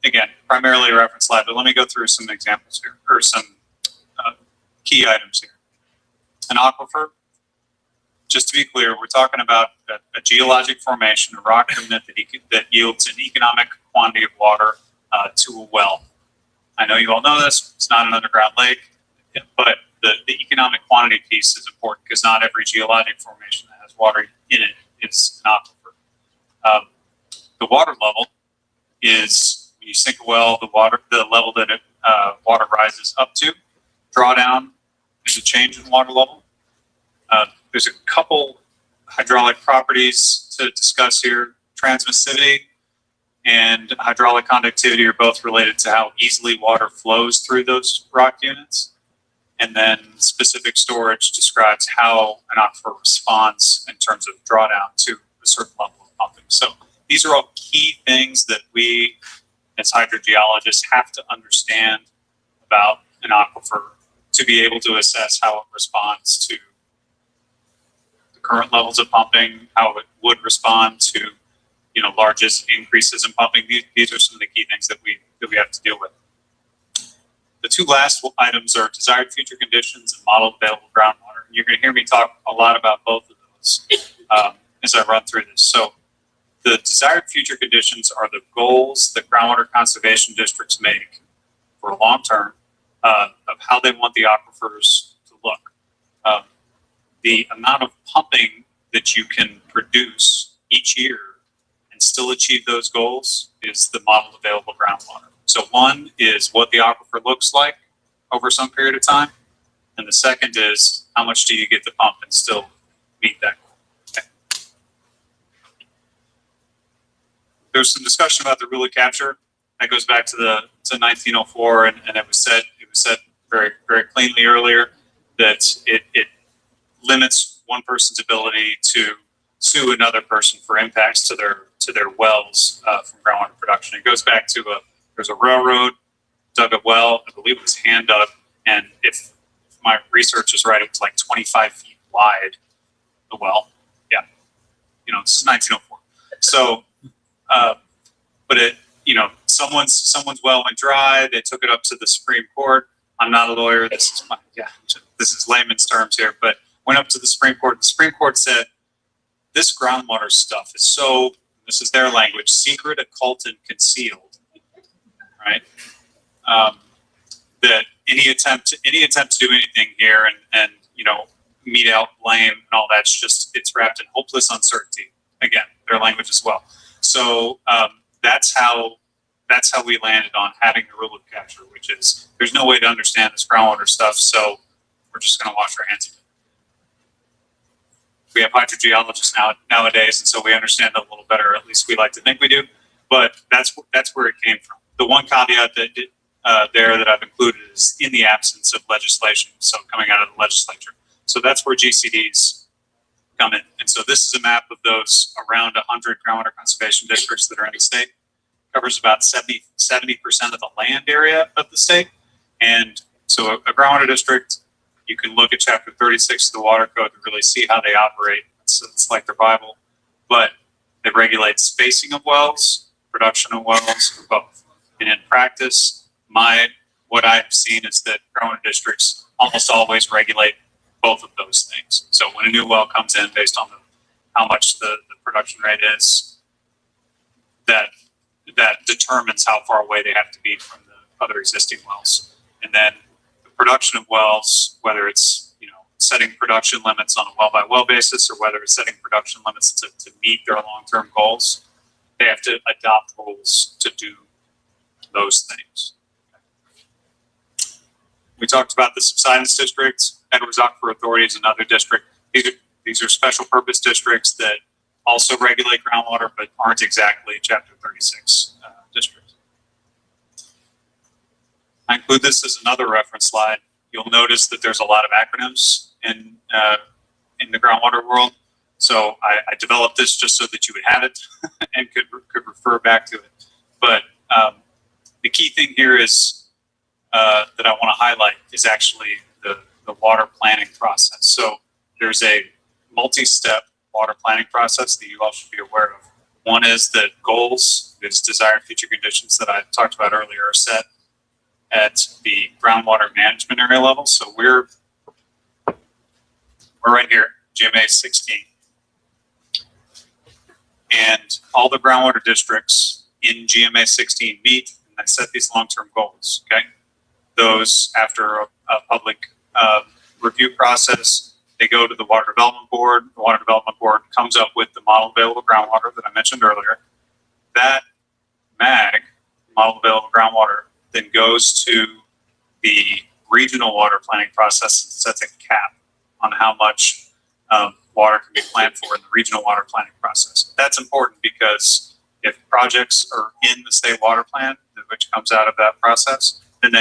Again, primarily a reference slide, but let me go through some examples here, or some key items here. An aquifer, just to be clear, we're talking about a geologic formation, a rock remnant that yields an economic quantity of water to a well. I know you all know this, it's not an underground lake, but the economic quantity piece is important because not every geologic formation that has water in it is an aquifer. The water level is, when you sink a well, the level that water rises up to. Drawdown is a change in water level. There's a couple hydraulic properties to discuss here. Transmissivity and hydraulic conductivity are both related to how easily water flows through those rock units. And then specific storage describes how an aquifer responds in terms of drawdown to a certain level of pumping. So these are all key things that we as hydrogeologists have to understand about an aquifer to be able to assess how it responds to the current levels of pumping, how it would respond to, you know, largest increases in pumping. These are some of the key things that we have to deal with. The two last items are desired future conditions and modeled available groundwater. You're going to hear me talk a lot about both of those as I run through this. So the desired future conditions are the goals that groundwater conservation districts make for a long term of how they want the aquifers to look. The amount of pumping that you can produce each year and still achieve those goals is the modeled available groundwater. So one is what the aquifer looks like over some period of time, and the second is how much do you get to pump and still meet that goal. Okay. There's some discussion about the rule of capture that goes back to 1904, and it was said very, very cleanly earlier that it limits one person's ability to sue another person for impacts to their wells from groundwater production. It goes back to there's a railroad dug a well, I believe it was hand dug, and if my research is right, it was like 25 feet wide, the well. Yeah, you know, this is 1904. So, but it, you know, someone's well went dry. They took it up to the Supreme Court. I'm not a lawyer. This is layman's terms here, but went up to the Supreme Court. The Supreme Court said this groundwater stuff is so, this is their language, secret, occult, and concealed. Right, that any attempt to do anything here and you know, mete out blame and all that's just, it's wrapped in hopeless uncertainty. Again, their language as well. So that's how we landed on having the rule of capture, which is there's no way to understand this groundwater stuff. So we're just going to wash our hands of it. We have hydrogeologists nowadays, and so we understand it a little better. At least we like to think we do. But that's where it came from. The one caveat that I've included is in the absence of legislation, so coming out of the legislature. So that's where GCDs come in. And so this is a map of those around 100 groundwater conservation districts that are in the state. Covers about 70% of the land area of the state. And so a groundwater district, you can look at chapter 36 of the water code to really see how they operate. It's like their Bible, but they regulate spacing of wells, production of wells, or both. And in practice, what I've seen is that groundwater districts almost always regulate both of those things. So when a new well comes in, based on how much the production rate is, that determines how far away they have to be from the other existing wells. And then the production of wells, whether it's setting production limits on a well by well basis, or whether it's setting production limits to meet their long-term goals, they have to adopt rules to do those things. We talked about the subsidence districts. Edwards Aquifer Authority is another district. These are special purpose districts that also regulate groundwater, but aren't exactly Chapter 36 districts. I include this as another reference slide. You'll notice that there's a lot of acronyms in the groundwater world. So I developed this just so that you would have it and could refer back to it. But the key thing here is that I want to highlight is actually the water planning process. So there's a multi-step water planning process that you all should be aware of. One is that goals, these desired future conditions that I talked about earlier, are set at the groundwater management area level. So we're right here, GMA 16. And all the groundwater districts in GMA 16 meet and they set these long-term goals, okay? Those, after a public review process, they go to the Water Development Board. The Water Development Board comes up with the model available groundwater that I mentioned earlier. That MAG, model available groundwater, then goes to the regional water planning process and sets a cap on how much water can be planned for in the regional water planning process. That's important because if projects are in the state water plan, which comes out of that process, then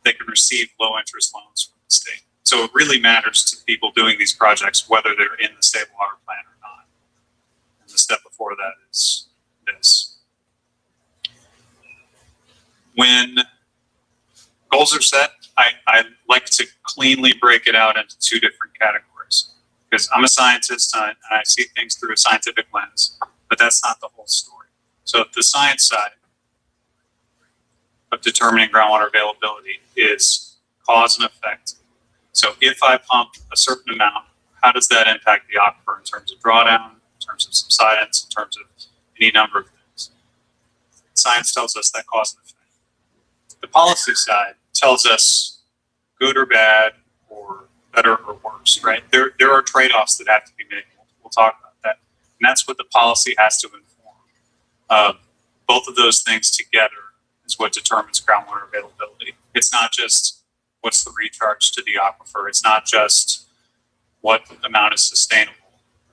they can receive low interest loans from the state. So it really matters to people doing these projects whether they're in the state water plan or not. And the step before that is this. When goals are set, I like to cleanly break it out into two different categories because I'm a scientist and I see things through a scientific lens, but that's not the whole story. So the science side of determining groundwater availability is cause and effect. So if I pump a certain amount, how does that impact the aquifer in terms of drawdown, in terms of subsidence, in terms of any number of things? Science tells us that cause and effect. The policy side tells us good or bad or better or worse, right? There are trade-offs that have to be made. We'll talk about that. And that's what the policy has to inform. Both of those things together is what determines groundwater availability. It's not just what's the recharge to the aquifer. It's not just what amount is sustainable.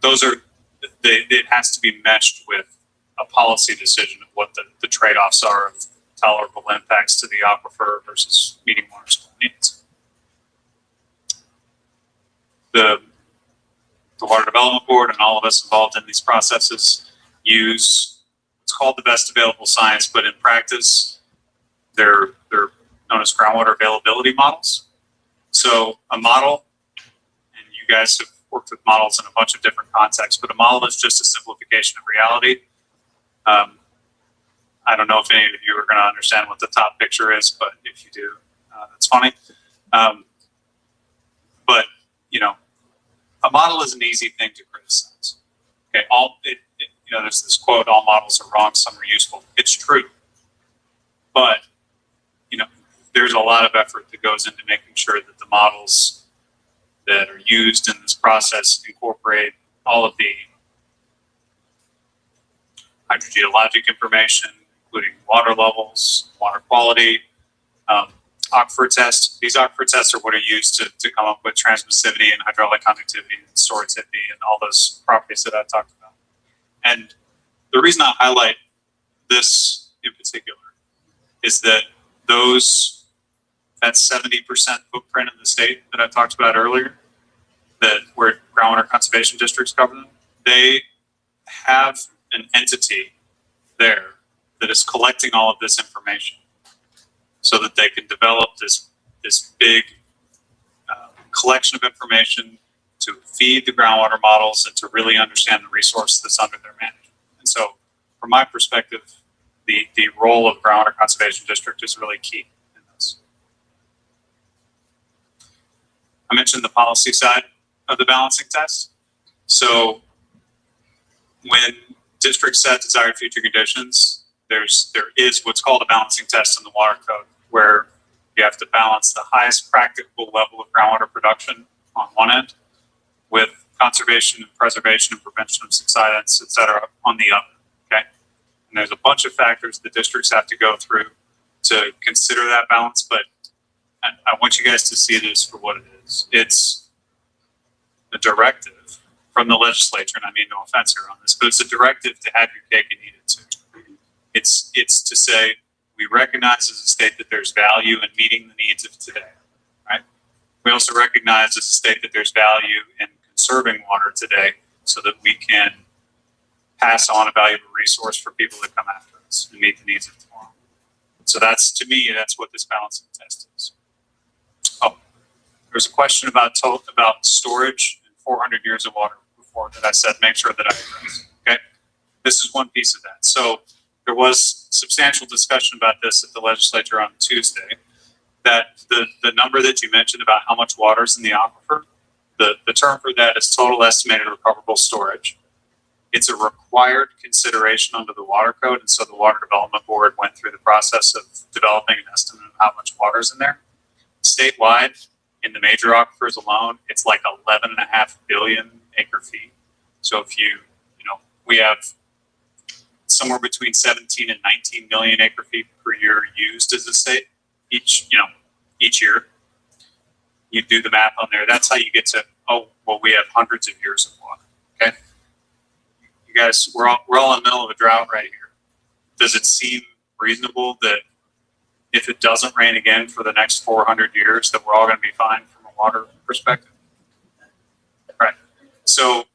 It has to be meshed with a policy decision of what the trade-offs are of tolerable impacts to the aquifer versus meeting water supply needs. The Water Development Board and all of us involved in these processes use what's called the best available science, but in practice, they're known as groundwater availability models. So a model, and you guys have worked with models in a bunch of different contexts, but a model is just a simplification of reality. I don't know if any of you are going to understand what the top picture is, but if you do, that's funny. But a model is an easy thing to criticize. Okay, there's this quote: "All models are wrong, some are useful." It's true, but there's a lot of effort that goes into making sure that the models that are used in this process incorporate all of the hydrogeologic information, including water levels, water quality, aquifer tests. These aquifer tests are what are used to come up with transmissivity and hydraulic conductivity and storativity and all those properties that I talked about. And the reason I highlight this in particular is that that 70% footprint in the state that I talked about earlier, that where groundwater conservation districts cover them, they have an entity there that is collecting all of this information so that they can develop this big collection of information to feed the groundwater models and to really understand the resource that's under their management. And so from my perspective, the role of groundwater conservation district is really key in this. I mentioned the policy side of the balancing test. So when districts set desired future conditions, there is what's called a balancing test in the water code, where you have to balance the highest practicable level of groundwater production on one end with conservation and preservation and prevention of subsidence, et cetera, on the other. Okay, and there's a bunch of factors the districts have to go through to consider that balance, but I want you guys to see this for what it is. It's a directive from the legislature, and I mean no offense here on this, but it's a directive to have your cake and eat it too. It's to say we recognize as a state that there's value in meeting the needs of today, right? We also recognize as a state that there's value in conserving water today so that we can pass on a valuable resource for people that come after us and meet the needs of tomorrow. So that's, to me, that's what this balancing test is. Oh, there was a question about storage and 400 years of water before that I said make sure that I address. Okay, this is one piece of that. So there was substantial discussion about this at the legislature on Tuesday, that the number that you mentioned about how much water is in the aquifer, the term for that is total estimated recoverable storage. It's a required consideration under the water code, and so the Water Development Board went through the process of developing an estimate of how much water is in there. Statewide, in the major aquifers alone, it's like 11.5 billion acre feet. So if we have somewhere between 17 and 19 million acre feet per year used as a state each year. You do the math on there. That's how you get to, we have hundreds of years of water. Okay. You guys, we're all in the middle of a drought right here. Does it seem reasonable that if it doesn't rain again for the next 400 years, that we're all going to be fine from a water perspective? Right. So,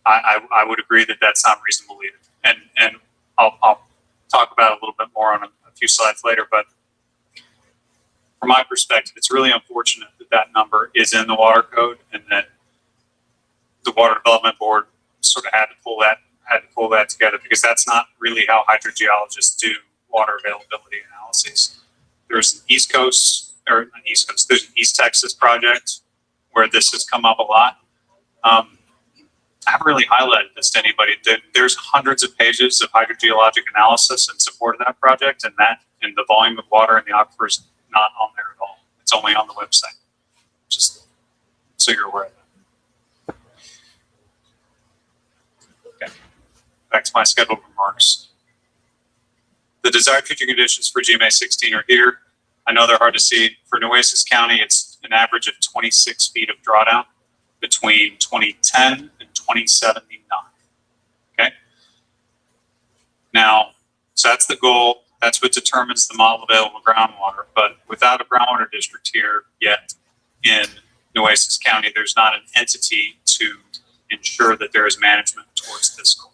I would agree that that's not reasonable either. And I'll talk about it a little bit more on a few slides later, but from my perspective, it's really unfortunate that that number is in the water code and that the Water Development Board sort of had to pull that together, because that's not really how hydrogeologists do water availability analyses. There's an there's an East Texas project where this has come up a lot. I haven't really highlighted this to anybody. There's hundreds of pages of hydrogeologic analysis in support of that project, and the volume of water in the aquifer is not on there at all. It's only on the website, just so you're aware of that. Okay, back to my scheduled remarks. The desired future conditions for GMA 16 are here. I know they're hard to see. For Nueces County, it's an average of 26 feet of drawdown between 2010 and 2079. Okay. Now, so that's the goal. That's what determines the model available groundwater. But without a groundwater district here yet in Nueces County, there's not an entity to ensure that there is management towards this goal.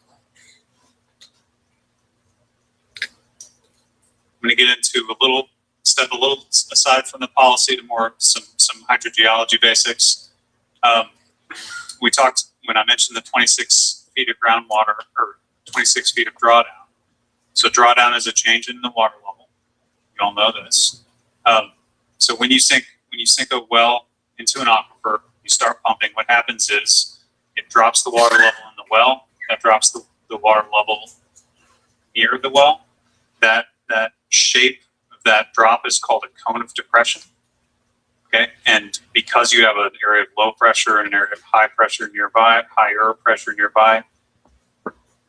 I'm going to get into step a little aside from the policy to more some hydrogeology basics. We talked, when I mentioned the 26 feet of groundwater, or 26 feet of drawdown. So drawdown is a change in the water level. You all know this. So when you sink a well into an aquifer, you start pumping. What happens is it drops the water level in the well. That drops the water level near the well. That shape of that drop is called a cone of depression. Okay, and because you have an area of low pressure and an area of high pressure nearby, higher pressure nearby,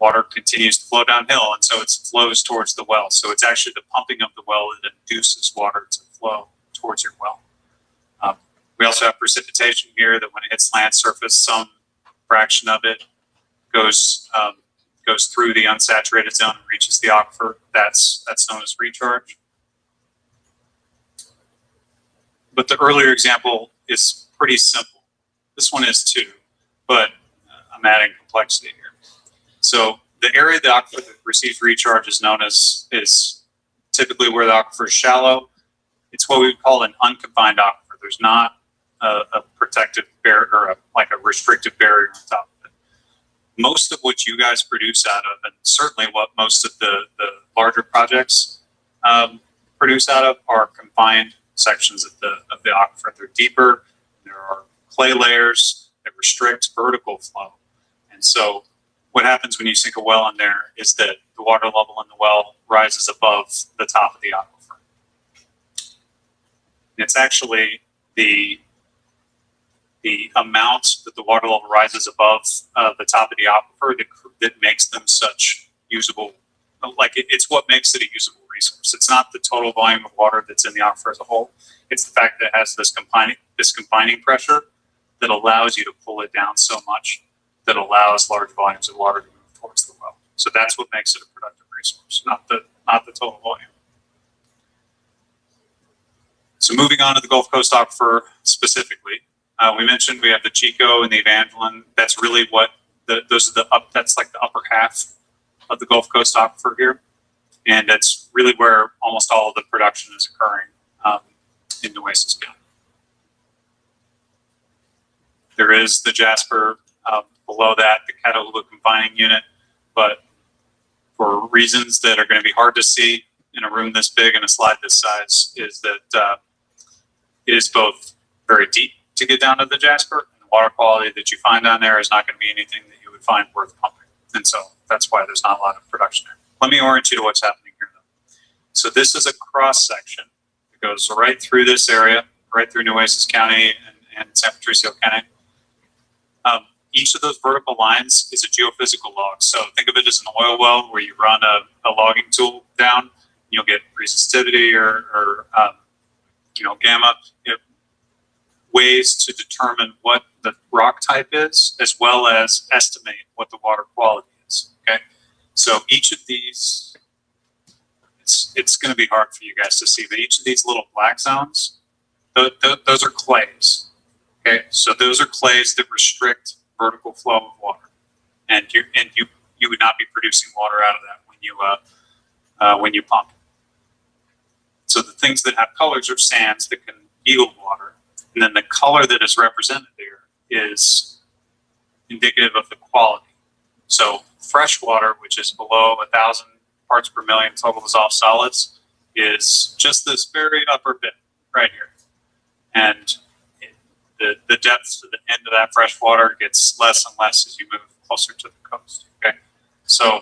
water continues to flow downhill, and so it flows towards the well. So it's actually the pumping of the well that induces water to flow towards your well. We also have precipitation here that when it hits land surface, some fraction of it goes through the unsaturated zone and reaches the aquifer. That's known as recharge. But the earlier example is pretty simple. This one is too, but I'm adding complexity here. So the area of the aquifer that receives recharge is known as, is typically where the aquifer is shallow. It's what we would call an unconfined aquifer. There's not a protective barrier or like a restrictive barrier on top of it. Most of what you guys produce out of, and certainly what most of the larger projects produce out of, are confined sections of the aquifer. They're deeper. There are clay layers that restrict vertical flow. And so what happens when you sink a well in there is that the water level in the well rises above the top of the aquifer. It's actually the amount that the water level rises above the top of the aquifer that makes them such usable, like it's what makes it a usable resource. It's not the total volume of water that's in the aquifer as a whole. It's the fact that it has this confining pressure that allows you to pull it down so much that allows large volumes of water to move towards the well. So that's what makes it a productive resource, not the total volume. So moving on to the Gulf Coast aquifer specifically, we mentioned we have the Chico and the Evangeline. That's really what that's like the upper half of the Gulf Coast aquifer here. And that's really where almost all of the production is occurring in Nueces County. There is the Jasper below that, the Catahoula confining unit, but for reasons that are going to be hard to see in a room this big and a slide this size, is that it is both very deep to get down to the Jasper, and the water quality that you find down there is not going to be anything that you would find worth pumping. And so that's why there's not a lot of production there. Let me orient you to what's happening here though. So this is a cross section that goes right through this area, right through Nueces County and San Patricio County. Each of those vertical lines is a geophysical log. So think of it as an oil well where you run a logging tool down, you'll get resistivity or gamma, ways to determine what the rock type is, as well as estimate what the water quality is. Okay, so each of these, it's going to be hard for you guys to see, but each of these little black zones, those are clays. Okay, so those are clays that restrict vertical flow of water, and you would not be producing water out of that when you pump. So the things that have colors are sands that can yield water, and then the color that is represented there is indicative of the quality. So fresh water, which is below 1,000 parts per million total dissolved solids, is just this very upper bit right here, and the depth to the end of that fresh water gets less and less as you move closer to the coast. Okay, so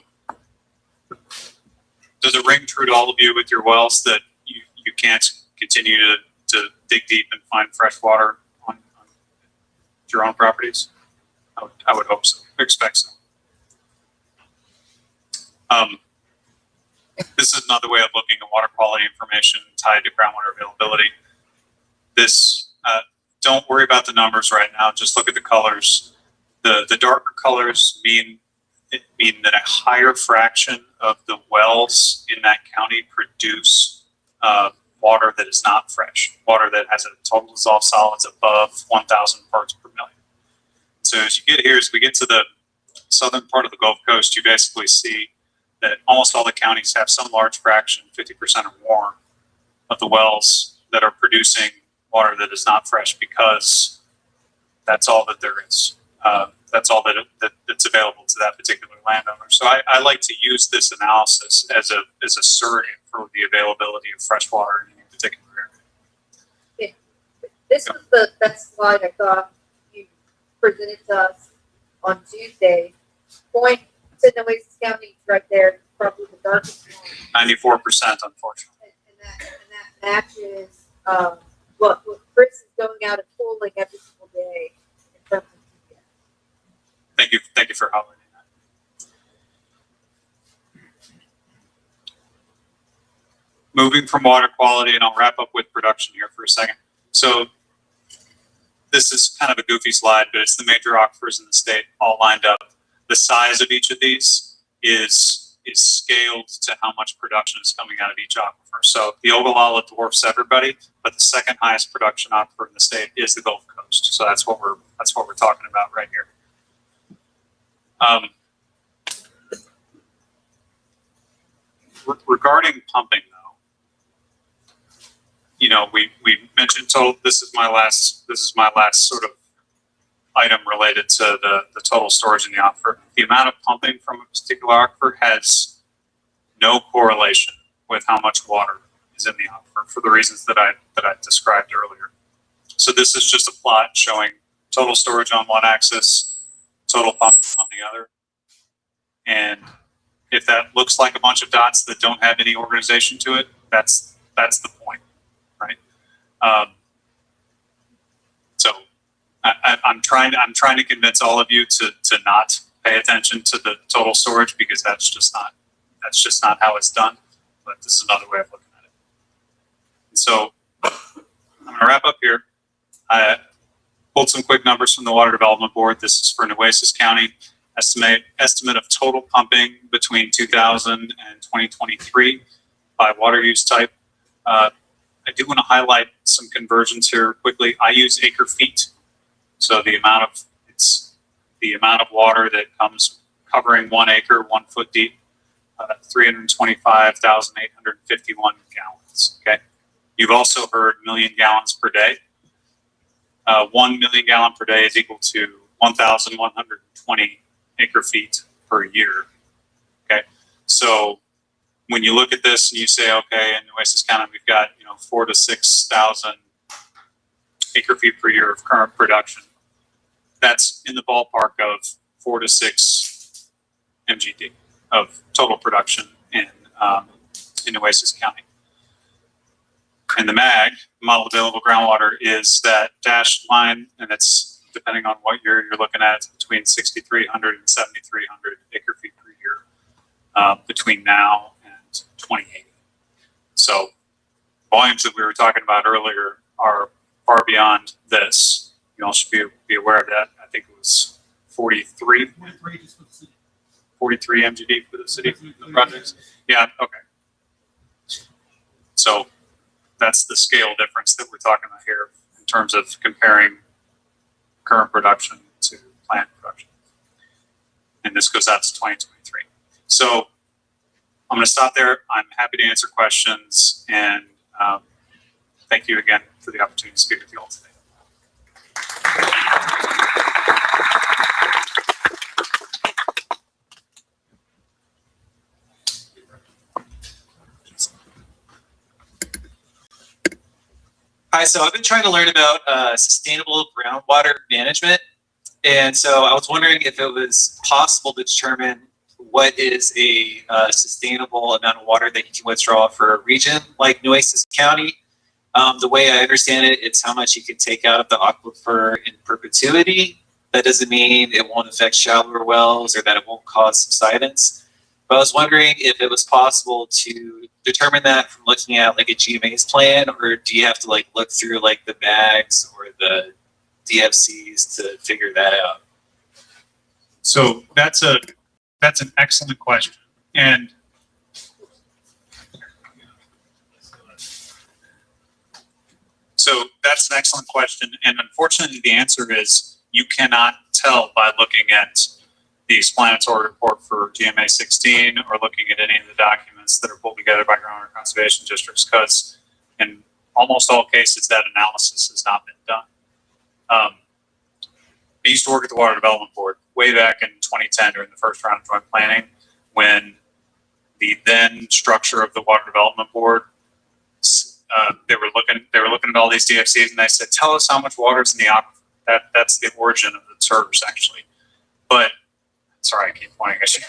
does it ring true to all of you with your wells that you can't continue to dig deep and find fresh water on your own properties? I would hope so, expect so. This is another way of looking at water quality information tied to groundwater availability. This, don't worry about the numbers right now, just look at the colors. The darker colors mean that a higher fraction of the wells in that county produce water that is not fresh, water that has a total dissolved solids above 1,000 parts per million. So as you get here, as we get to the southern part of the Gulf Coast, you basically see that almost all the counties have some large fraction, 50% or more, of the wells that are producing water that is not fresh, because that's all that there is. That's all that's available to that particular landowner. So I like to use this analysis as a surrogate for the availability of fresh water in any particular area. This was the best slide I thought you presented to us on Tuesday. Point to Nueces County right there, probably the darkest one. 94%, unfortunately. And that matches what Chris is going out and pulling every single day in terms of TDS. Thank you for highlighting that. moving from water quality, and I'll wrap up with production here for a second. So this is kind of a goofy slide, but it's the major aquifers in the state all lined up. The size of each of these is scaled to how much production is coming out of each aquifer. So the Ogallala dwarfs everybody, but the second highest production aquifer in the state is the Gulf Coast. So that's what we're talking about right here. Regarding pumping, though, you know, we mentioned total. This is my last sort of item related to the total storage in the aquifer. The amount of pumping from a particular aquifer has no correlation with how much water is in the aquifer for the reasons that I described earlier. So this is just a plot showing total storage on one axis, total pumping on the other, and if that looks like a bunch of dots that don't have any organization to it, that's the point, right? So I'm trying to convince all of you to not pay attention to the total storage, because that's just not how it's done. But this is another way of looking at it. And so I'm going to wrap up here. I pulled some quick numbers from the Water Development Board. This is for Nueces County. Estimate of total pumping between 2000 and 2023 by water use type. I do want to highlight some conversions here quickly. I use acre feet, so the amount of water that comes covering 1 acre, 1 foot deep, 325,851 gallons. Okay, you've also heard million gallons per day. 1 million gallon per day is equal to 1,120 acre feet per year. Okay, so when you look at this and you say, okay, in Nueces County we've got 4,000 to 6,000 acre feet per year of current production. That's in the ballpark of 4 to 6 MGD of total production in Nueces County. And the MAG, model available groundwater, is that dashed line, and it's depending on what year you're looking at, it's between 6,300 and 7,300 acre feet per year between now and 2080. So volumes that we were talking about earlier are far beyond this. You all should be aware of that. I think it was 43 MGD for the city the projects. Yeah, okay. So that's the scale difference that we're talking about here in terms of comparing current production to planned production. And this goes out to 2023. So I'm going to stop there. I'm happy to answer questions, and thank you again for the opportunity to speak with you all today. Hi, so I've been trying to learn about sustainable groundwater management. And so I was wondering if it was possible to determine what is a sustainable amount of water that you can withdraw for a region like Nueces County. The way I understand it, it's how much you can take out of the aquifer in perpetuity. That doesn't mean it won't affect shallower wells or that it won't cause subsidence. But I was wondering if it was possible to determine that from looking at like a GMA's plan, or do you have to like look through like the bags or the DFCs to figure that out? So that's an excellent question. And so that's an excellent question. And unfortunately, the answer is you cannot tell by looking at the explanatory report for GMA 16 or looking at any of the documents that are pulled together by groundwater conservation districts, because in almost all cases that analysis has not been done. I used to work at the Water Development Board way back in 2010 during the first round of joint planning, when the then structure of the Water Development Board, they were looking at all these DFCs, and they said, "Tell us how much water is in the aquifer." That's the origin of the terms, actually. But sorry, I keep pointing at you.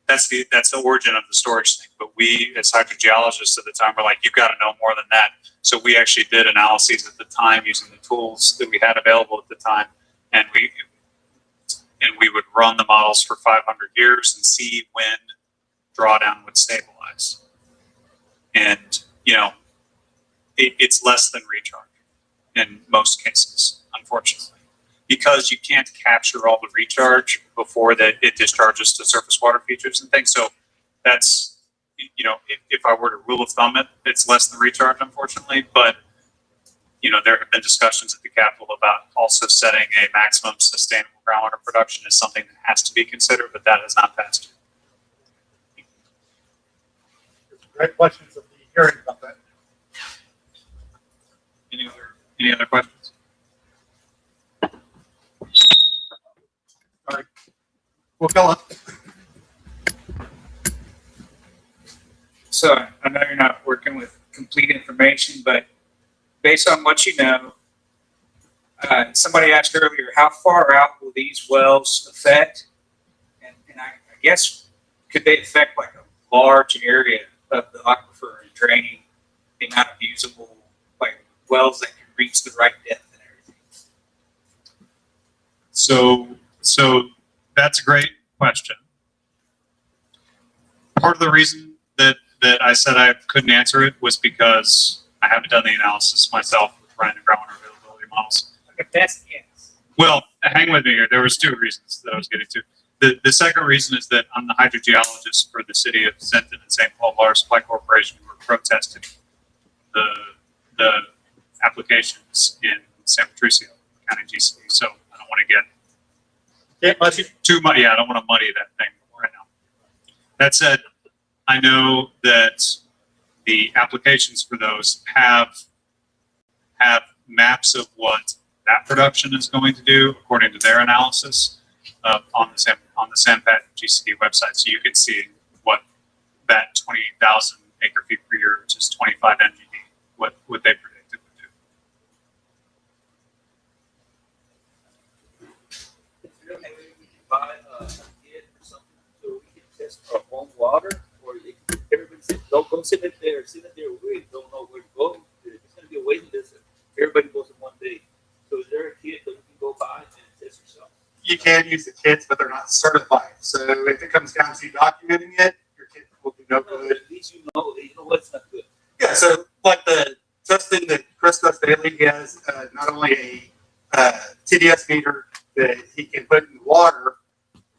That's the origin of the storage thing. But we, as hydrogeologists at the time, were like, "You've got to know more than that." So we actually did analyses at the time using the tools that we had available at the time, and we would run the models for 500 years and see when drawdown would stabilize. And, it's less than recharge in most cases, unfortunately, because you can't capture all the recharge before that it discharges to surface water features and things. So that's, if I were to rule of thumb it, it's less than recharge, unfortunately. But, there have been discussions at the Capitol about also setting a maximum sustainable groundwater production as something that has to be considered, but that has not passed. Great questions of the hearing about that. Any other questions? All right. Well, Philip. So I know you're not working with complete information, but based on what you know, somebody asked earlier, how far out will these wells affect? And I guess, could they affect like a large area of the aquifer and draining the amount of usable like wells that can reach the right depth and everything? So that's a great question. Part of the reason that I said I couldn't answer it was because I haven't done the analysis myself with running the groundwater availability models. Okay, that's yes. Well, hang with me here. There was two reasons that I was getting to. The second reason is that I'm the hydrogeologist for the city of Sinton and St. Paul Water Supply Corporation, who are protesting the applications in San Patricio County GCD. So I don't want to get too muddy. Yeah, I don't want to muddy that thing right now. That said, I know that the applications for those have maps of what that production is going to do according to their analysis on the SAMPAT GCD website. So you can see what that 28,000 acre feet per year, which is 25 NGD, what they predicted would do. We can buy a kit or something so we can test our own water, or everybody says, don't go sit there, we don't know where to go. It's going to be a waiting list. Everybody goes in one day. So is there a kit that you can go buy and test yourself? You can use the kits, but they're not certified. So if it comes down to documenting it, your kit will do no good. At least you know what's not good. Yeah, so like the testing that Chris does daily, he has not only a TDS meter that he can put in water,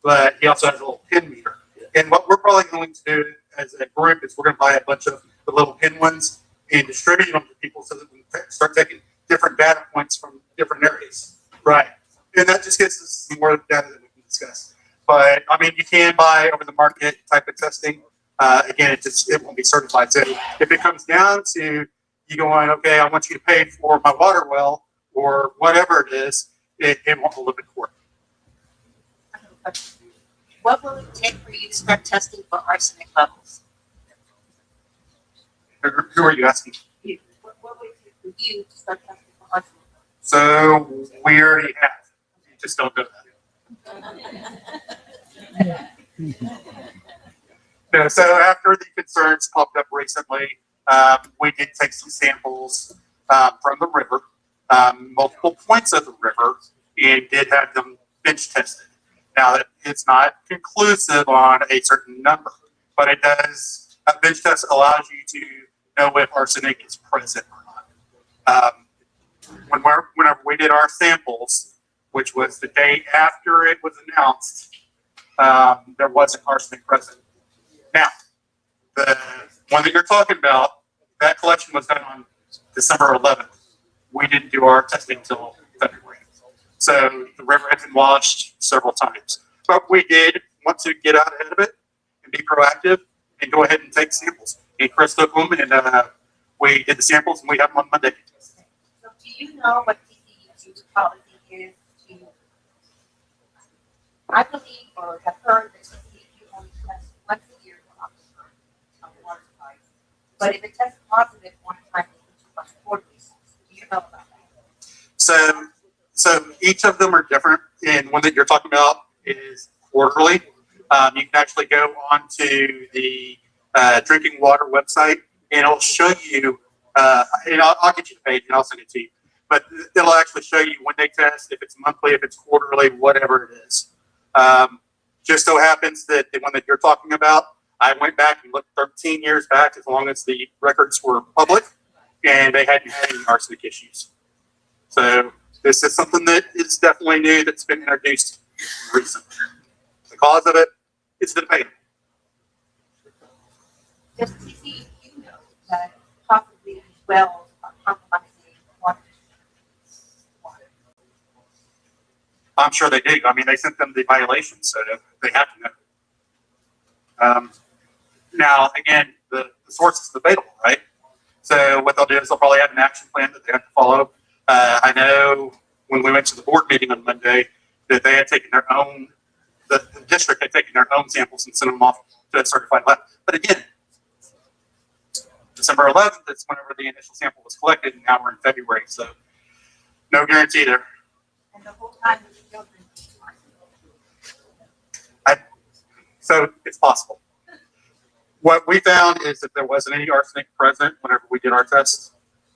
but he also has a little pin meter. And what we're probably going to do as a group is we're going to buy a bunch of the little pin ones and distribute them to people so that we can start taking different data points from different areas. Right. And that just gets us some more data that we can discuss. But I mean, you can buy over the market type of testing. Again, it won't be certified. So if it comes down to you going, okay, I want you to pay for my water well or whatever it is, it won't hold up in court. What will it take for you to start testing for arsenic levels? Who are you asking? What will it take for you to start testing for arsenic levels? So we already have. You just don't know that. No, so after the concerns popped up recently, we did take some samples from the river, multiple points of the river, and did have them bench tested. Now, it's not conclusive on a certain number, but it does, a bench test allows you to know if arsenic is present or not. Whenever we did our samples, which was the day after it was announced, there wasn't arsenic present. Now, the one that you're talking about, that collection was done on December 11th. We didn't do our testing until February. So the river had been washed several times. But we did want to get out ahead of it and be proactive and go ahead and take samples. And Chris took them, and we did the samples, and we have them on Monday. So do you know what TCEQ's policy is to, I believe or have heard that TCEQ only tests once a year for aquifer water supplies. But if it tests positive one time, it's on quarterly. Do you know about that? So each of them are different, and one that you're talking about is quarterly. You can actually go onto the drinking water website, and it'll show you, and I'll get you the page, and I'll send it to you. But it'll actually show you when they test, if it's monthly, if it's quarterly, whatever it is. Just so happens that the one that you're talking about, I went back and looked 13 years back, as long as the records were public, and they hadn't had any arsenic issues. So this is something that is definitely new that's been introduced recently. The cause of it is debatable. Does TCEQ know that possibly these wells are compromising water? I'm sure they do. I mean, they sent them the violation, so they have to know. Now, again, the source is debatable, right? So what they'll do is they'll probably have an action plan that they have to follow. I know when we went to the board meeting on Monday that they had taken their own, the district had taken their own samples and sent them off to a certified lab. But again, December 11th, that's whenever the initial sample was collected, and now we're in February, so no guarantee there. And the whole time we still drinking So it's possible. What we found is that there wasn't any arsenic present whenever we did our tests.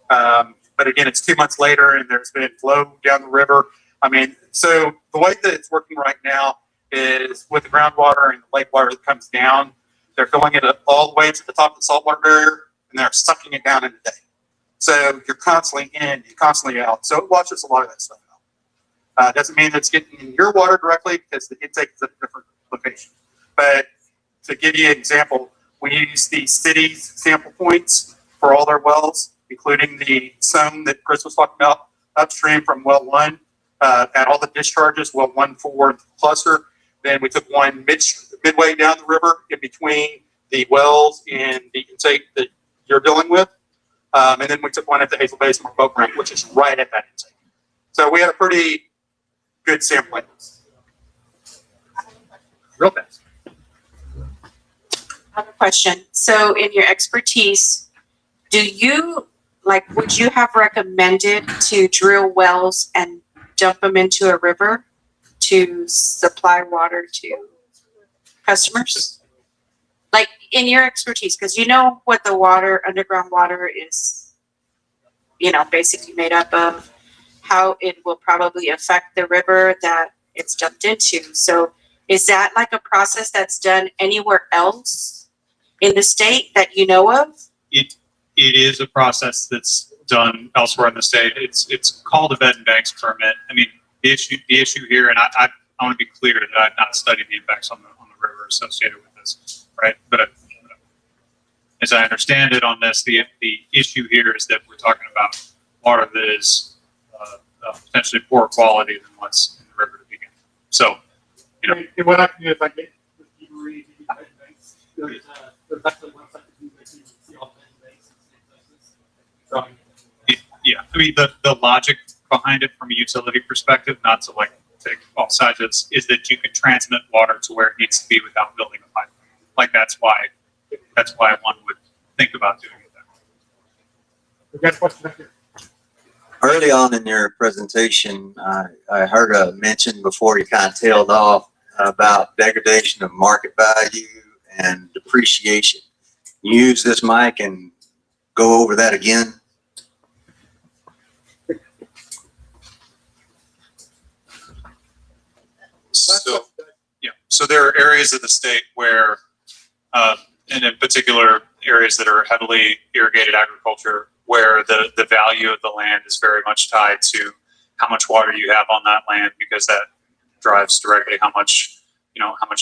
But again, it's 2 months later and there's been flow down the river. I mean, so the way that it's working right now is with the groundwater and the lake water that comes down, they're filling it up all the way to the top of the saltwater barrier and they're sucking it down in a day. So you're constantly in, you're constantly out. So it washes a lot of that stuff out. Doesn't mean that it's getting in your water directly because the intake is at a different location. But to give you an example, we use the city's sample points for all their wells, including the zone that Chris was talking about upstream from well 1, at all the discharges, well 1, 4, and cluster. Then we took one midway down the river in between the wells and the intake that you're dealing with. And then we took one at the Hazel Basin or boat ramp, which is right at that intake. So we had a pretty good sampling. Real fast. I have a question. So in your expertise, would you have recommended to drill wells and dump them into a river to supply water to customers? Like in your expertise, because you know what the water, underground water is, basically made up of, how it will probably affect the river that it's dumped into. So is that like a process that's done anywhere else in the state that you know of? It is a process that's done elsewhere in the state. It's called a bed and banks permit. I mean, the issue here, and I want to be clear that I've not studied the impacts on the river associated with this, right? But as I understand it on this, the issue here is that we're talking about water that is potentially poor quality than what's in the river to begin. So, And what I can do is I get the debrief, there's actually a website that you can see all the banks and places. yeah, I mean, the logic behind it from a utility perspective, not to take off sides, is that you can transmit water to where it needs to be without building a pipe. Like that's why one would think about doing it that way. We got a question back here. Early on in your presentation, I heard a mention before you kind of tailed off about degradation of market value and depreciation. Use this mic and go over that again. So there are areas of the state where, and in particular areas that are heavily irrigated agriculture, where the value of the land is very much tied to how much water you have on that land, because that drives directly how much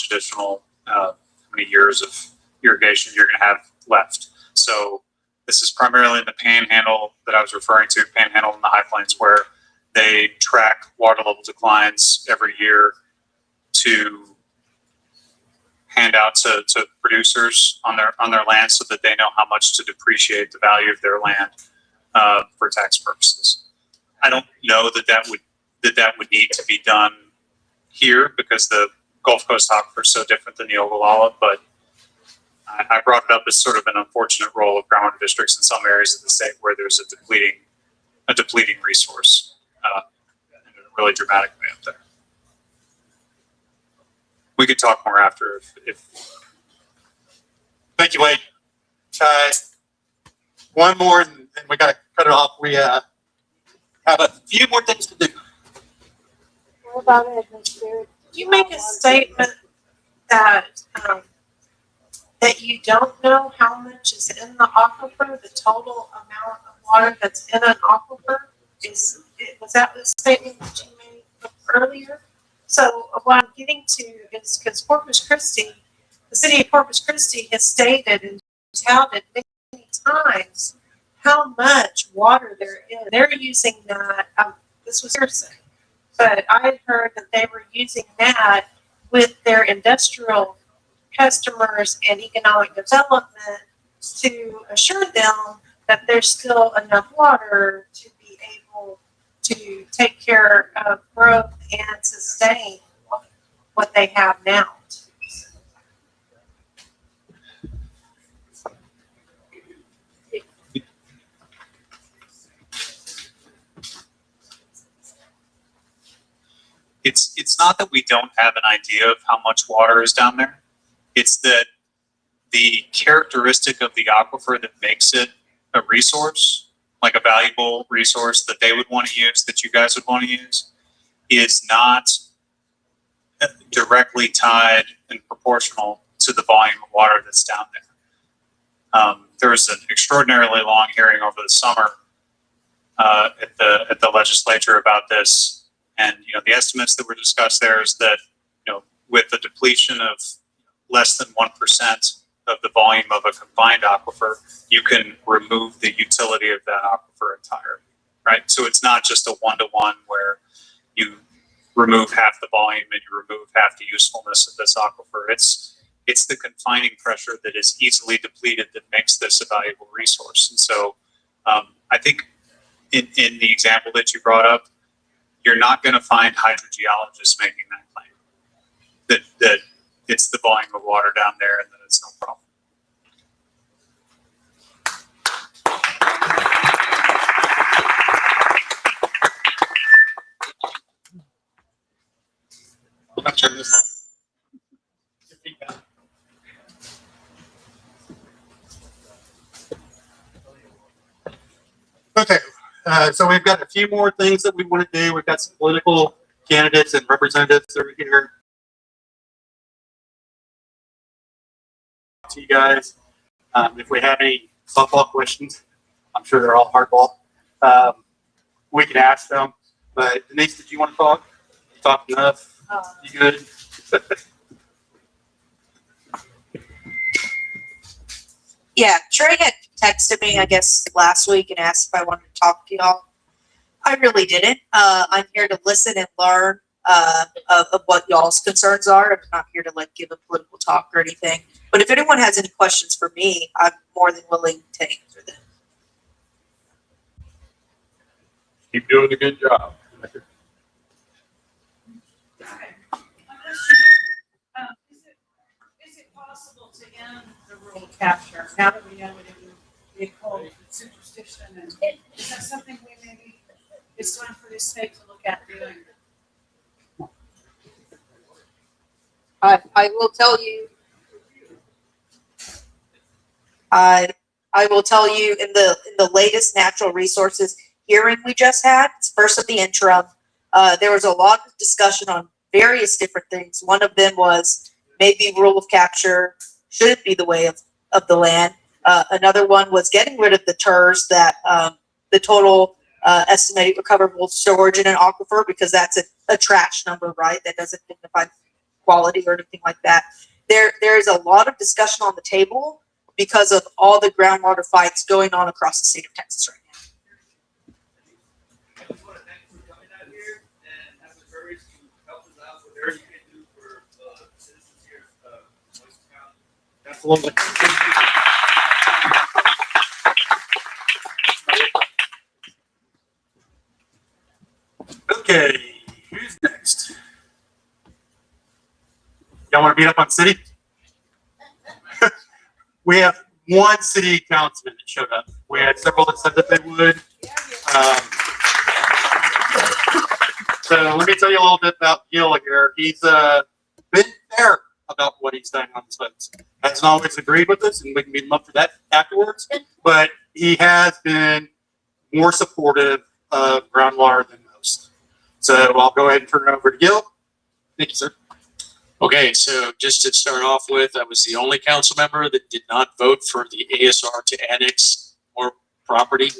additional, how many years of irrigation you're going to have left. So this is primarily in the panhandle that I was referring to, panhandle in the high plains, where they track water level declines every year to hand out to producers on their land so that they know how much to depreciate the value of their land for tax purposes. I don't know that would need to be done here because the Gulf Coast aquifer is so different than the Ogallala, but I brought it up as sort of an unfortunate role of groundwater districts in some areas of the state where there's a depleting resource in a really dramatic way up there. We could talk more after if. Thank you, Wade. One more, and we got to cut it off. We have a few more things to do. What about it? You make a statement that that you don't know how much is in the aquifer, the total amount of water that's in an aquifer? Was that the statement that you made earlier? So what I'm getting to is because Corpus Christi, the city of Corpus Christi has stated and touted many times how much water there is. They're using that, this was hearsay, but I had heard that they were using that with their industrial customers and economic development to assure them that there's still enough water to be able to take care of growth and sustain what they have now. It's not that we don't have an idea of how much water is down there. It's that the characteristic of the aquifer that makes it a resource, like a valuable resource that they would want to use, that you guys would want to use, is not directly tied and proportional to the volume of water that's down there. There was an extraordinarily long hearing over the summer at the legislature about this. And, the estimates that were discussed there is that, with the depletion of less than 1% of the volume of a combined aquifer, you can remove the utility of that aquifer entirely, right? So it's not just a one-to-one where you remove half the volume and you remove half the usefulness of this aquifer. It's the confining pressure that is easily depleted that makes this a valuable resource. And so I think in the example that you brought up, you're not going to find hydrogeologists making that claim that it's the volume of water down there and that it's no problem. I'm going to turn this off. Okay, so we've got a few more things that we want to do. We've got some political candidates and representatives over here. To you guys, if we have any softball questions, I'm sure they're all hardball. We can ask them. But Denise, did you want to talk? You talked enough? You good? Yeah, Trey had texted me, I guess, last week and asked if I wanted to talk to y'all. I really didn't. I'm here to listen and learn of what y'all's concerns are. I'm not here to give a political talk or anything. But if anyone has any questions for me, I'm more than willing to answer them. Keep doing a good job. Is it possible to end the rural capture now that we know it is being called superstition? And is that something we maybe it's time for this state to look at doing? I will tell you. I will tell you in the latest natural resources hearing we just had, it's first of the interim, there was a lot of discussion on various different things. One of them was maybe rule of capture shouldn't be the way of the land. Another one was getting rid of the TERS, that the total estimated recoverable storage in an aquifer, because that's a trash number, right? That doesn't signify quality or anything like that. There is a lot of discussion on the table because of all the groundwater fights going on across the state of Texas right now. I just want to thank you for coming out here and having the courage to help us out with everything you can do for citizens here of Nueces County. Absolutely. Okay, who's next? Y'all want to beat up on city? We have one city councilman that showed up. We had several that said that they would. So let me tell you a little bit about Gil here. He's been fair about what he's done on his votes. Hasn't always agreed with us, and we can beat him up for that afterwards. But he has been more supportive of groundwater than most. So I'll go ahead and turn it over to Gil. Thank you, sir. Okay, so just to start off with, I was the only council member that did not vote for the ASR to annex more property.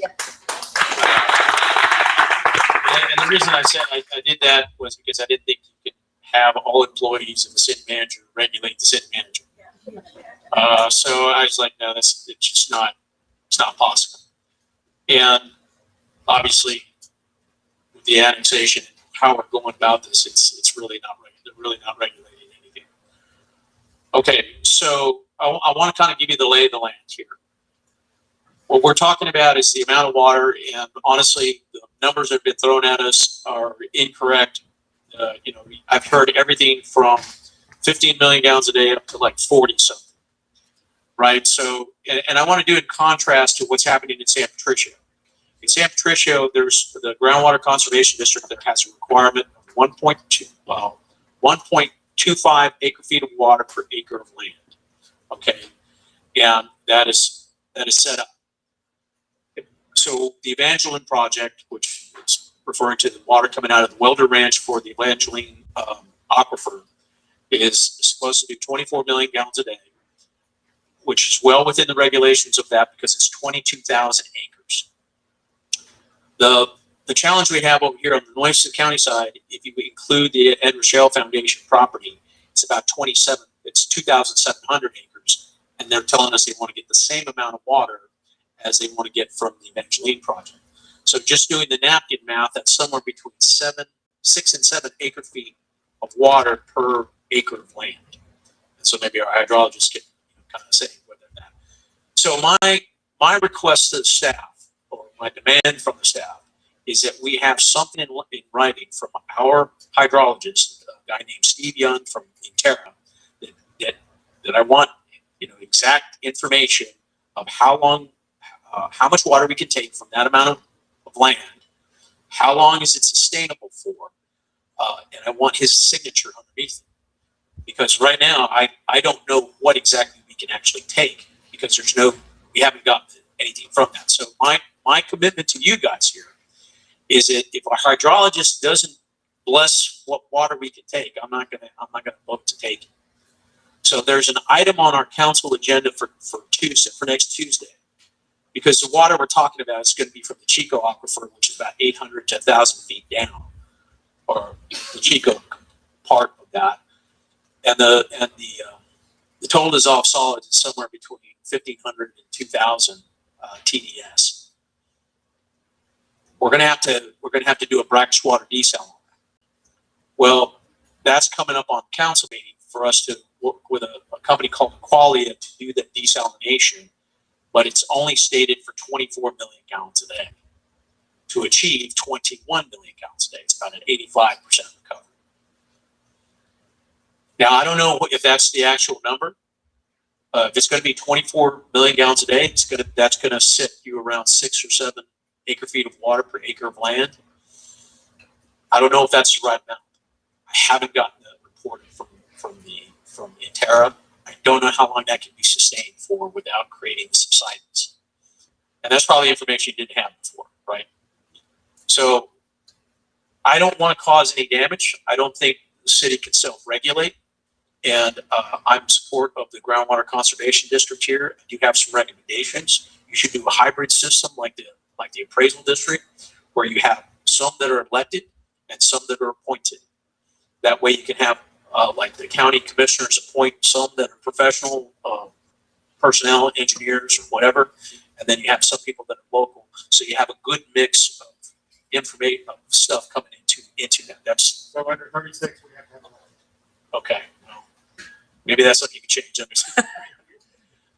And the reason I said I did that was because I didn't think you could have all employees and the city manager regulate the city manager. So I was like, no, it's just not, it's not possible. And obviously, with the annexation, how we're going about this, it's really not they're really not regulating anything. Okay, so I want to kind of give you the lay of the land here. What we're talking about is the amount of water, and honestly, the numbers that have been thrown at us are incorrect. You know, I've heard everything from 15 million gallons a day up to like 40 something, right? So, and I want to do it in contrast to what's happening in San Patricio. In San Patricio, there's the groundwater conservation district that has a requirement of 1.25 acre feet of water per acre of land. Okay, and that is set up. So the Evangeline project, which is referring to the water coming out of the Welder Ranch for the Evangeline aquifer, is supposed to do 24 million gallons a day, which is well within the regulations of that because it's 22,000 acres. The challenge we have over here on the Nueces County side, if you include the Ed Rochelle Foundation property, it's about 2,700 acres, and they're telling us they want to get the same amount of water as they want to get from the Evangeline project. So just doing the napkin math, that's somewhere between 6 and 7 acre feet of water per acre of land. And so maybe our hydrologists can kind of say whether that. So my request to the staff, or my demand from the staff, is that we have something in writing from our hydrologist, a guy named Steve Young from Terra, that I want, you know, exact information of how much water we can take from that amount of land, how long is it sustainable for, and I want his signature underneath it. Because right now, I don't know what exactly we can actually take because we haven't gotten anything from that. So my commitment to you guys here is that if our hydrologist doesn't bless what water we can take, I'm not gonna vote to take it. So there's an item on our council agenda for next Tuesday, because the water we're talking about is going to be from the Chico aquifer, which is about 800 to 1,000 feet down, or the Chico part of that, and the total dissolved solids is somewhere between 1,500 and 2,000 TDS. We're going to have to do a brackish water desal on that. Well, that's coming up on council meeting for us to work with a company called Qualia to do the desalination, but it's only stated for 24 million gallons a day. To achieve 21 million gallons a day, it's about an 85% recovery. Now, I don't know if that's the actual number. If it's going to be 24 million gallons a day, that's going to sit you around 6 or 7 acre feet of water per acre of land. I don't know if that's the right amount. I haven't gotten the report from Terra. I don't know how long that can be sustained for without creating subsidence. And that's probably information you didn't have before, right? So I don't want to cause any damage. I don't think the city can self-regulate. And I'm in support of the groundwater conservation district here. I do have some recommendations. You should do a hybrid system like the appraisal district, where you have some that are elected and some that are appointed. That way you can have like the county commissioners appoint some that are professional personnel, engineers or whatever, and then you have some people that are local. So you have a good mix of information, of stuff coming into that. That's So under 36, we have to have a okay. Well, maybe that's something you can change.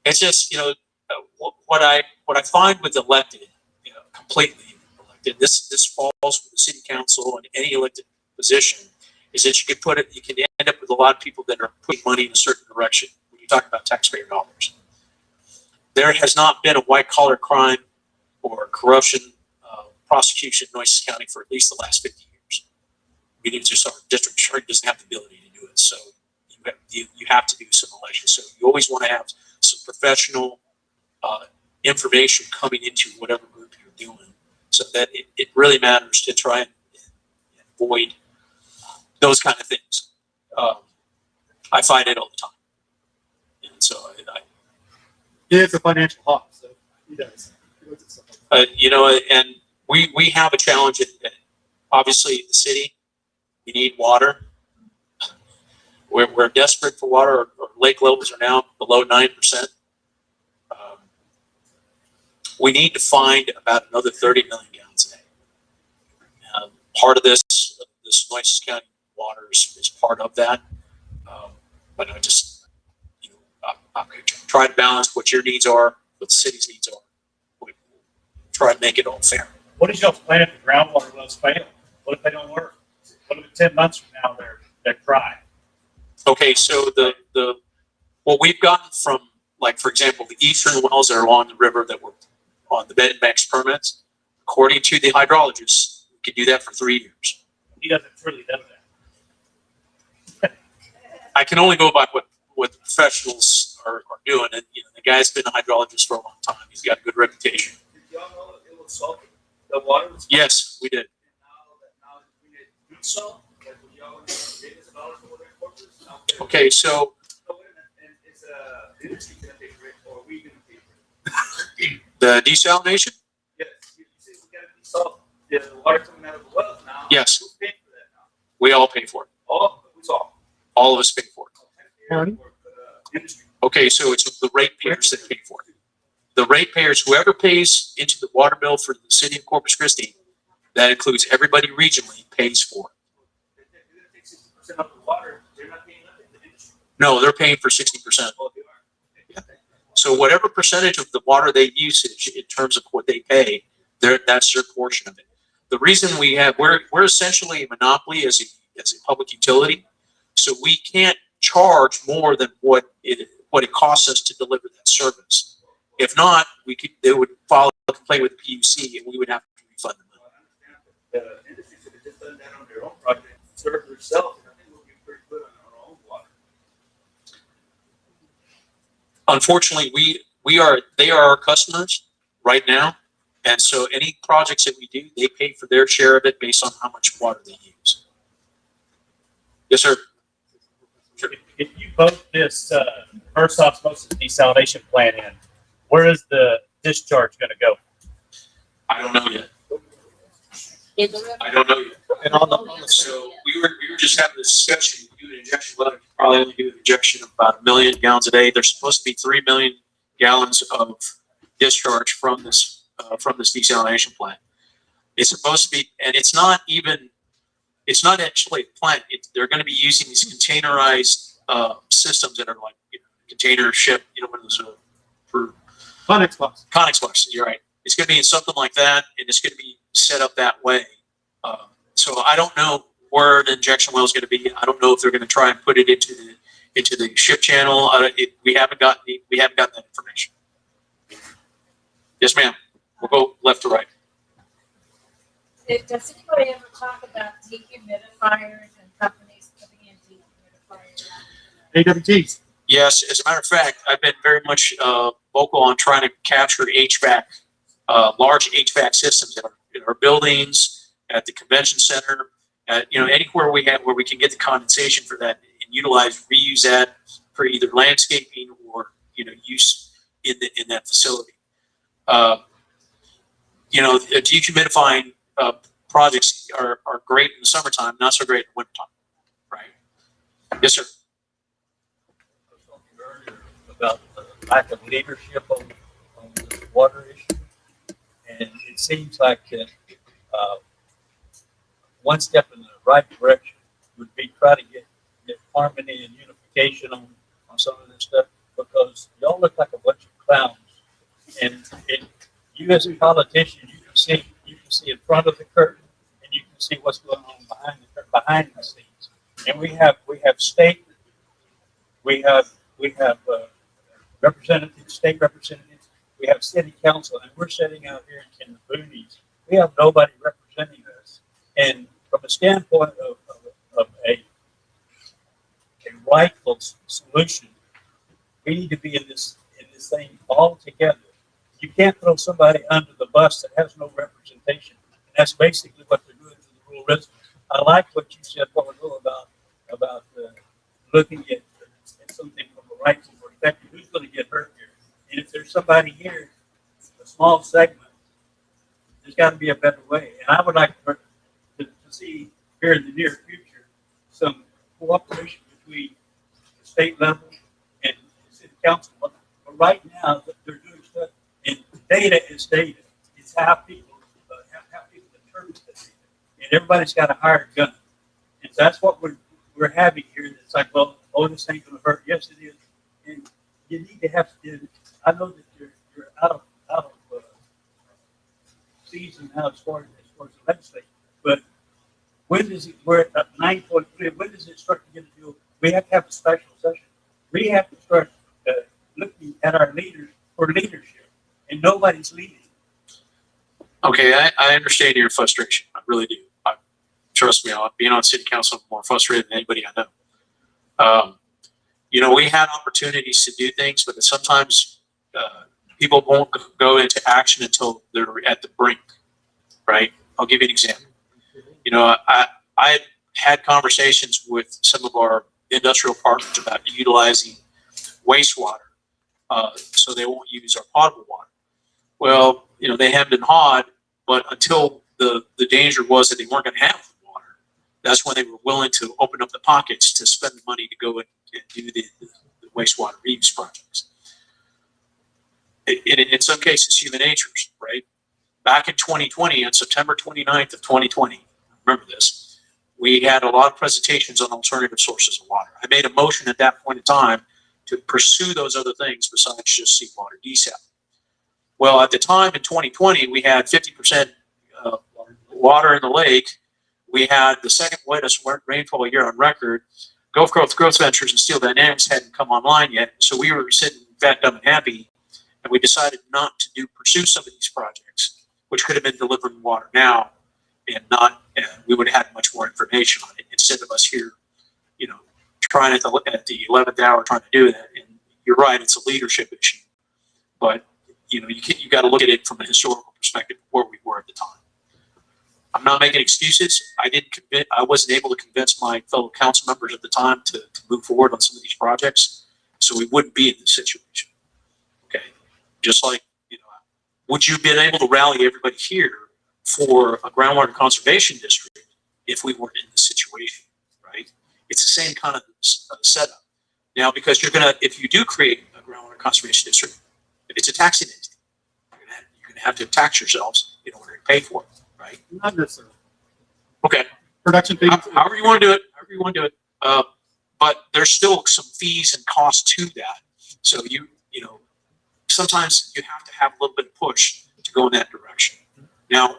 It's just, you know, what I find with elected, you know, completely elected, this falls with the city council and any elected position, is that you can end up with a lot of people that are putting money in a certain direction when you talk about taxpayer dollars. There has not been a white collar crime or corruption prosecution in Nueces County for at least the last 50 years. We need just our district attorney doesn't have the ability to do it. So you have to do some elections. So you always want to have some professional information coming into whatever group you're doing, so that it really matters to try and avoid those kind of things. I fight it all the time. And so It's a financial hawk, so he does. you know, and we have a challenge at obviously the city. We need water. We're desperate for water. Our lake levels are now below 9%. We need to find about another 30 million gallons a day. Part of this Nueces County water is part of that. But I just, you know, I'm trying to balance what your needs are, what the city's needs are. We try to make it all fair. What is y'all's plan if the groundwater wells fail? What if they don't work? What if 10 months from now they're dry? Okay, so the what we've gotten from, like, for example, the eastern wells that are along the river that were on the bed and banks permits, according to the hydrologist, we could do that for 3 years. He doesn't really do that. I can only go by what the professionals are doing. And, you know, the guy's been a hydrologist for a long time. He's got a good reputation. Did y'all know it was salty? The water was. Yes, we did. Now we need good salt. Like when y'all went to $8 for the importers. Okay, so So wait a minute, and is the industry gonna pay for it, or are we gonna pay for it? the desalination? Yes, you see, we gotta desalt the water coming out of the wells now. Yes. Who's paying for that now? We all pay for it. Who's all? All of us pay for it. County? Industry. Okay, so it's the ratepayers that pay for it. The ratepayers, whoever pays into the water bill for the city of Corpus Christi, that includes everybody regionally, pays for it. They take 60% of the water, they're not paying nothing, the industry. No, they're paying for 60%. Oh, they are. So whatever percentage of the water they usage in terms of what they pay, that's their portion of it. The reason we're essentially a monopoly as a public utility, so we can't charge more than what it costs us to deliver that service. If not, they would file a complaint with the PUC and we would have to refund them. The industry should have just done that on their own project, serve themselves, and I think we'll be pretty good on our own water. Unfortunately, they are our customers right now. And so any projects that we do, they pay for their share of it based on how much water they use. Yes, sir. If you vote this reverse osmosis desalination plant in, where is the discharge going to go? I don't know yet. In the river? I don't know yet. And on the So we were just having a discussion. We do an injection well, probably only do an injection of about 1 million gallons a day. There's supposed to be 3 million gallons of discharge from this desalination plant. It's supposed to be, and it's not actually a plant. They're going to be using these containerized systems that are like, you know, container ship, you know, one of those for Conex box. Conex boxes. You're right. It's going to be in something like that, and it's going to be set up that way. So I don't know where the injection well is going to be. I don't know if they're going to try and put it into the ship channel. We haven't gotten that information. Yes, ma'am. We'll go left to right. Does anybody ever talk about dehumidifiers and companies putting in dehumidifiers? AWTs. Yes, as a matter of fact, I've been very much vocal on trying to capture HVAC, large HVAC systems in our buildings, at the convention center, anywhere where we can get the condensation for that and reuse that for either landscaping or use in that facility. Dehumidifying projects are great in the summertime, not so great in the wintertime, right? Yes, sir. About the lack of leadership on the water issue. And it seems like one step in the right direction would be try to get harmony and unification on some of this stuff, because y'all look like a bunch of clowns. And you as a politician, you can see in front of the curtain, and you can see what's going on behind the scenes. And we have state, we have representatives, state representatives, we have city council, and we're sitting out here in the boonies. We have nobody representing us. And from a standpoint of a rightful solution, we need to be in this thing all together. You can't throw somebody under the bus that has no representation. And that's basically what they're doing to the rural residents. I like what you said a while ago about looking at something from a rights perspective, who's gonna get hurt here? And if there's somebody here, a small segment, there's gotta be a better way. And I would like to see here in the near future, some cooperation between the state level and the city council. But right now, they're doing stuff, and data is data. It's how people determine the data. And everybody's got a hired gun. And that's what we're having here. It's like, well, oh, this ain't gonna hurt. Yes, it is. And you need to have to, I know that you're out of season now as far as the legislature, but when does it, we're at 9.3, when does it start to get a deal? We have to have a special session. We have to start looking at our leaders for leadership, and nobody's leading. Okay, I understand your frustration. I really do. Trust me, being on city council, I'm more frustrated than anybody I know. You know, we had opportunities to do things, but sometimes people won't go into action until they're at the brink, right? I'll give you an example. You know, I had conversations with some of our industrial partners about utilizing wastewater so they won't use our potable water. Well, you know, they hemmed and hawed, but until the danger was that they weren't going to have the water, that's when they were willing to open up the pockets to spend the money to go and do the wastewater reuse projects. In some cases, human natures, right? Back in 2020, on September 29th of 2020, remember this, we had a lot of presentations on alternative sources of water. I made a motion at that point in time to pursue those other things besides just seawater desal. Well, at the time in 2020, we had 50% water in the lake. We had the second wettest rainfall year on record. Gulf Growth Ventures and Steel Dynamics hadn't come online yet, so we were sitting fat, dumb, and happy, and we decided not to pursue some of these projects, which could have been delivering water now, and we would have had much more information on it instead of us here, you know, trying at the 11th hour trying to do that. And you're right, it's a leadership issue, but you know, you got to look at it from a historical perspective of where we were at the time. I'm not making excuses. I wasn't able to convince my fellow council members at the time to move forward on some of these projects, so we wouldn't be in this situation. Okay, just like, you know, would you have been able to rally everybody here for a groundwater conservation district if we weren't in this situation, right? It's the same kind of setup. Now, because if you do create a groundwater conservation district, it's a taxing entity. You're going to have to tax yourselves in order to pay for it, right? Not necessarily. Okay. Production fees. However you want to do it, but there's still some fees and costs to that. So you know, sometimes you have to have a little bit of push to go in that direction. Now,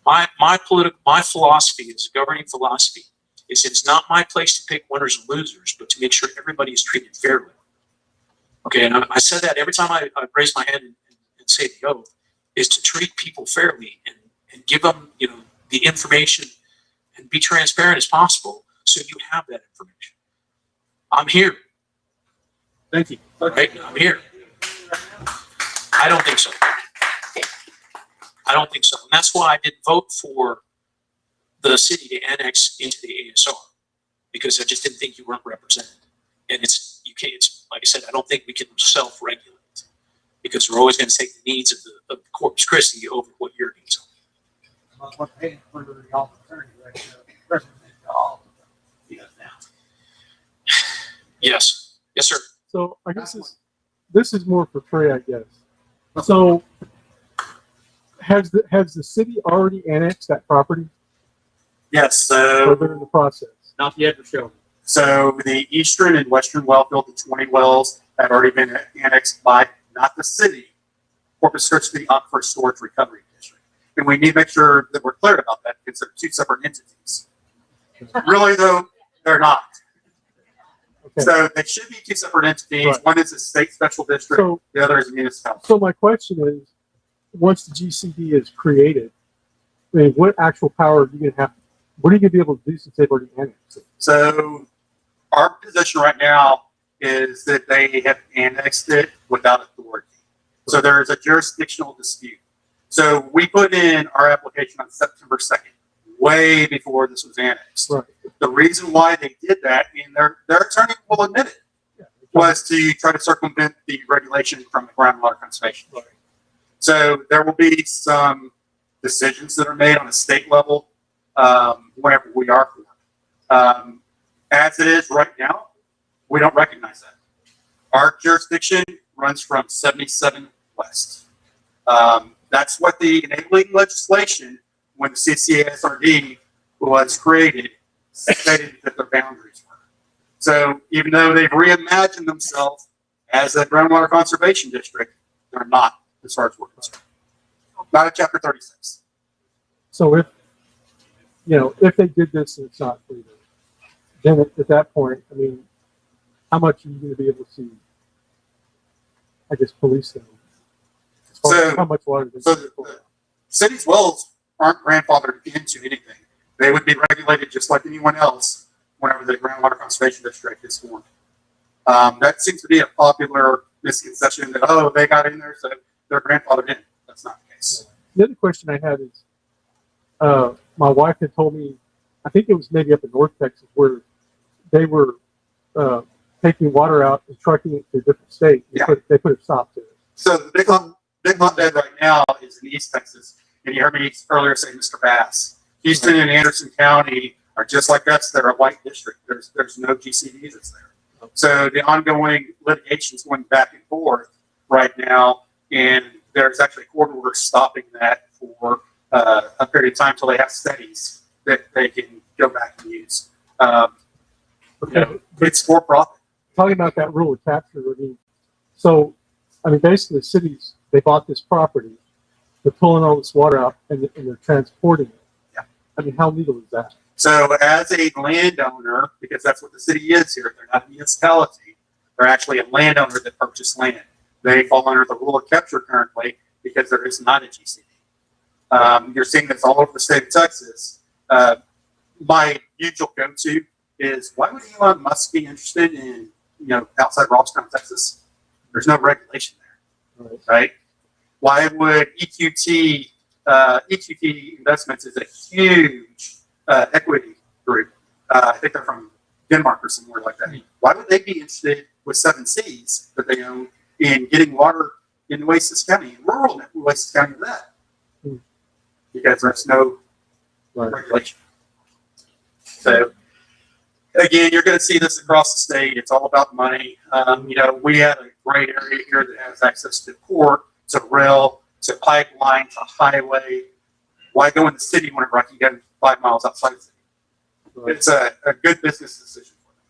my philosophy is a governing philosophy is it's not my place to pick winners and losers, but to make sure everybody is treated fairly. Okay, and I said that every time I raise my hand and say the oath, is to treat people fairly and give them, you know, the information and be transparent as possible so you have that information. I'm here. Thank you. Right? I'm here. I don't think so. I don't think so. And that's why I didn't vote for the city to annex into the ASR, because I just didn't think you weren't represented. And it's like I said, I don't think we can self-regulate because we're always going to take the needs of Corpus Christi over what your needs are. We're paying for the opportunity right now, represent all of them now. Yes. Yes, sir. So I guess this is more for Trey, I guess. So has the city already annexed that property? Yes, So they're in the process. Not yet to show. So the eastern and western well field, the 20 wells, have already been annexed by not the city, Corpus Christi Aquifer Storage Recovery District. And we need to make sure that we're clear about that because they're two separate entities. Really, though, they're not. Okay. So they should be two separate entities. Right. One is a state special district, the other is a municipality. So my question is, once the GCD is created, I mean, what actual power are you going to have? What are you going to be able to do since they've already annexed it? So our position right now is that they have annexed it without authority. So there is a jurisdictional dispute. So we put in our application on September 2nd, way before this was annexed. Right. The reason why they did that, and their attorney will admit it, was to try to circumvent the regulation from the groundwater conservation. So there will be some decisions that are made on a state level whenever we are for. As it is right now, we don't recognize that. Our jurisdiction runs from 77 west. That's what the enabling legislation, when the CCASRD was created, stated that their boundaries were. So even though they've reimagined themselves as a groundwater conservation district, they're not, as far as we're concerned. Not in Chapter 36. So if, if they did this and it's not legal, then at that point, I mean, how much are you going to be able to, I guess, police them? As far as how much water So the city's wells aren't grandfathered into anything. They would be regulated just like anyone else whenever the groundwater conservation district is formed. That seems to be a popular misconception that, oh, they got in there, so they're grandfathered in. That's not the case. The other question I had is, my wife had told me, I think it was maybe up in North Texas, where they were taking water out and trucking it to a different state. They put a stop to it. So the big hotbed right now is in East Texas. And you heard me earlier say Mr. Bass. Houston and Anderson County are just like us. They're a white district. There's no GCD that's there. So the ongoing litigation is going back and forth right now. And there's actually a court order stopping that for a period of time until they have studies that they can go back and use. It's for profit. Talking about that rule of capture, basically the cities, they bought this property, they're pulling all this water out and they're transporting it. Yeah. I mean, how legal is that? So as a landowner, because that's what the city is here, they're not a municipality, they're actually a landowner that purchased land. They fall under the rule of capture currently because there is not a GCD. You're seeing this all over the state of Texas. My usual go-to is, why would Elon Musk be interested in, outside Robstown, Texas? There's no regulation there, right? Why would EQT Investments is a huge equity group. I think they're from Denmark or somewhere like that. Why would they be interested with 7 Cs that they own in getting water in Nueces County, in rural Nueces County, that? Because there's no regulation. So again, you're going to see this across the state. It's all about money. We have a great area here that has access to port, to rail, to pipeline, to highway. Why go in the city whenever I can go 5 miles outside the city? It's a good business decision for them.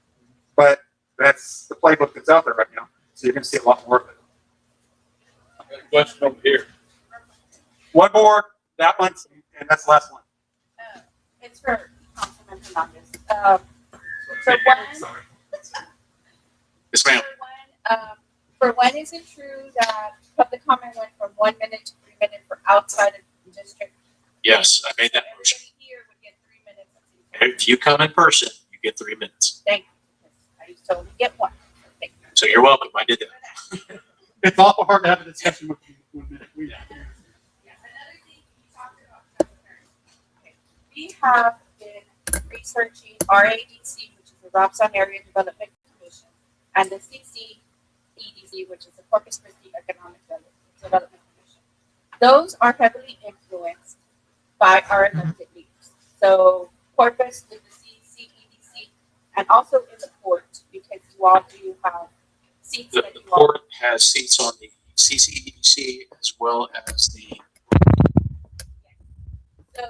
But that's the playbook that's out there right now. So you're going to see a lot more of it. I got a question over here. One more, that one, and that's the last one. It's for Councilman Hernandez. For one, Yes, ma'am. for one, is it true that public comment went from 1 minute to 3 minutes for outside of the district? Yes, I made that motion. Everybody here would get 3 minutes. If you come in person, you get 3 minutes. Thank you. I used to only get one. Thank you. So you're welcome. I did that. It's awful hard to have a discussion with you. Yeah, another thing you talked about. Okay. We have been researching RADC, which is the Robstown Area Development Commission, and the CCEDC, which is the Corpus Christi Economic Development Commission. Those are heavily influenced by our elected leaders. So Corpus is the CCEDC, and also in the port, because you all do have seats The that you all. port has seats on the CCEDC as well as the. So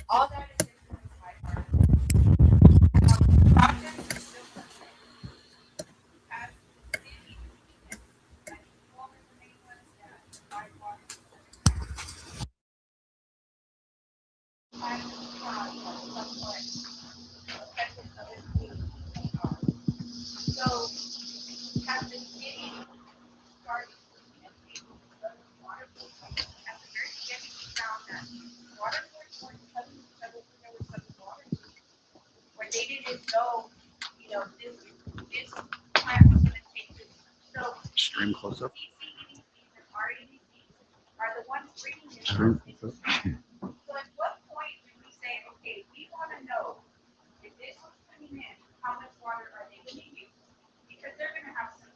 all that is influenced by our project is still something. As the city, and all of the main ones that I want. So at the beginning, starting and people water at the very beginning, we found that water boards weren't telling each other when there was some water, where they didn't know, this plant was gonna take this. So Stream close up. CCEDCs and REDCs are the ones bringing this. Stream close up. So at what point do we say, okay, we wanna know if this was coming in, how much water are they gonna use? Because they're gonna have some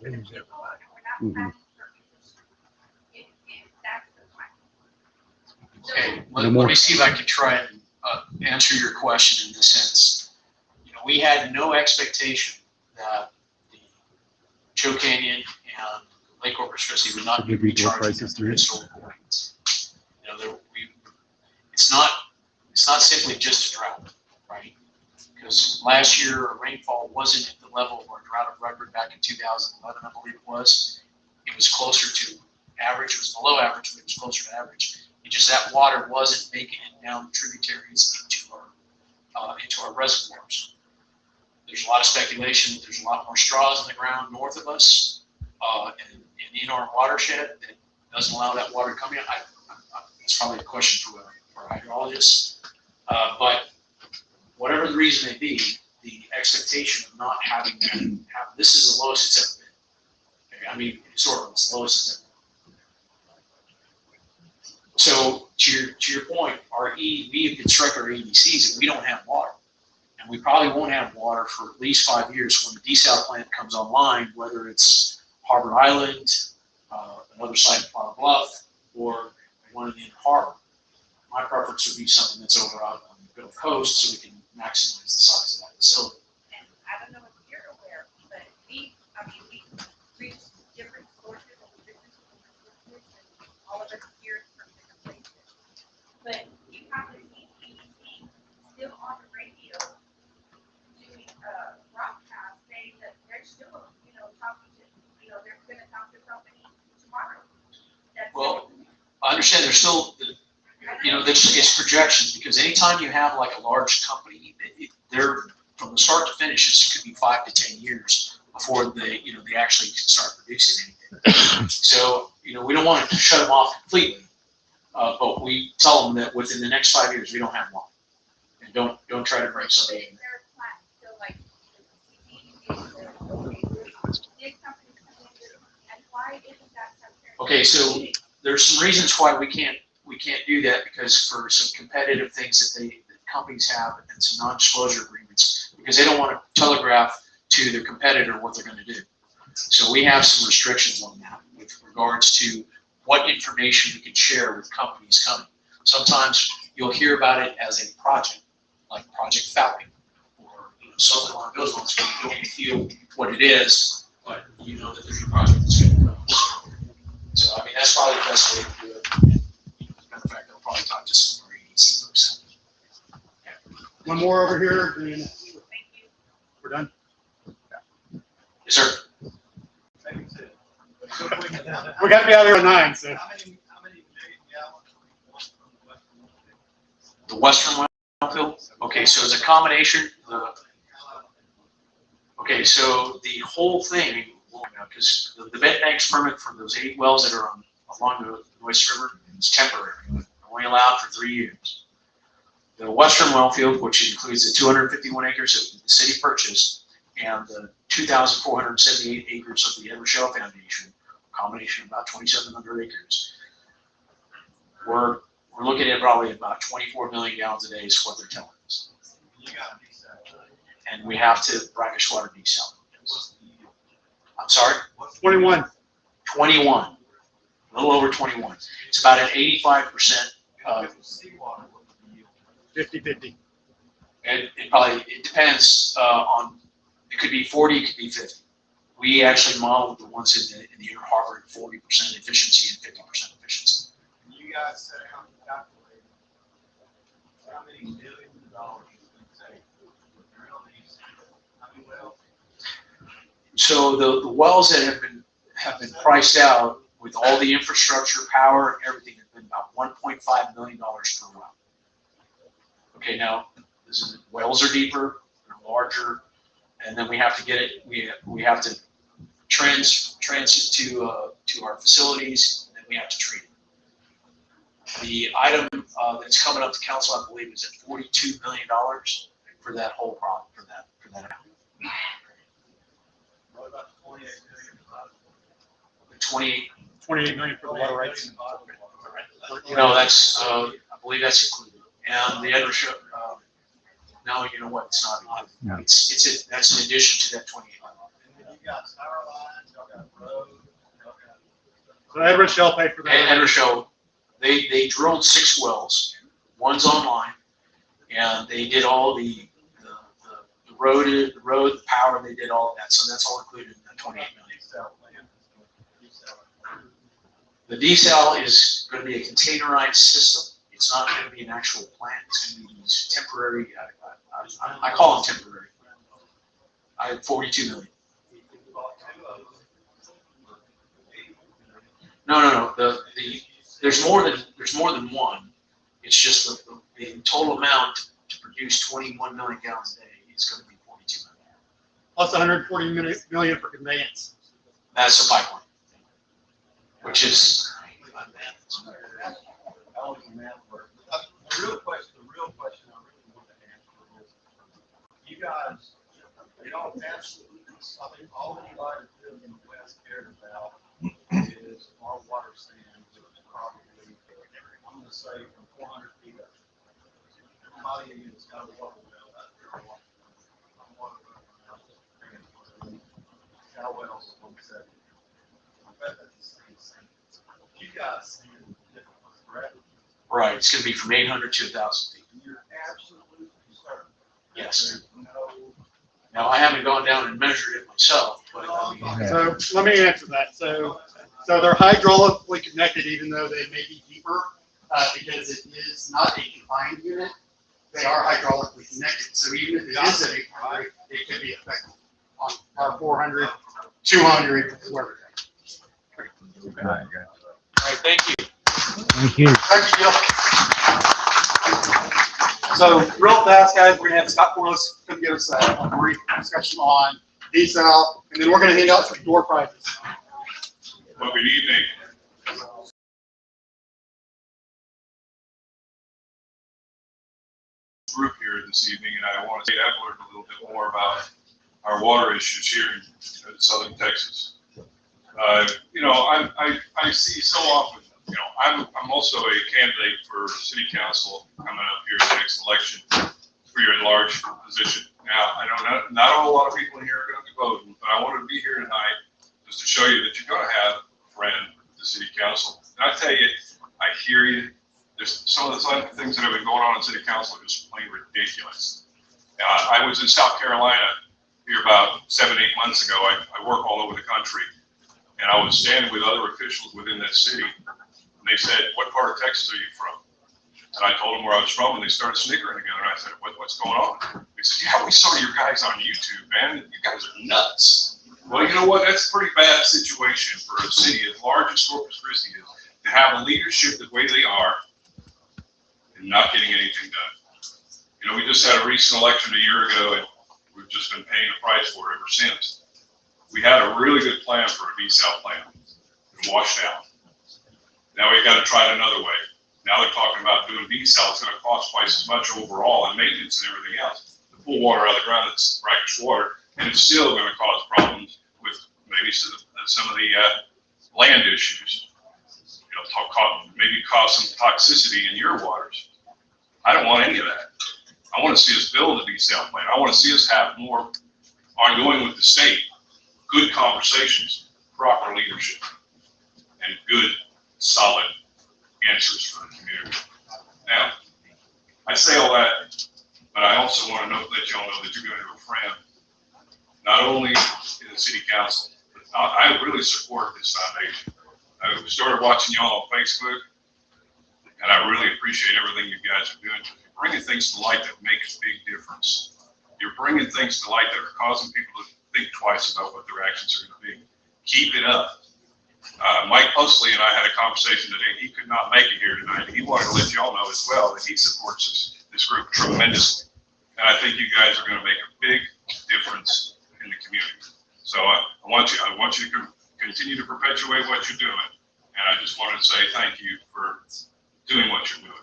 Mhm. Okay, No let more. me see if I can try and answer your question in this sense. You know, we had no expectation that the Joe Canyon and Lake Corpus Christi would not be Give you door recharging prices, their man. historical rates. You know, it's not simply just a drought, right? Because last year our rainfall wasn't at the level of our drought of record back in 2011, I believe it was. It was closer to average. It was below average, but it was closer to average. It just that water wasn't making it down the tributaries into our reservoirs. There's a lot of speculation that there's a lot more straws in the ground north of us and in our watershed that doesn't allow that water to come in. It's probably a question for a hydrologist. But whatever the reason may be, the expectation of not having that, this is the lowest it's ever been. Okay, I mean, historically, it's the lowest it's ever been. So to your point, we have constructed our EDCs and we don't have water. And we probably won't have water for at least 5 years when the desal plant comes online, whether it's Harbor Island, another site in Far Bluff, or one in the harbor. My preference would be something that's over out on the Gulf Coast so we can maximize the size of that facility. And I don't know if you're aware, but we reached different sources and different sources, and all of us hear from different places. But you have the EDC still on the radio doing broadcast saying that they're still, talking to, they're going to talk to somebody tomorrow. Well, I understand there's still, it's projections because anytime you have like a large company, they're from the start to finish, it could be 5 to 10 years before they actually start producing anything. So, we don't want to shut them off completely, but we tell them that within the next 5 years, we don't have one. And don't try to bring somebody in. Okay, so there's some reasons why we can't do that because for some competitive things that companies have and some non-disclosure agreements because they don't want to telegraph to their competitor what they're going to do. So we have some restrictions on that with regards to what information we can share with companies coming. Sometimes you'll hear about it as a project, like Project Falcon, or something along those lines where you don't feel what it is, but you know that there's a project that's going to go. So I mean that's probably the best way to do it. And, as a matter of fact, I'll probably talk to some of our EDC folks. One more over here, and we're done. Yes, sir. We got to be out here at 9. So. The Western Wellfield? Okay, so it's a combination. Okay, so the whole thing, because the bed banks permit for those 8 wells that are along the Nueces River is temporary, only allowed for 3 years. The Western Wellfield, which includes the 251 acres that the city purchased and the 2,478 acres of the Edward Shell Foundation, a combination of about 2,700 acres, we're looking at probably about 24 million gallons a day is what they're telling us. And we have to brackish water desal. I'm sorry? 21. 21. A little over 21. It's about an 85%. 50-50. It depends on, it could be 40, it could be 50. We actually modeled the ones in the Inner Harbor at 40% efficiency and 50% efficiency. You guys set out and calculate how many millions of dollars you can save with drill these, how many wells? So the wells that have been priced out with all the infrastructure, power, and everything have been about $1.5 million per well. Okay, now wells are deeper, they're larger, and then we have to get it. We have to transit to our facilities, and then we have to treat it. The item that's coming up to council, I believe, is at $42 million for that whole problem, for that amount. What about the 28 million? The 28 million for the water rights. No, that's I believe that's included. And the other show, no, you know what? It's not included. No. That's in addition to that 28 million. got power lines, y'all got roads, y'all got. So Ed Rochelle paid for that. And Rochelle, they drilled 6 wells. One's online, and they did all the road, the power. They did all of that. So that's all included in the 28 million. The desal is going to be a containerized system. It's not going to be an actual plant. It's going to be these temporary. I call them temporary. I had 42 million. No. There's more than one. It's just the total amount to produce 21 million gallons a day is going to be 42 million. Plus 140 million for conveyance. That's a pipeline, which is. The real question I really want to answer is, you guys, absolutely, I think all anybody lives in the West cared about is our water stand, which is probably, I'm gonna say from 400 feet up. Everybody has got a water well out there. Got wells on 70. I bet that's the same. You guys see the difference, correct? Right, it's going to be from 800 to 1,000 feet. You're absolutely certain. Yes. No. Now, I haven't gone down and measured it myself, but I mean, So let me answer that. So they're hydraulically connected, even though they may be deeper, because it is not a confined unit. They are hydraulically connected. So even if it is at 800, it could be effective on our 400, 200, wherever. all right, thank you. Thank you. Thank you, Bill. So real fast, guys, we're gonna have Scott Corliss come give us a brief discussion on desal, and then we're gonna hand out some door prizes. Well, good evening. Group here this evening, and I want to say I've learned a little bit more about our water issues here in southern Texas. I see so often, I'm also a candidate for city council coming up here in the next election for your enlarged position. Now, I know not a lot of people in here are going to be voting, but I wanted to be here tonight just to show you that you're going to have a friend at the city council. And I tell you, I hear you. There's some of the things that have been going on in city council are just plain ridiculous. I was in South Carolina here about 7-8 months ago. I work all over the country, and I was standing with other officials within that city, and they said, "What part of Texas are you from?" And I told them where I was from, and they started snickering together. And I said, "What's going on?" They said, "Yeah, we saw your guys on YouTube, man. You guys are nuts." Well, you know what? That's a pretty bad situation for a city as large as Corpus Christi is, to have a leadership the way they are and not getting anything done. We just had a recent election a year ago, and we've just been paying the price for it ever since. We had a really good plan for a desal plant and washed out. Now we've got to try it another way. Now they're talking about doing desal. It's going to cost twice as much overall in maintenance and everything else to pull water out of the ground. That's brackish water, and it's still going to cause problems with maybe some of the land issues. Maybe cause some toxicity in your waters. I don't want any of that. I want to see us build a desal plant. I want to see us have more ongoing with the state, good conversations, proper leadership, and good, solid answers for the community. Now, I say all that, but I also want to let y'all know that you're going to have a friend, not only in the city council, but I really support this foundation. I started watching y'all on Facebook, and I really appreciate everything you guys are doing. You're bringing things to light that make a big difference. You're bringing things to light that are causing people to think twice about what their actions are going to be. Keep it up. Mike Pusley and I had a conversation today. He could not make it here tonight. He wanted to let y'all know as well that he supports this group tremendously. And I think you guys are going to make a big difference in the community. So I want you to continue to perpetuate what you're doing. And I just wanted to say thank you for doing what you're doing.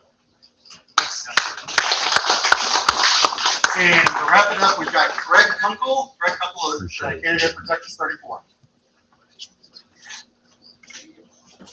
And to wrap it up, we've got Greg Kunkel. Greg Kunkel is candidate for Texas 34.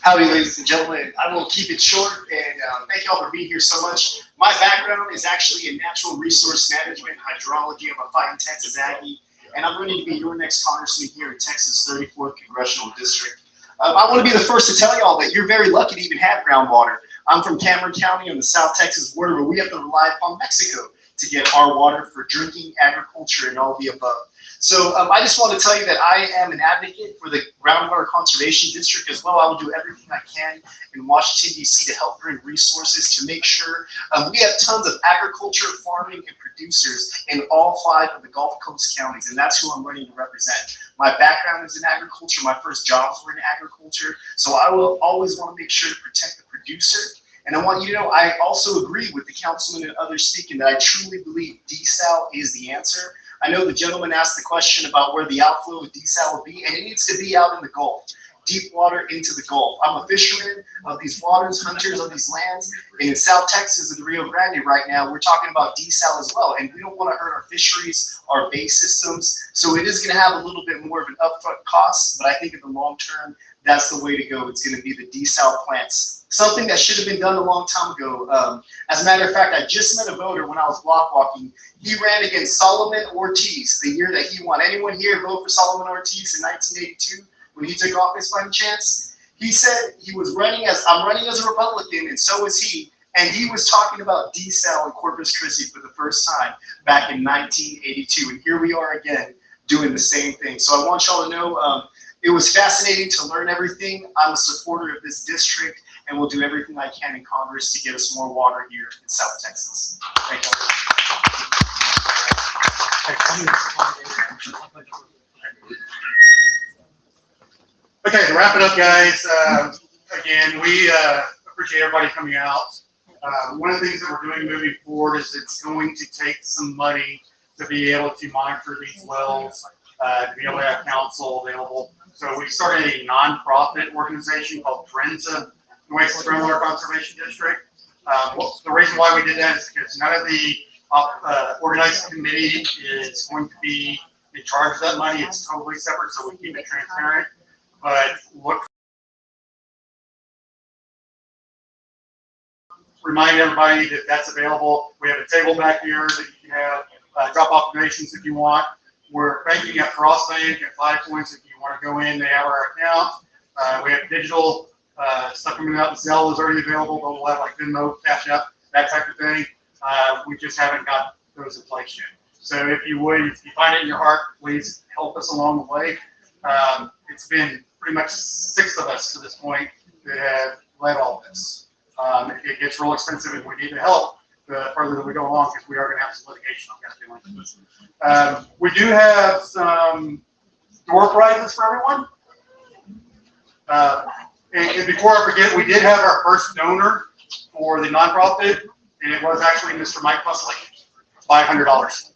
Howdy, ladies and gentlemen. I will keep it short, and thank y'all for being here so much. My background is actually in natural resource management, hydrology. I'm a fighting Texas Aggie. and I'm running to be your next congressman here in Texas' 34th Congressional District. I want to be the first to tell y'all that you're very lucky to even have groundwater. I'm from Cameron County on the South Texas border, where we have to rely upon Mexico to get our water for drinking, agriculture, and all the above. So I just want to tell you that I am an advocate for the Groundwater Conservation District as well. I will do everything I can in Washington, D.C. to help bring resources to make sure we have tons of agriculture, farming, and producers in all 5 of the Gulf Coast counties, and that's who I'm running to represent. My background is in agriculture. My first jobs were in agriculture, so I will always want to make sure to protect the producer. And I want you to know, I also agree with the councilman and others speaking that I truly believe desal is the answer. I know the gentleman asked the question about where the outflow of desal will be, and it needs to be out in the Gulf, deep water into the Gulf. I'm a fisherman of these waters, hunters of these lands, and in South Texas and the Rio Grande right now, we're talking about desal as well, and we don't want to hurt our fisheries, our bay systems, so it is going to have a little bit more of an upfront cost, but I think in the long term, that's the way to go. It's going to be the desal plants. Something that should have been done a long time ago. As a matter of fact, I just met a voter when I was block walking. He ran against Solomon Ortiz the year that he won. Anyone here vote for Solomon Ortiz in 1982 when he took office by any chance? He said he was running as, I'm running as a Republican, and so is he. And he was talking about desal in Corpus Christi for the first time back in 1982. And here we are again doing the same thing. So I want y'all to know, it was fascinating to learn everything. I'm a supporter of this district, and we'll do everything I can in Congress to get us more water here in South Texas. Thank you. Okay, to wrap it up, guys, again, we appreciate everybody coming out. One of the things that we're doing moving forward is it's going to take some money to be able to monitor these wells, to be able to have counsel available. So we started a nonprofit organization called Friends of Nueces Groundwater Conservation District. The reason why we did that is because none of the organized committee is going to be in charge of that money. It's totally separate, so we keep it transparent. But look, remind everybody that that's available. We have a table back here that you can have drop-off donations if you want. We're banking at Cross Bank at 5 points. If you want to go in, they have our account. We have digital stuff coming out. Zelle is already available, but we'll have like Venmo, Cash App, that type of thing. We just haven't got those in place yet. So if you would, if you find it in your heart, please help us along the way. It's been pretty much 6 of us to this point that have led all this. It gets real expensive and we need the help the further that we go along, because we are going to have some litigation on that. We do have some door prizes for everyone. And before I forget, we did have our first donor for the nonprofit, and it was actually Mr. Mike Pusley, $500.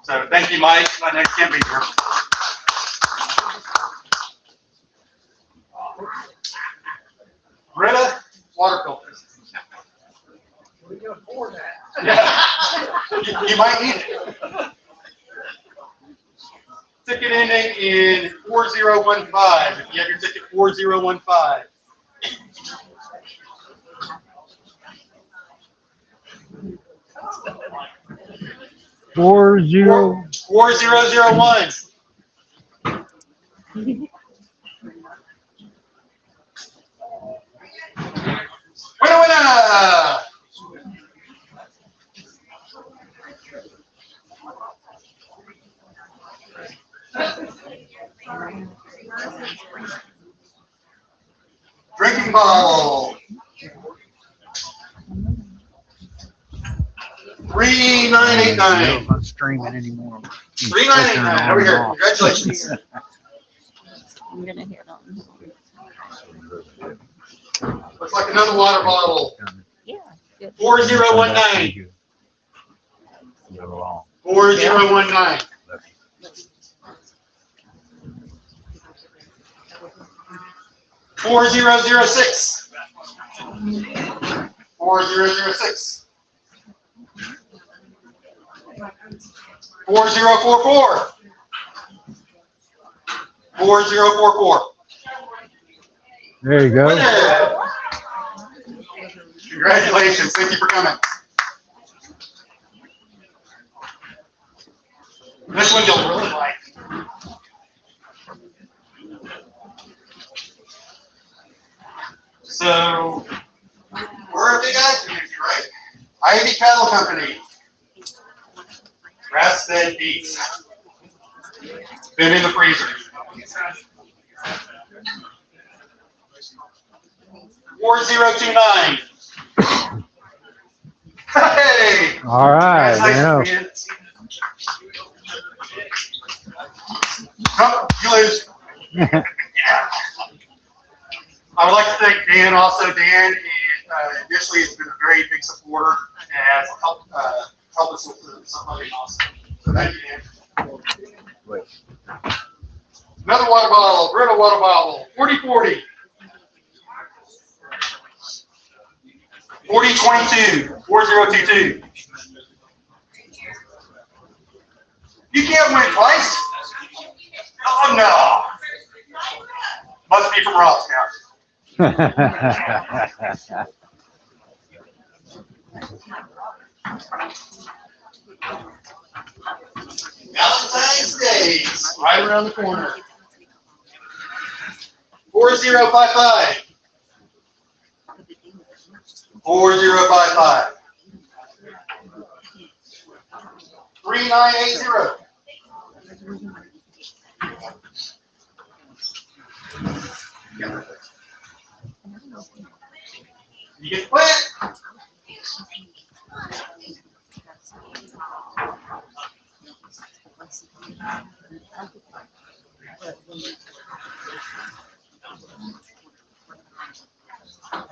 So thank you, Mike. I can't be here. Britta, water filters. We can afford that. Yeah. You might need it. Ticket ending in 4015. If you have your ticket 4015. Four zero. 4001. Winner! Drinking bottle. 3989. I'm not streaming anymore. 3989. Over here. Congratulations. I'm gonna hear it on. Looks like another water bottle. Yeah. Good. 4019. 4019. 4006. 4006. 4044. 4044. There you go. Winner. Congratulations. Thank you for coming. This one you'll really like. So we're a big ag community, right? Ivy Cattle Company. Grass-fed beef. Been in the freezer. 4029. Hey! All right, Congratulations, man. Come, you lose. I would like to thank Dan also. Dan initially has been a very big supporter and has helped us with somebody else. So thank you, Dan. Another water bottle, Brita water bottle, 4040. 4022, 4022. You can't win twice. Oh no. Must be from Robstown. Valentine's Day, right around the corner. 4055. 4055. 3980. You get wet.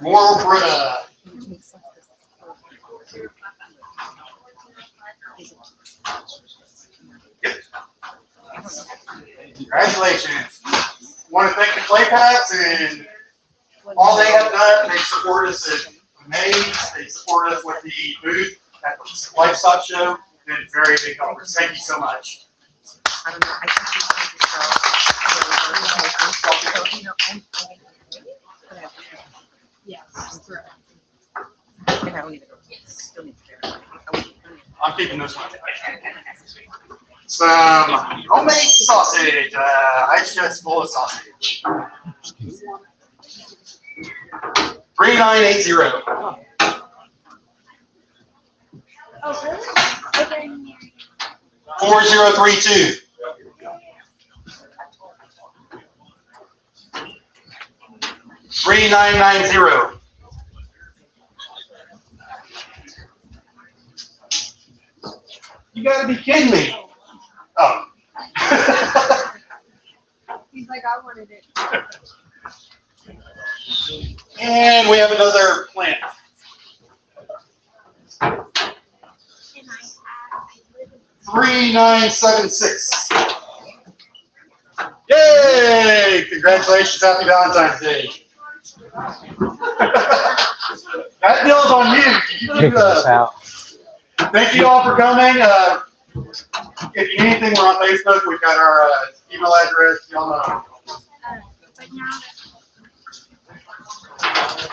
More Brita. Congratulations. Want to thank the Clay Pats and all they have done. They support us at Maze. They support us with the booth at the Livestock Show. Been very big helpers. Thank you so much. I'm keeping this one. Some homemade sausage. Ice chest full of sausage. 3980. Oh, really? Okay. 4032. 3990. You gotta be kidding me. Oh. He's like, I wanted it. And we have another plant. 3976. Yay! Congratulations, happy Valentine's Day. That deal's on you. Check this out. Thank you all for coming. If you need anything, we're on Facebook. We've got our email address. Y'all know. But now